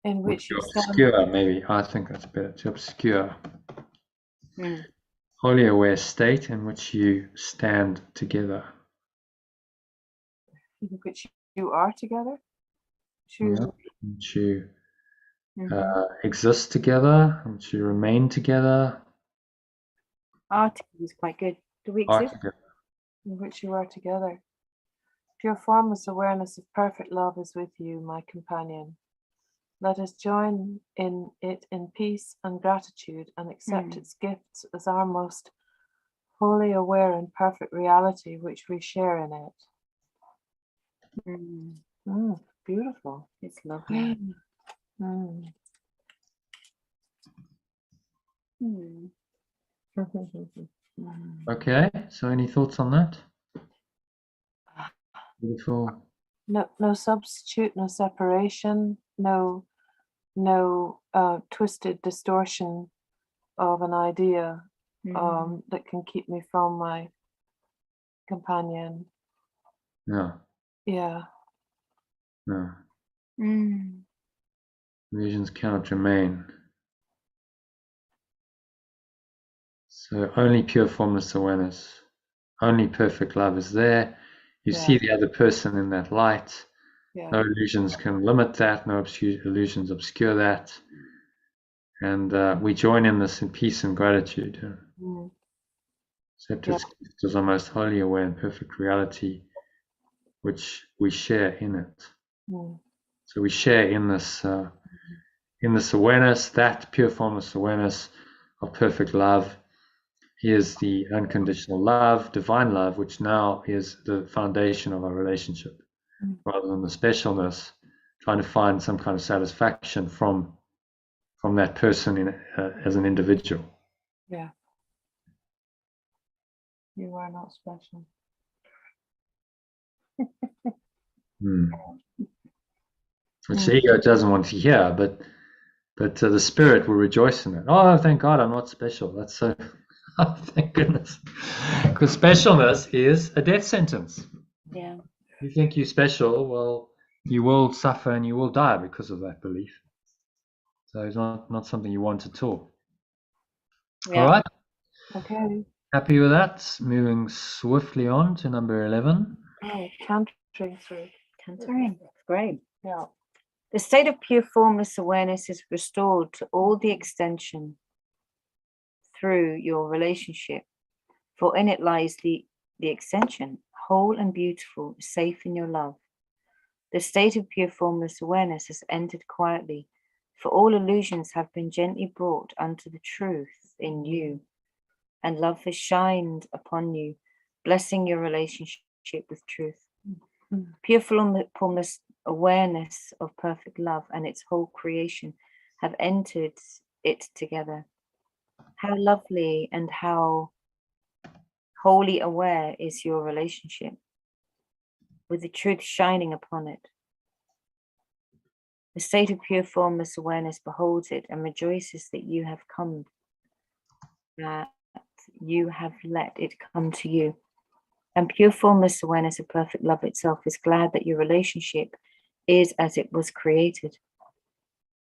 In which you obscure, maybe. I think that's better. To obscure. Mm. Wholly aware state in which you stand together. in which you are together. Which you exist together, which you remain together. Are together is quite good. Do we Are exist? together. In which you are together. Pure formless awareness of perfect love is with you, my companion. Let us join in it in peace and gratitude and accept its gifts as our most wholly aware and perfect reality which we share in it. Beautiful. It's lovely. Okay, so any thoughts on that? Beautiful. No substitute, no separation, no twisted distortion of an idea that can keep me from my companion. No. Yeah. No. Illusions cannot remain. So only pure formless awareness, only perfect love is there. You see the other person in that light. Yeah. No illusions can limit that. No illusions obscure that. And we join in this in peace and gratitude. Accept its gift as our most wholly aware and perfect reality, which we share in it. So we share in this awareness, that pure formless awareness of perfect love. Is the unconditional love, divine love, which now is the foundation of our relationship, rather than the specialness, trying to find some kind of satisfaction from that person as an individual. Yeah. You are not special. Which the ego doesn't want to hear, but the spirit will rejoice in it. Oh, thank God, I'm not special. That's so. Oh, thank goodness. Because specialness is a death sentence. Yeah. You think you're special, well, you will suffer and you will die because of that belief. So it's not something you want at all. Yeah. All right. Okay. Happy with that? Moving swiftly on to number 11. Oh, cantering through. Cantering. Great. Yeah. The state of pure formless awareness is restored to all the extension through your relationship, for in it lies the extension, whole and beautiful, safe in your love. The state of pure formless awareness has entered quietly, for all illusions have been gently brought unto the truth in you, and love has shined upon you, blessing your relationship with truth. Pure formless awareness of perfect love and its whole creation have entered it together. How lovely and how wholly aware is your relationship, with the truth shining upon it. The state of pure formless awareness beholds it and rejoices that you have come, that you have let it come to you. And pure formless awareness of perfect love itself is glad that your relationship is as it was created.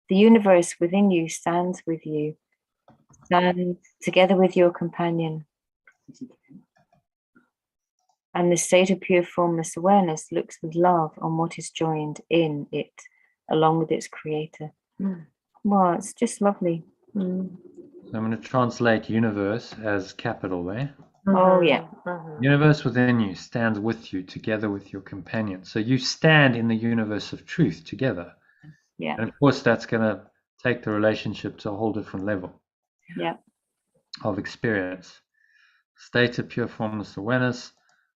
The universe within you stands with you, stands together with your companion. And the state of pure formless awareness looks with love on what is joined in it, along with its creator. Wow, it's just lovely. So I'm going to translate universe as capital there. Oh, yeah. Universe within you stands with you, together with your companion. So you stand in the universe of truth together. Yeah. And of course, that's going to take the relationship to a whole different level Yeah. of experience. State of pure formless awareness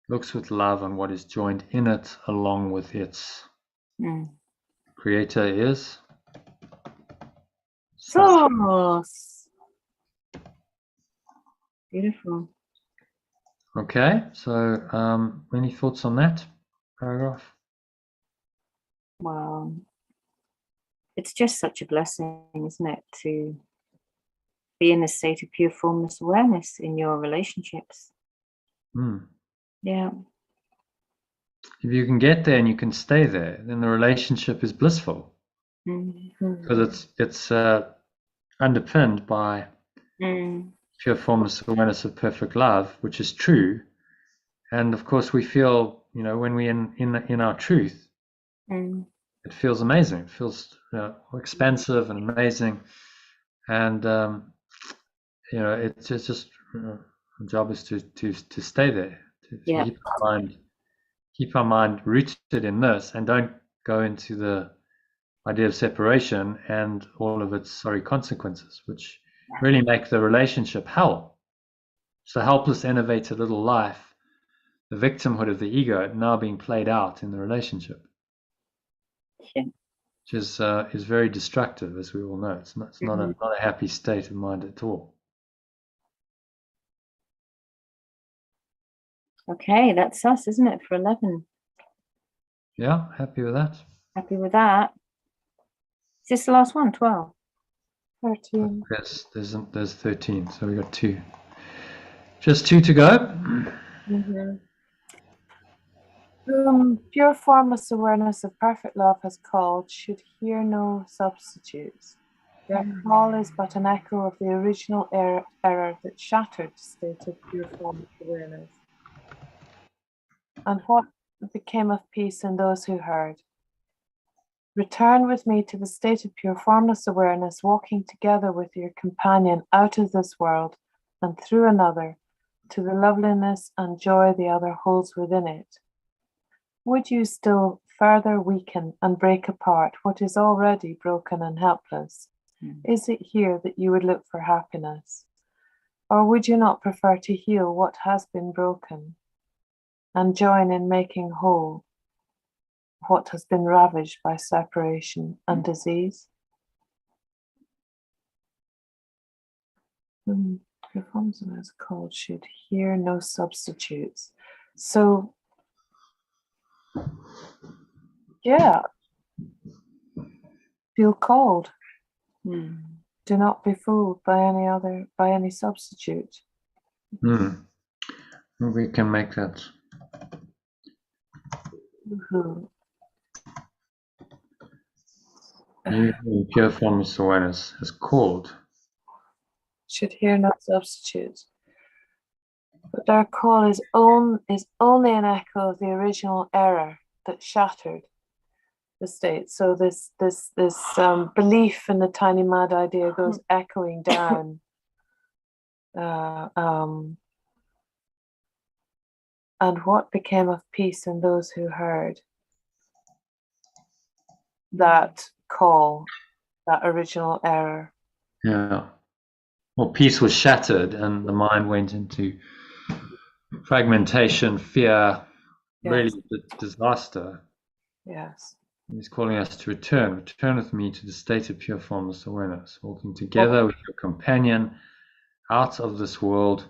looks with love on what is joined in it along with its creator is Source. Beautiful. Okay, so any thoughts on that paragraph? Wow. It's just such a blessing, isn't it, to be in a state of pure formless awareness in your relationships. Yeah. If you can get there and you can stay there, then the relationship is blissful because it's underpinned by pure formless awareness of perfect love, which is true. And of course, we feel, when we're in our truth, it feels amazing. It feels expansive and amazing. And it's just the job is to stay there, to keep our mind rooted in this, and don't go into the idea of separation and all of its sorry consequences, which really make the relationship hell. It's a helpless, innovative little life, the victimhood of the ego now being played out in the relationship, which is very destructive, as we all know. It's not a happy state of mind at all. Okay, that's us, isn't it, for 11? Yeah, happy with that. Happy with that. Is this the last one? 12? 13. Yes, there's 13, so we got 2. Just 2 to go. Pure formless awareness of perfect love has called, should hear no substitutes. Their call is but an echo of the original error that shattered the state of pure formless awareness. And what became of peace in those who heard? Return with me to the state of pure formless awareness, walking together with your companion out of this world and through another, to the loveliness and joy the other holds within it. Would you still further weaken and break apart what is already broken and helpless? Is it here that you would look for happiness? Or would you not prefer to heal what has been broken and join in making whole what has been ravaged by separation and disease? Performance is called, should hear no substitutes. So, yeah, feel called. Do not be fooled by any substitute. We can make that. You in pure formless awareness has called. Should hear no substitutes. But their call is only an echo of the original error that shattered the state. So this belief in the tiny mad idea goes echoing down. And what became of peace in those who heard that call, that original error? Yeah. Well, peace was shattered and the mind went into fragmentation, fear, really disaster. Yes. He's calling us to return with me to the state of pure formless awareness, walking together with your companion out of this world.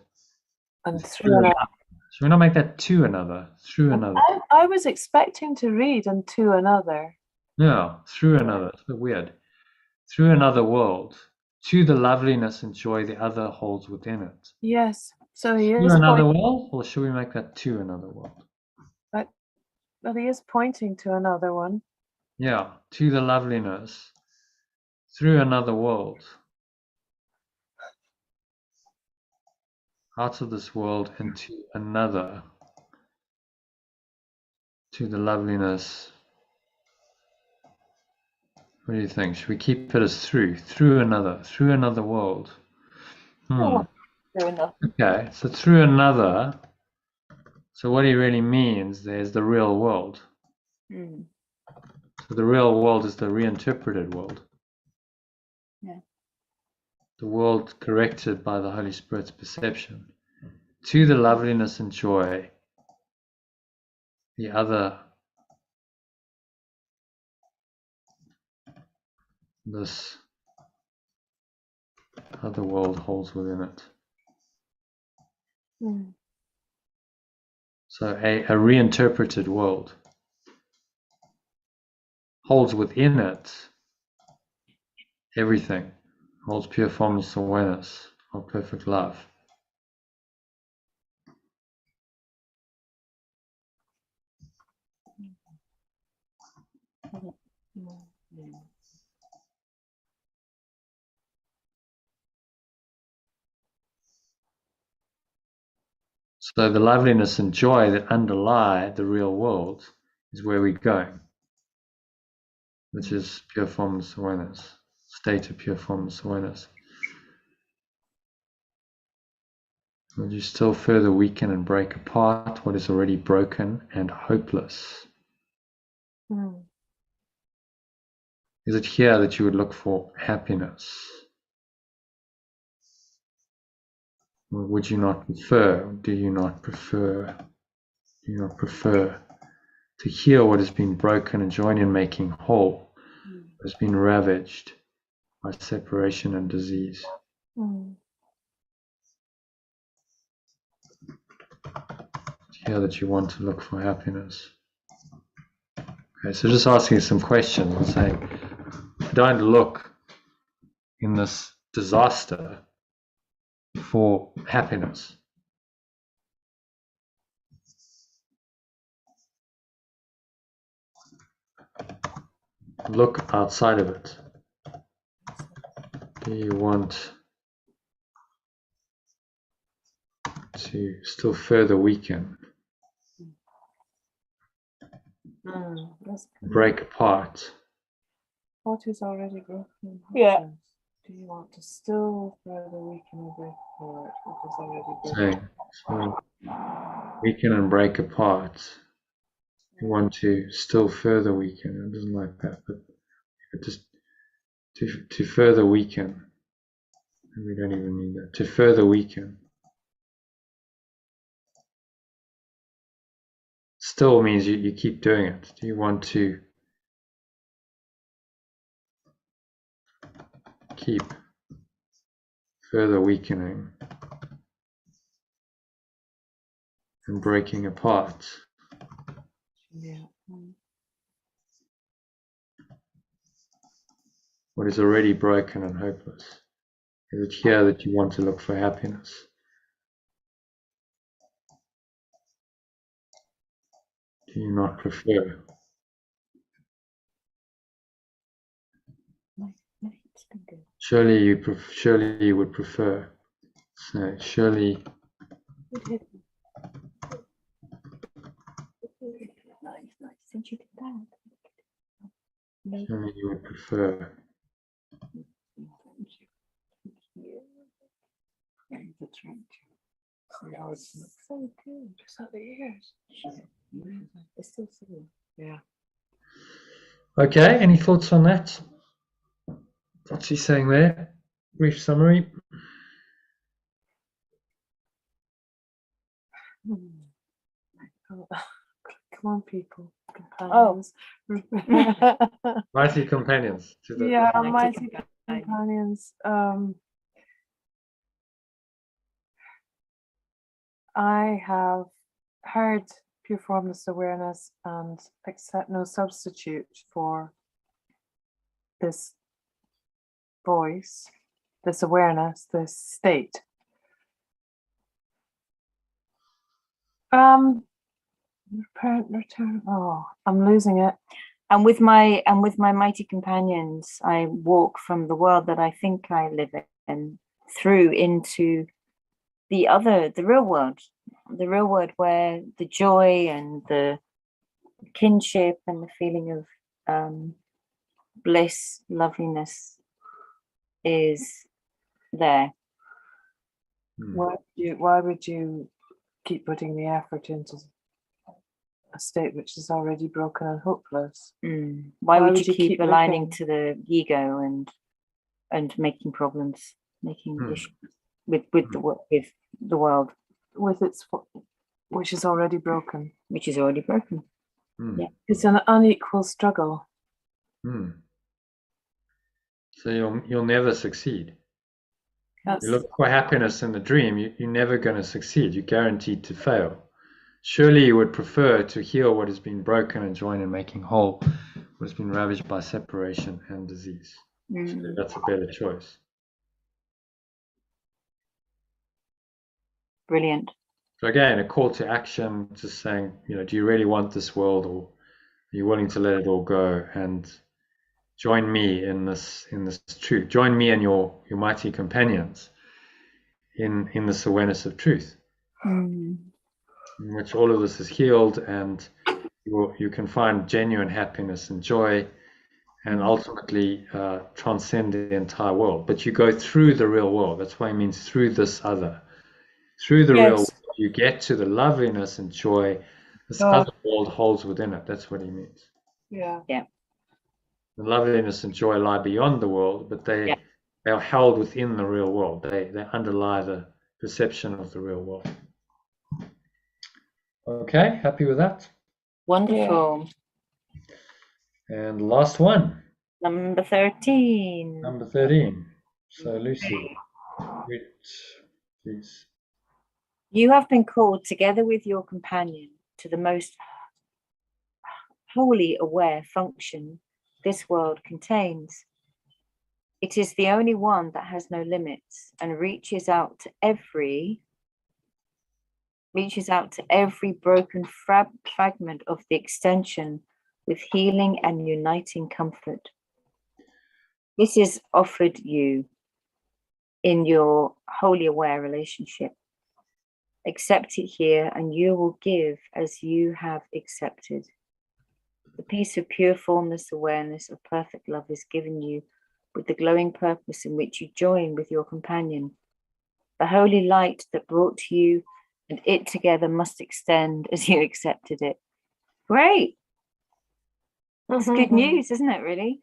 And through another. Should we not make that to another? Through another. I was expecting to read and to another. No, through another. It's a bit weird. Through another world, to the loveliness and joy the other holds within it. Yes. So he is through another world, or should we make that to another world? But he is pointing to another one. Yeah, to the loveliness through another world, out of this world into another, to the loveliness. What do you think? Should we keep it as through another world? Okay, so through another. So what he really means there is the real world. So the real world is the reinterpreted world. Yeah. The world corrected by the Holy Spirit's perception. to the loveliness and joy, the other, this other world holds within it. So a reinterpreted world holds within it everything, holds pure formless awareness of perfect love. So the loveliness and joy that underlie the real world is where we're going, which is pure formless awareness, state of pure formless awareness. Would you still further weaken and break apart what is already broken and hopeless? Is it here that you would look for happiness? Or would you not prefer, do you not prefer to heal what has been broken and join in making whole, what has been ravaged by separation and disease? Here that you want to look for happiness. Okay, so just asking some questions and saying, don't look in this disaster for happiness. Look outside of it. Do you want to still further weaken, break apart? What is already broken? Yeah. Do you want to still further weaken and break apart what is already broken? So weaken and break apart. You want to still further weaken. It doesn't like that, but just to further weaken. And we don't even need that. To further weaken. Still means you keep doing it. Do you want to keep further weakening and breaking apart? Yeah. What is already broken and hopeless? Is it here that you want to look for happiness? Do you not prefer? Surely you would prefer. So surely you would prefer. So good. Just out the ears. It's still singing. Yeah. Okay, any thoughts on that? What's he saying there? Brief summary. Oh, come on, people. Companions. Mighty companions. To the Yeah, mighty companions. I have heard pure formless awareness and accept no substitute for this voice, this awareness, this state. Return. Oh, I'm losing it. And with my mighty companions, I walk from the world that I think I live in through into the real world where the joy and the kinship and the feeling of bliss, loveliness is there. Why would you keep putting the effort into a state which is already broken and hopeless? Why would you keep aligning to the ego and making problems, making issues with the world? with its, which is already broken. Which is already broken. Hmm. It's an unequal struggle. Hmm. So you'll never succeed. That's, You look for happiness in the dream, you're never going to succeed. You're guaranteed to fail. Surely you would prefer to heal what has been broken and join in making whole what has been ravaged by separation and disease. So that's a better choice. Brilliant. So again, a call to action, just saying, do you really want this world, or are you willing to let it all go and join me in this truth? Join me and your mighty companions in this awareness of truth, in which all of this is healed, and you can find genuine happiness and joy, and ultimately transcend the entire world. But you go through the real world. That's why it means through this other. Through the real world, you get to the loveliness and joy this other world holds within it. That's what he means. yeah. The loveliness and joy lie beyond the world, but they are held within the real world. They underlie the perception of the real world. Okay, happy with that? Wonderful. And last one. Number 13. Number 13. So Lucy, read, please. You have been called together with your companion to the most wholly aware function this world contains. It is the only one that has no limits and reaches out to every broken fragment of the extension with healing and uniting comfort. This is offered you in your wholly aware relationship. Accept it here, and you will give as you have accepted. The peace of pure formless awareness of perfect love is given you with the glowing purpose in which you join with your companion. The holy light that brought you and it together must extend as you accepted it. Great. That's good news, isn't it, really?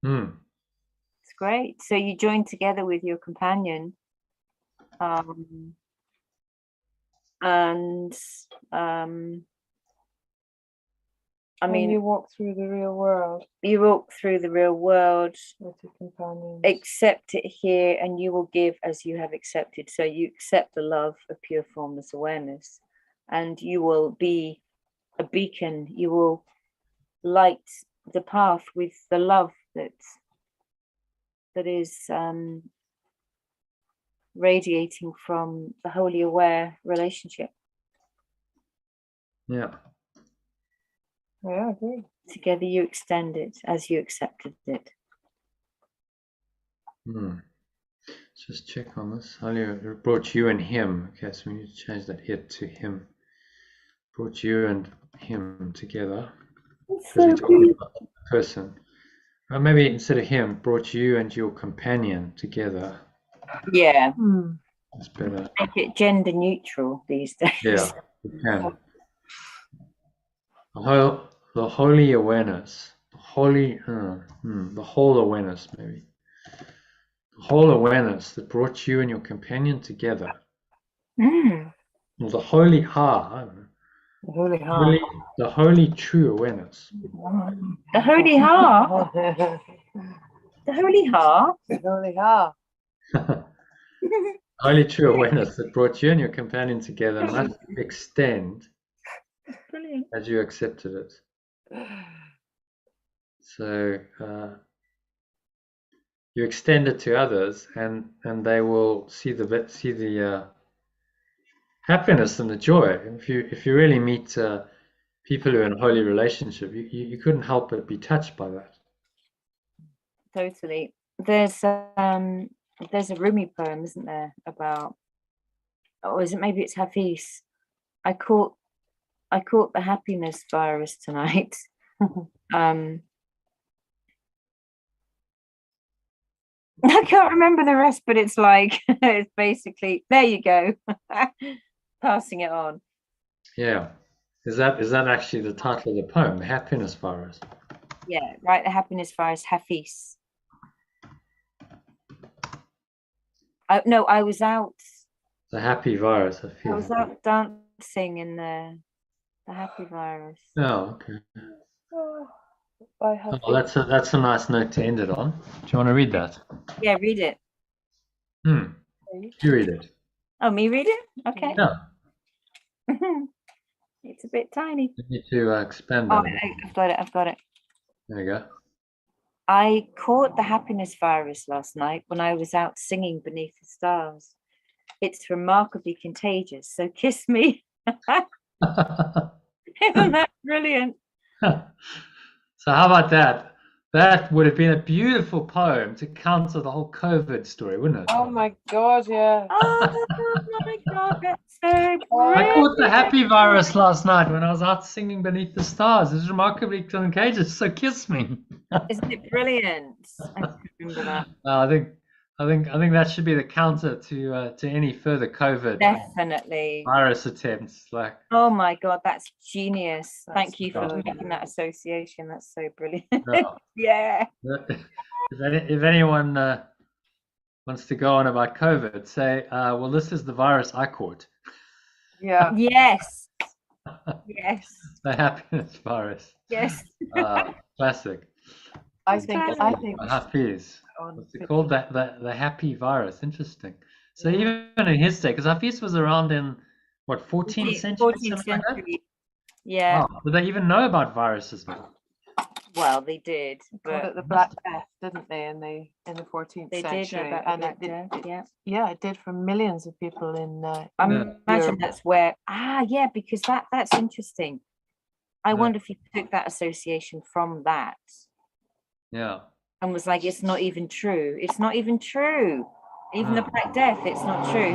It's great. So you join together with your companion. I mean, you walk through the real world. You walk through the real world with your companions. Accept it here, and you will give as you have accepted. So you accept the love of pure formless awareness, and you will be a beacon. You will light the path with the love that is radiating from the wholly aware relationship. Yeah. Yeah, I agree. Together you extend it as you accepted it. Just check on this. Earlier it brought you and him. Okay, so we need to change that it to him. Brought you and him together. Because we're talking about the person. Or maybe instead of him, brought you and your companion together. Yeah. It's better. Make it gender neutral these days. Yeah, we can. The holy awareness, the whole awareness, maybe. The whole awareness that brought you and your companion together. Well, the holy ha. The holy heart. The holy true awareness. The holy heart. The holy heart. The holy heart. Holy true awareness that brought you and your companion together must extend as you accepted it. So you extend it to others, and they will see the happiness and the joy. If you really meet people who are in a holy relationship, you couldn't help but be touched by that. Totally. There's a Rumi poem, isn't there, about, or is it, maybe it's Hafiz? I caught the happiness virus tonight. I can't remember the rest, but it's like, it's basically, there you go. Passing it on. Yeah. Is that actually the title of the poem, The Happiness Virus? Yeah, right, The Happiness Virus, Hafiz. I was out The happy virus. I I feel. was out dancing in the happy virus. Oh, okay. I have Oh, that's a nice note to end it on. Do you want to read that? Yeah, read it. You read it. Oh, me read it? Okay. Yeah. It's a bit tiny. You need to expand Oh, on it. I've got it. I've got it. There you go. I caught the happiness virus last night when I was out singing beneath the stars. It's remarkably contagious, so kiss me. Isn't that brilliant? So how about that? That would have been a beautiful poem to counter the whole COVID story, wouldn't it? Oh my God, yeah. Oh my God, that's so I brilliant. caught the happy virus last night when I was out singing beneath the stars. It's remarkably contagious, so kiss me. Isn't it brilliant? I remember that. I think that should be the counter to any further COVID Definitely. virus attempts. Like, Oh my God, that's genius. That's Thank you for brilliant. making that association. That's so brilliant. yeah. Yeah. If anyone wants to go on about COVID, say, well, this is the virus I caught. Yeah. Yes. Yes. The happiness virus. Yes. Classic. I think Hafiz. What's it called? The happy virus. Interesting. So even in his day, because Hafiz was around in what 14th century? 14th Like century. Yeah. wow. Did they even know about viruses now? Well, they did, called but it the Black Death, didn't they, in the 14th they did century? know about the And Black Death, yeah. yeah, it did for millions of people in I Yeah. imagine that's where yeah, because that's interesting. I Yeah. wonder if he took that association from that Yeah. and was like, it's not even true. It's not even true. Even the Ah. Black Death, it's not true.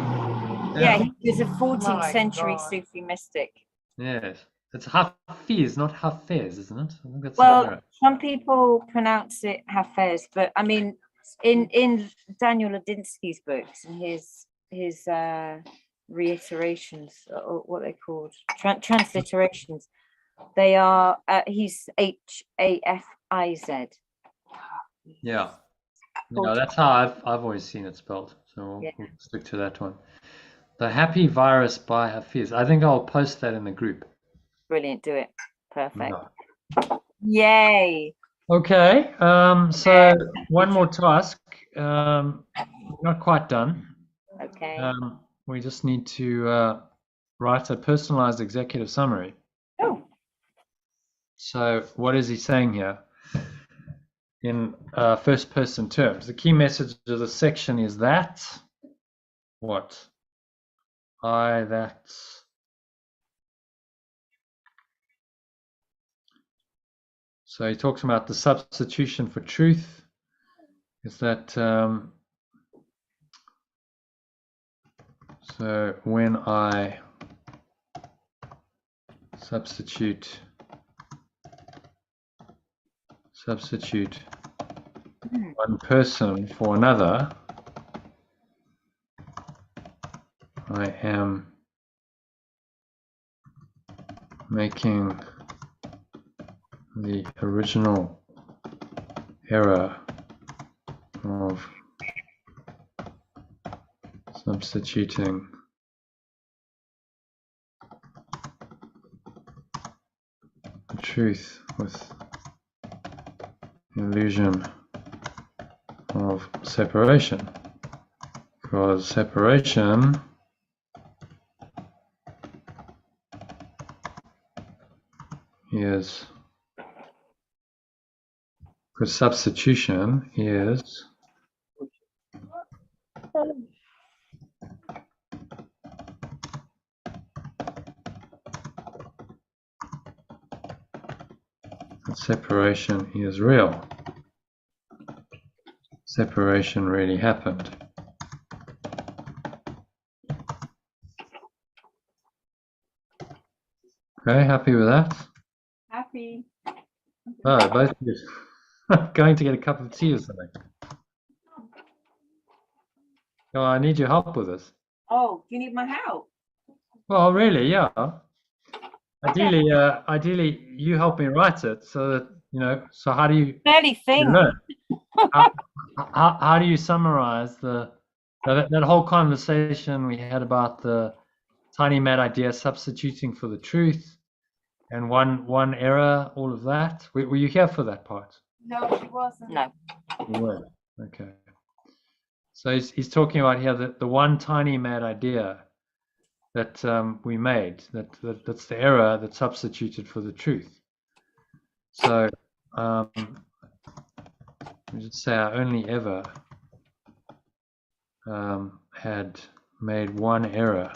Yeah, he was a 14th My century God. Sufi mystic. Yes. It's Hafiz, not Hafez, isn't it? I think that's Well, right. some people pronounce it Hafez, but I mean, in Daniel Ladinsky's books and his reiterations, or what they're called, transliterations, they are he's Hafiz. Yeah. No, that's how I've always seen it spelled. So Yeah. we'll stick to that one. The Happy Virus by Hafiz. I think I'll post that in the group. Brilliant, do it. Perfect. Yeah. Yay. Okay. So one more task. Not quite done. Okay. We just need to write a personalized executive summary. Oh. So what is he saying here? In first person terms. The key message of the section is that what? That. So he talks about the substitution for truth. Is that so when I substitute one person for another, I am making the original error of substituting the truth with illusion of separation, because separation is, because substitution is separation is real. Separation really happened. Okay, happy with that? Happy. Oh, both of you going to get a cup of tea or something. Oh, I need your help with this. Oh, you need my help? Well, really, yeah. Ideally, you help me write it so that, so how do you Barely think. learn? How do you summarize the that whole conversation we had about the tiny mad idea substituting for the truth, and one error, all of that. Were you here for that part? No, she wasn't. No. You were. Okay. So he's talking about here that the one tiny mad idea that we made, that's the error that substituted for the truth. So let me just say I only ever had made one error,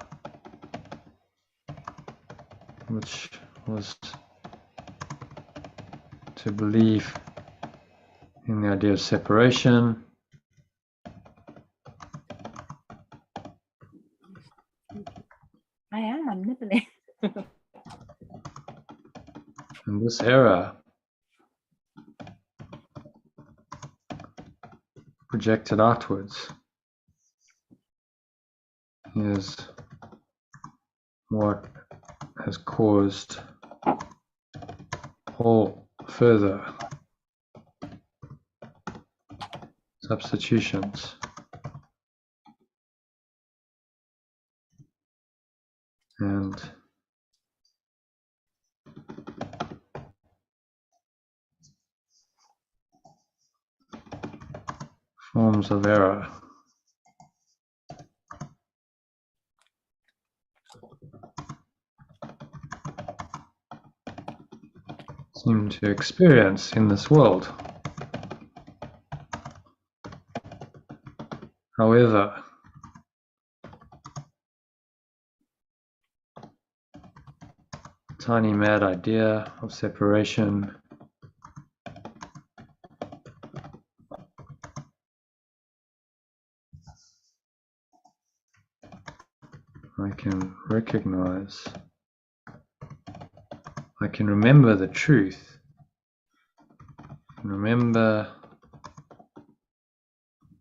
which was to believe in the idea of separation. I'm nibbling. And this error projected outwards is what has caused all further substitutions. And forms of error seem to experience in this world. However, tiny mad idea of separation I can recognize, I can remember the truth, remember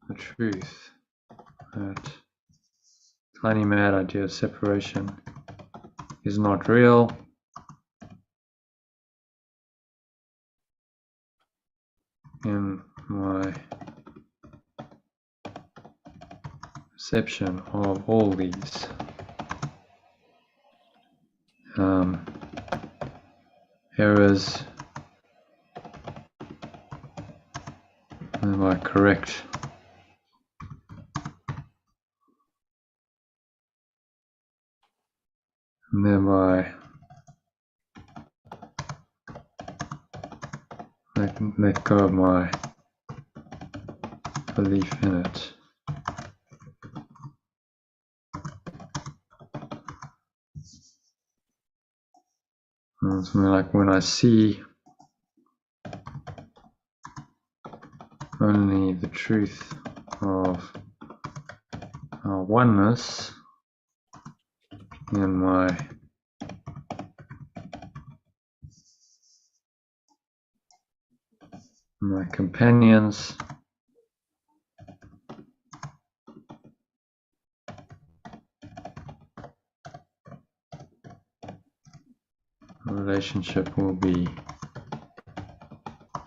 the truth that tiny mad idea of separation is not real. In my perception of all these errors, am I correct? And thereby let go of my belief in it. And something like when I see only the truth of our oneness in my companions, the relationship will be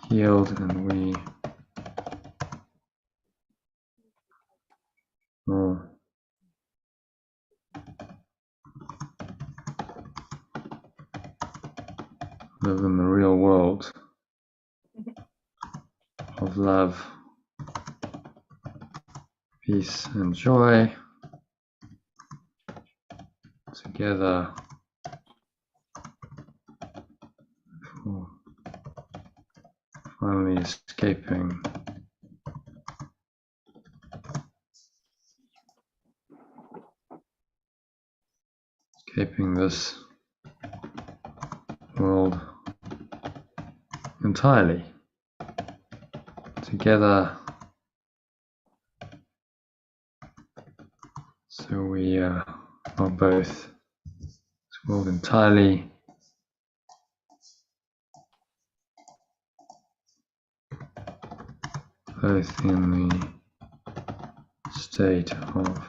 healed and we will live in the real world of love, peace and joy together for finally escaping this world entirely together, so we are both this world entirely both in the state of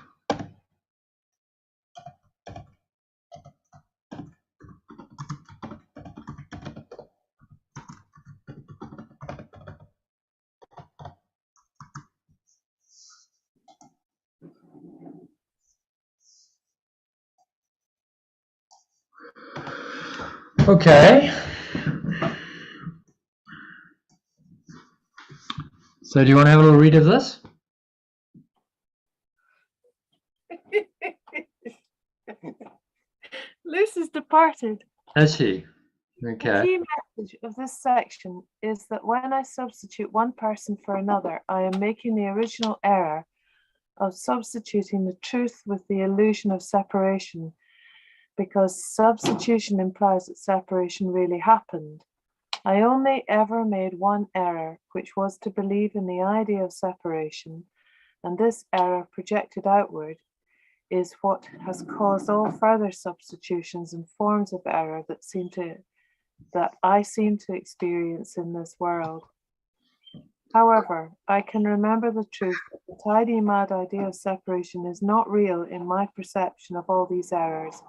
Okay. So do you want to have a little read of this? Lucy's departed. Has she? The Okay. key message of this section is that when I substitute one person for another, I am making the original error of substituting the truth with the illusion of separation, because substitution implies that separation really happened. I only ever made one error, which was to believe in the idea of separation, and this error projected outward is what has caused all further substitutions and forms of error that I seem to experience in this world. However, I can remember the truth that the tidy mad idea of separation is not real in my perception of all these errors,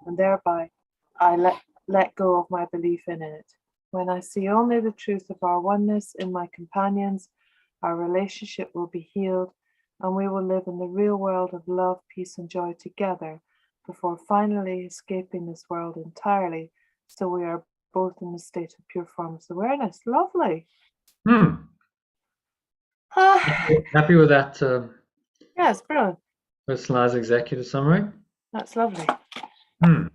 and thereby I let go of my belief in it. When I see only the truth of our oneness in my companions, our relationship will be healed, and we will live in the real world of love, peace, and joy together before finally escaping this world entirely. So we are both in the state of pure formless awareness. Lovely. Happy with that Yes, brilliant. personalized executive summary? That's lovely. Hmm.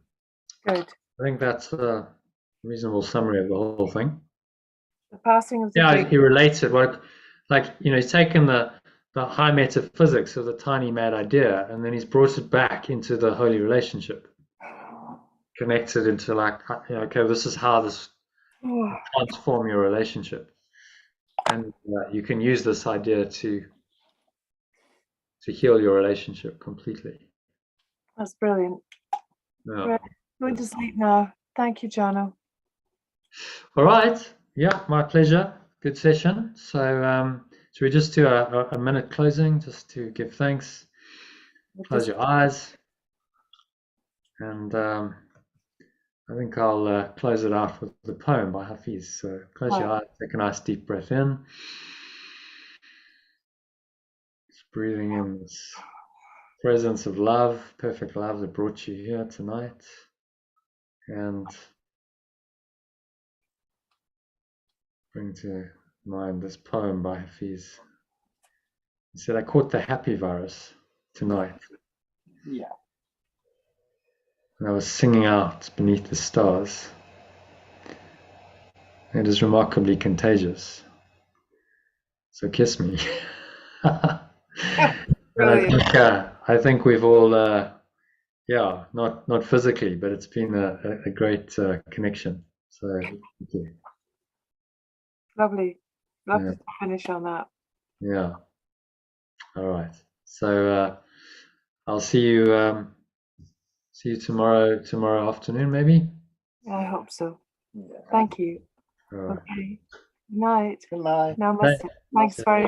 Good. I think that's a reasonable summary of the whole thing. The passing of the Yeah, dream. he relates it. He's taken the high metaphysics of the tiny mad idea, and then he's brought it back into the holy relationship. Connected into okay, this is how this transform your relationship, and you can use this idea to heal your relationship completely. That's brilliant. Yeah. Right. Going to sleep now. Thank you, Jono. All right. Yeah, my pleasure. Good session. So should we just do a minute closing just to give thanks? Close your eyes, and I think I'll close it out with the poem by Hafiz. So close your eyes, take a nice deep breath in. Just breathing in this presence of love, perfect love that brought you here tonight. And bring to mind this poem by Hafiz. He said, I caught the happy virus tonight. Yeah. And I was singing out beneath the stars. It is remarkably contagious. So kiss me. And I think we've all, not physically, but it's been a great connection. So thank you. Lovely. Love to finish on that. Yeah. All right. So I'll see you tomorrow afternoon, maybe. I hope so. Thank you. All right. Okay. Good night. Good night. Namaste. Thanks very much.